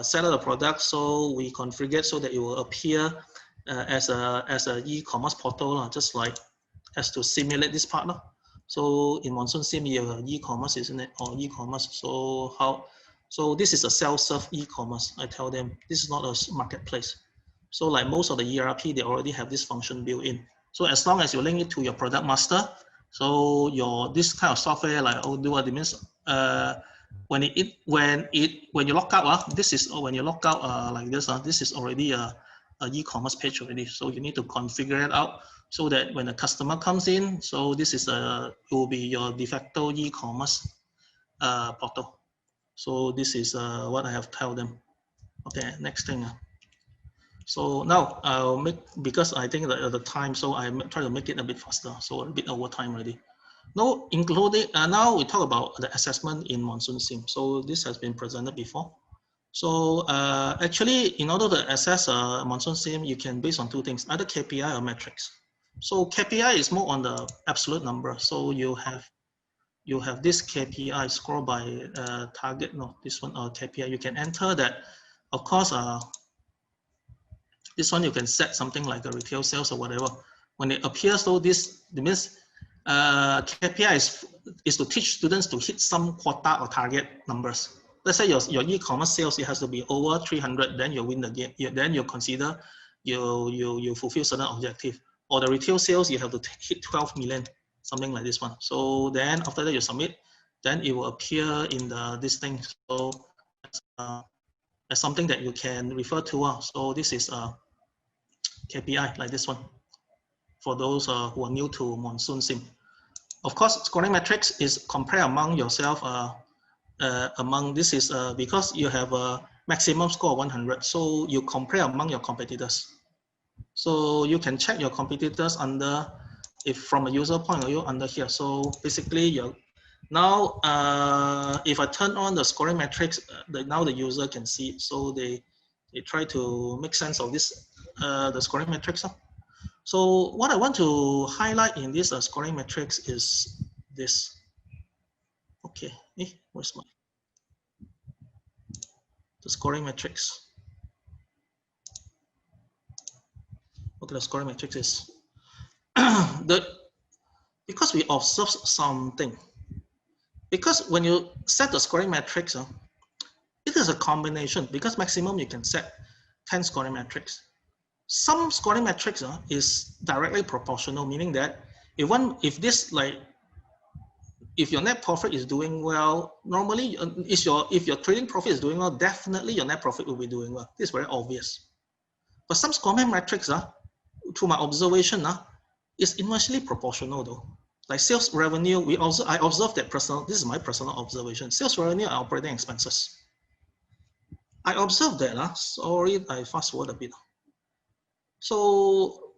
set up the product, so we configure so that it will appear as a e-commerce portal, just like as to simulate this part. So in MonsoonSIM, you have e-commerce, isn't it? Or e-commerce. So this is a self-serve e-commerce. I tell them this is not a marketplace. So like most of the ERP, they already have this function built in. So as long as you link it to your product master, so this kind of software like what it means when you log out, this is when you log out like this, this is already a e-commerce page already. So you need to configure it out so that when a customer comes in, so this is it will be your de facto e-commerce portal. So this is what I have told them. Okay, next thing. So now I'll make, because I think that at the time, so I try to make it a bit faster, so a bit over time already. Now, including, now we talk about the assessment in MonsoonSIM. So this has been presented before. So actually, in order to assess MonsoonSIM, you can base on two things, either KPI or metrics. So KPI is more on the absolute number. So you have this KPI score by target, no, this one KPI, you can enter that. Of course, this one you can set something like a retail sales or whatever. When it appears, so this means KPI is to teach students to hit some quota or target numbers. Let's say your e-commerce sales, it has to be over 300, then you win the game. Then you consider you fulfill certain objective. Or the retail sales, you have to hit 12 million, something like this one. So then after that you submit, then it will appear in this thing. So as something that you can refer to. So this is KPI like this one for those who are new to MonsoonSIM. Of course, scoring metrics is compare among yourself. This is because you have a maximum score of 100, so you compare among your competitors. So you can check your competitors under, if from a user point of view, under here. So basically, now if I turn on the scoring metrics, now the user can see it. So they try to make sense of this the scoring metrics. So what I want to highlight in this scoring metrics is this. Okay, where's the scoring metrics? Okay, the scoring metrics is because we observe something. Because when you set the scoring metrics, it is a combination. Because maximum you can set 10 scoring metrics. Some scoring metrics is directly proportional, meaning that if your net profit is doing well, normally if your trading profit is doing well, definitely your net profit will be doing well. This is very obvious. But some scoring metrics, to my observation, is inversely proportional though. Like sales revenue, I observed that this is my personal observation. Sales revenue and operating expenses. I observed that. Sorry, I fast forward a bit. So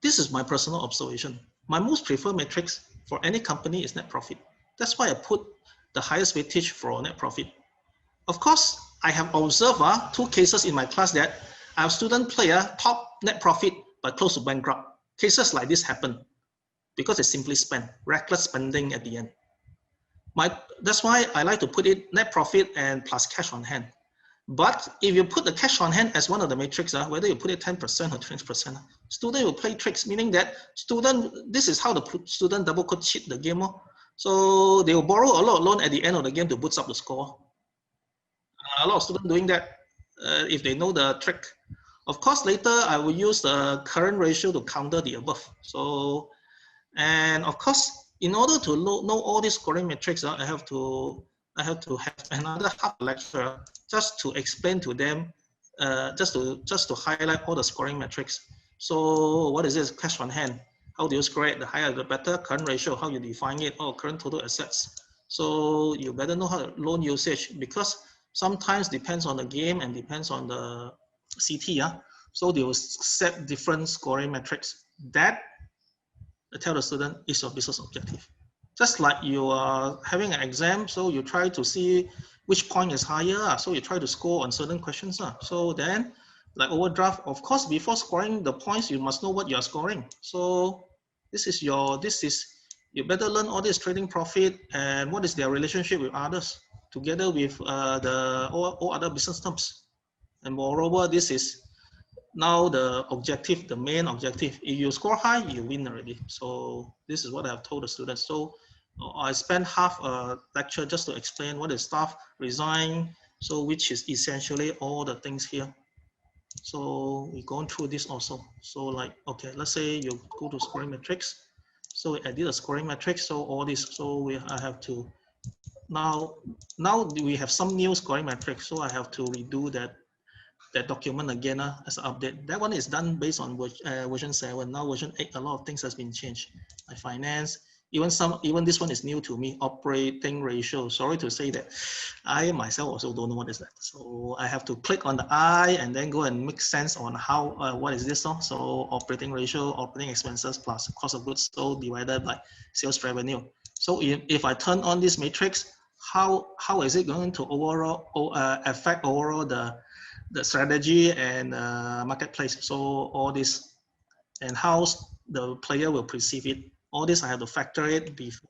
this is my personal observation. My most preferred metrics for any company is net profit. That's why I put the highest weightage for net profit. Of course, I have observed 2 cases in my class that I have student play top net profit but close to bankrupt. Cases like this happen because they simply spend, reckless spending at the end. That's why I like to put it net profit and plus cash on hand. But if you put the cash on hand as one of the metrics, whether you put it 10% or 20%, student will play tricks, meaning that this is how the student double could cheat the game. So they will borrow a lot of loan at the end of the game to boost up the score. A lot of students doing that if they know the trick. Of course, later I will use the current ratio to counter the above. So, and of course, in order to know all these scoring metrics, I have to I have to have another half lecture just to explain to them, just to highlight all the scoring metrics. So what is this? Cash on hand. How do you score it? The higher the better. Current ratio, how you define it? Oh, current total assets. So you better know how to loan usage, because sometimes depends on the game and depends on the CT. Yeah? So they will set different scoring metrics. That, I tell the student, is your business objective. Just like you are having an exam, so you try to see which point is higher. So you try to score on certain questions. So then, like overdraft, of course, before scoring the points, you must know what you are scoring. So you better learn all this trading profit and what is their relationship with others, together with all other business terms. And moreover, this is now the objective, the main objective. If you score high, you win already. So this is what I've told the students. So I spent half a lecture just to explain what is staff resign, so which is essentially all the things here. So we're going through this also. So like, okay, let's say you go to scoring metrics. So I did a scoring matrix. So all this, so I have to, now we have some new scoring metrics. So I have to redo that document again as an update. That one is done based on version 7. Now version 8, a lot of things has been changed. Like finance, even this one is new to me. Operating ratio. Sorry to say that I myself also don't know what is that. So I have to click on the I and then go and make sense on how what is this. So operating ratio, operating expenses plus cost of goods sold divided by sales revenue. So if I turn on this matrix, how is it going to overall affect overall the strategy and marketplace? So all this, and how the player will perceive it. All this I have to factor it before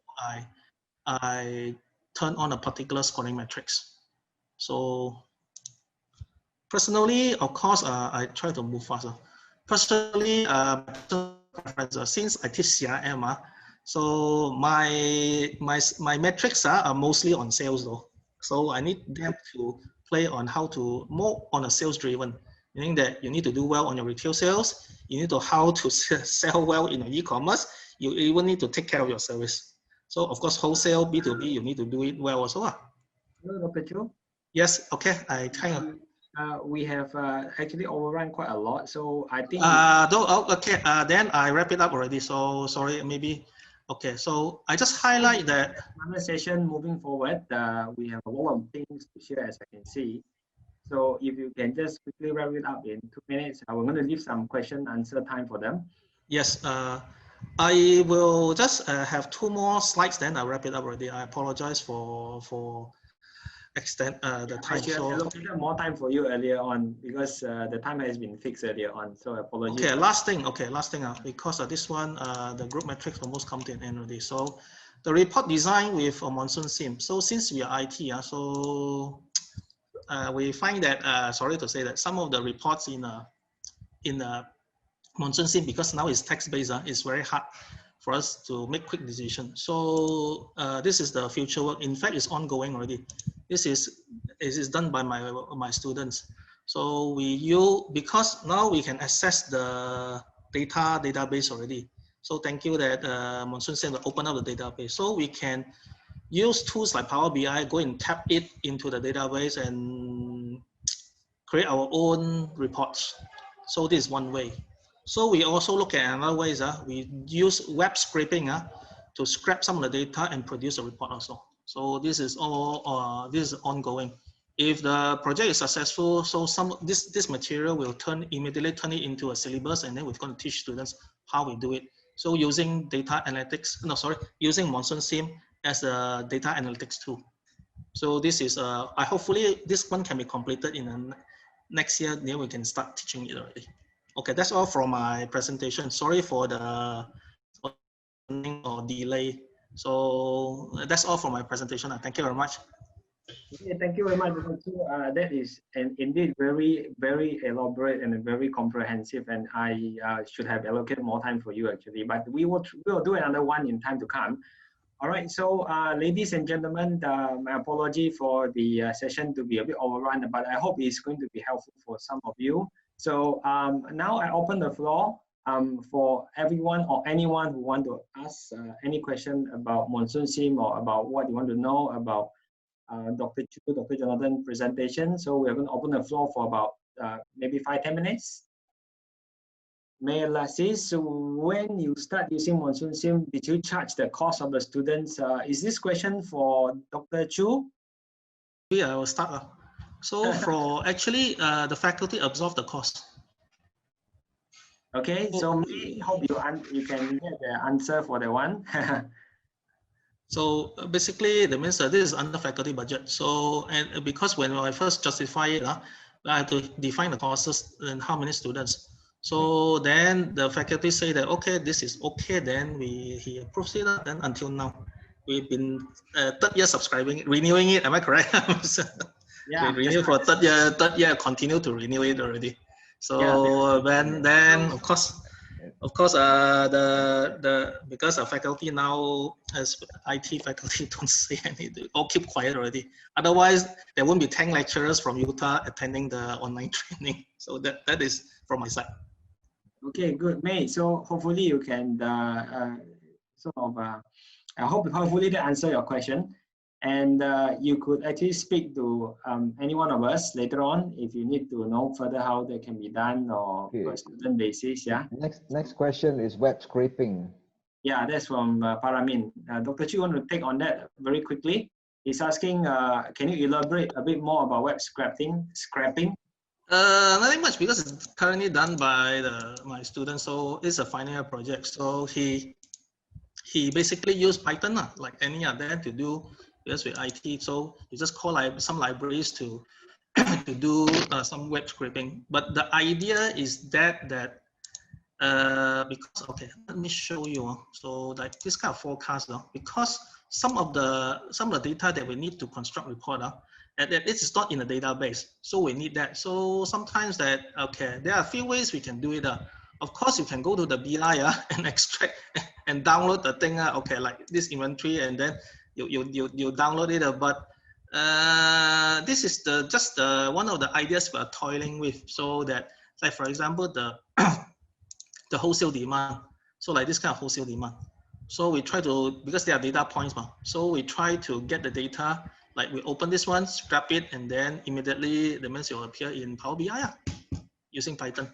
I turn on a particular scoring matrix. So personally, of course, I try to move faster. Personally, since I teach CRM, so my metrics are mostly on sales though. So I need them to play on how to more on a sales driven, meaning that you need to do well on your retail sales. You need to how to sell well in e-commerce. You even need to take care of your service. So of course, wholesale B2B, you need to do it well also. Hello, Dr. Choo. Yes. Okay. I kind of. We have actually overrun quite a lot, so I think. Okay. Then I wrap it up already. So sorry, maybe. Okay. So I just highlight that. Another session moving forward. We have a lot of things to share, as I can see. So if you can just quickly wrap it up in 2 minutes, we're going to leave some question answer time for them. Yes. I will just have 2 more slides. Then I'll wrap it up already. I apologize for extend the time. I should have allocated more time for you earlier on, because the time has been fixed earlier on. So apologies. Okay, last thing. Because this one, the group metrics almost come to an end already. So the report design with MonsoonSIM. So since we are IT, so we find that sorry to say that some of the reports in MonsoonSIM, because now it's text-based, it's very hard for us to make quick decisions. So this is the future work. In fact, it's ongoing already. This is done by my students. So because now we can access the database already. So thank you that MonsoonSIM will open up the database. So we can use tools like Power BI, go and tap it into the database and create our own reports. So this is one way. So we also look at another ways. We use web scraping to scrape some of the data and produce a report also. So this is all this is ongoing. If the project is successful, so this material will immediately turn it into a syllabus, and then we're going to teach students how we do it. So using using MonsoonSIM as a data analytics tool. So this is hopefully this one can be completed in next year. Then we can start teaching it already. Okay, that's all from my presentation. Sorry for the or delay. So that's all from my presentation. Thank you very much. Okay, thank you very much. That is indeed very, very elaborate and very comprehensive, and I should have allocated more time for you actually, but we will do another one in time to come. All right, so ladies and gentlemen, my apology for the session to be a bit overrun, but I hope it's going to be helpful for some of you. So now I open the floor for everyone or anyone who want to ask any question about MonsoonSIM or about what you want to know about Dr. Choo, Dr. Jonathan presentation. So we're going to open the floor for about maybe 5-10 minutes. May I ask this, so when you start using MonsoonSIM, did you charge the cost of the students? Is this question for Dr. Choo? Yeah, I will start. So for actually, the faculty absorb the cost. Okay, so maybe hope you can get the answer for the one. So basically, that means this is under faculty budget. So, and because when I first justify it, I have to define the courses and how many students. So then the faculty say that, okay, this is okay. Then he approves it. Then until now, we've been third year subscribing, renewing it. Am I correct? Yeah, we renew for third year, continue to renew it already. So then of course, because the faculty now, as IT faculty, don't say anything, all keep quiet already. Otherwise, there won't be 10 lecturers from UTAR attending the online training. So that is from my side. Okay, good, mate. So hopefully you can hopefully that answer your question. And you could actually speak to any one of us later on if you need to know further how that can be done or per student basis. Yeah. Next question is web scraping. Yeah, that's from Paramin. Dr. Choo, want to take on that very quickly? He's asking, can you elaborate a bit more about web scraping? Nothing much, because it's currently done by my students. So it's a final year project. So he basically used Python, like any other, to do this with IT. So you just call some libraries to do some web scraping. But the idea is that because, okay, let me show you. So like this kind of forecast, because some of the data that we need to construct report, and it is not in a database, so we need that. So sometimes that, okay, there are a few ways we can do it. Of course, you can go to the BI and extract and download the thing. Okay, like this inventory, and then you download it. But this is just one of the ideas we are toiling with. So that, like for example, the the wholesale demand. So like this kind of wholesale demand. So we try to, because there are data points, so we try to get the data. Like we open this one, scrap it, and then immediately the message will appear in Power BI using Python.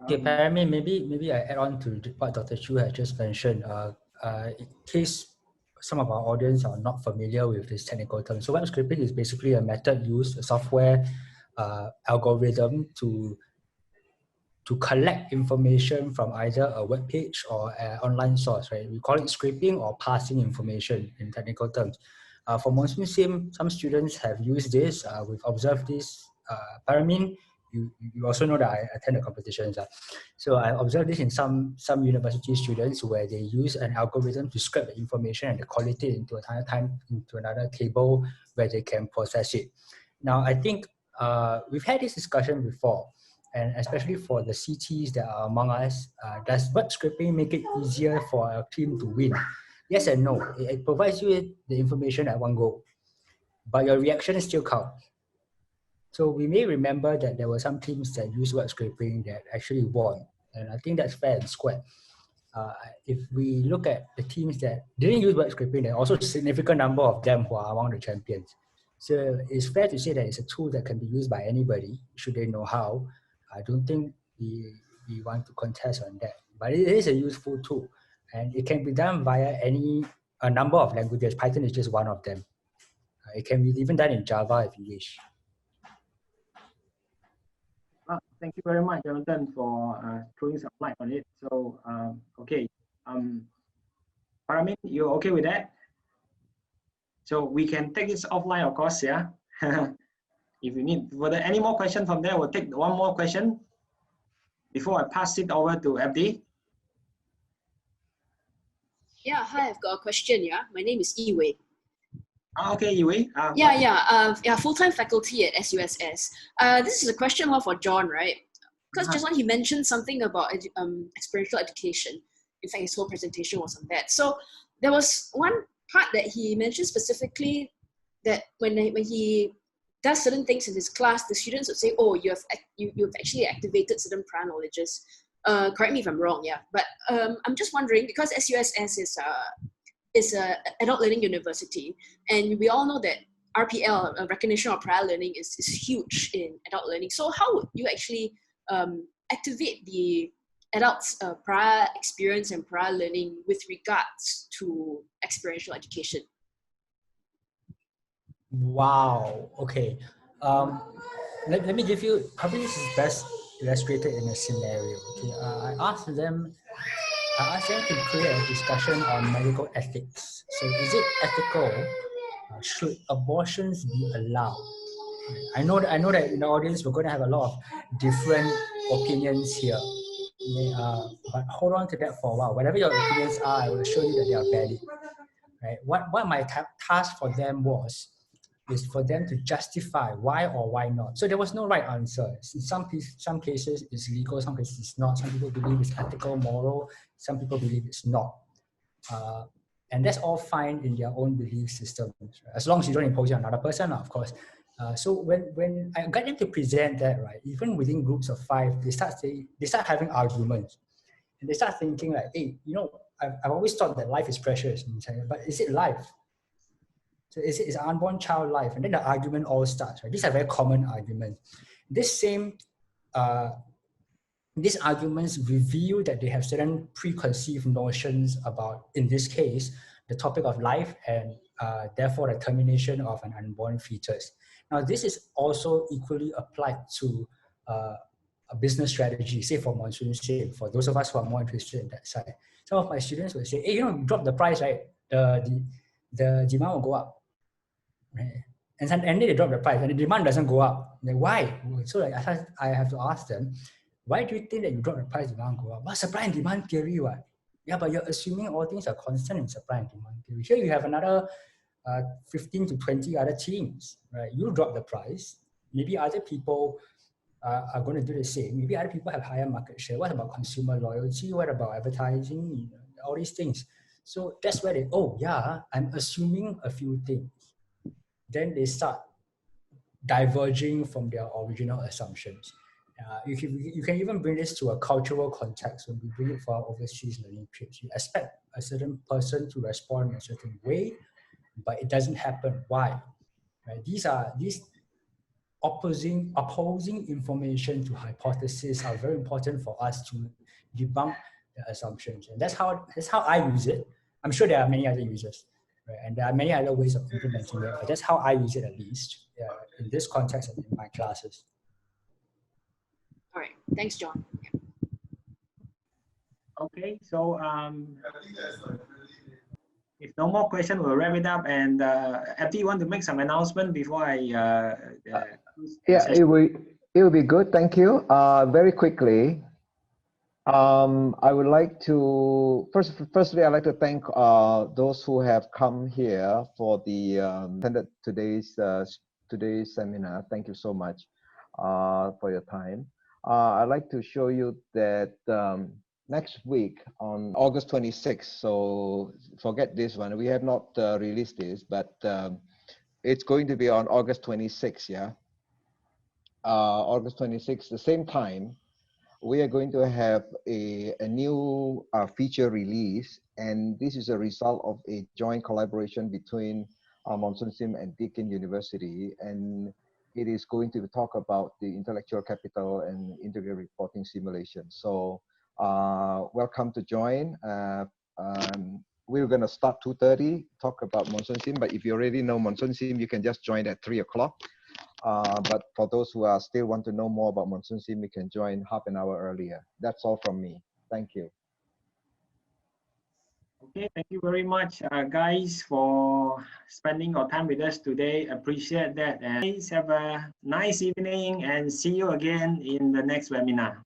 Okay, Paramin, maybe I add on to what Dr. Choo had just mentioned. In case some of our audience are not familiar with this technical term, so web scraping is basically a method used, a software algorithm to collect information from either a web page or an online source, right? We call it scraping or parsing information in technical terms. For MonsoonSIM, some students have used this. We've observed this. Paramin, you also know that I attend the competitions. So I observed this in some university students where they use an algorithm to scrape the information and collect it into another table where they can process it. Now, I think we've had this discussion before, and especially for the CTs that are among us, does web scraping make it easier for a team to win? Yes and no. It provides you with the information at one go, but your reaction still counts. So we may remember that there were some teams that used web scraping that actually won, and I think that's fair and square. If we look at the teams that didn't use web scraping, there are also a significant number of them who are among the champions. So it's fair to say that it's a tool that can be used by anybody, should they know how. I don't think we want to contest on that, but it is a useful tool, and it can be done via a number of languages. Python is just one of them. It can be even done in Java if you wish. Thank you very much, Jonathan, for throwing some light on it. So, okay, Paramin, you okay with that? So we can take this offline, of course, yeah. If you need, were there any more questions from there? We'll take one more question before I pass it over to FD. Yeah, hi, I've got a question. Yeah, my name is Yiwei. Okay, Yiwei. Yeah, full-time faculty at SUSS. This is a question more for John, right? Because just now he mentioned something about experiential education. In fact, his whole presentation was on that. So there was one part that he mentioned specifically that when he does certain things in his class, the students would say, "Oh, you've actually activated certain prior knowledges." Correct me if I'm wrong, yeah. But I'm just wondering, because SUSS is is an adult learning university, and we all know that RPL, recognition of prior learning, is huge in adult learning. So how would you actually activate the adults' prior experience and prior learning with regards to experiential education? Wow. Okay. Let me give you, probably this is best illustrated in a scenario. Okay. I asked them to create a discussion on medical ethics. So is it ethical? Should abortions be allowed? I know that in the audience we're going to have a lot of different opinions here. But hold on to that for a while. Whatever your opinions are, I will show you that they are valid. Right? What my task for them is for them to justify why or why not. So there was no right answer. In some cases it's legal, some cases it's not. Some people believe it's ethical, moral. Some people believe it's not. And that's all fine in their own belief systems, right? As long as you don't impose it on another person, of course. So when I got them to present that, right, even within groups of 5, they start having arguments, and they start thinking like, hey, you know, I've always thought that life is precious in China, but is it life? So is an unborn child life? And then the argument all starts, right? These are very common arguments. These arguments reveal that they have certain preconceived notions about, in this case, the topic of life and therefore the termination of an unborn fetus. Now, this is also equally applied to a business strategy, say for MonsoonSIM, for those of us who are more interested in that side. Some of my students will say, hey, you know, you drop the price, right? The demand will go up. Right? And then they drop the price and the demand doesn't go up. Like, why? So like, I have to ask them, why do you think that you drop the price, demand go up? Well, supply and demand theory, what? Yeah, but you're assuming all things are constant in supply and demand theory. Here you have another 15 to 20 other teams, right? You drop the price. Maybe other people are going to do the same. Maybe other people have higher market share. What about consumer loyalty? What about advertising? You know, all these things. So that's where oh yeah, I'm assuming a few things. Then they start diverging from their original assumptions. You can even bring this to a cultural context when we bring it for our overseas learning trips. You expect a certain person to respond in a certain way, but it doesn't happen. Why? Right? These opposing information to hypothesis are very important for us to debunk the assumptions. And that's how I use it. I'm sure there are many other users, right? And there are many other ways of implementing it, but that's how I use it, at least in this context and in my classes. All right, thanks, John. Okay, so if no more questions, we'll wrap it up. And FD, you want to make some announcement before I? Yeah, it will be good. Thank you. Very quickly, I would like to firstly I'd like to thank those who have come here for the attended today's seminar. Thank you so much for your time. I'd like to show you that next week on August 26th, so forget this one, we have not released this, but it's going to be on August 26th, yeah? August 26th, the same time, we are going to have a new feature release, and this is a result of a joint collaboration between MonsoonSIM and Deakin University, and it is going to talk about the intellectual capital and integrated reporting simulation. So welcome to join. We're going to start 2:30, talk about MonsoonSIM, but if you already know MonsoonSIM, you can just join at 3 o'clock. But for those who are still want to know more about MonsoonSIM, you can join half an hour earlier. That's all from me. Thank you. Okay, thank you very much, guys, for spending your time with us today. Appreciate that. And guys, have a nice evening and see you again in the next webinar.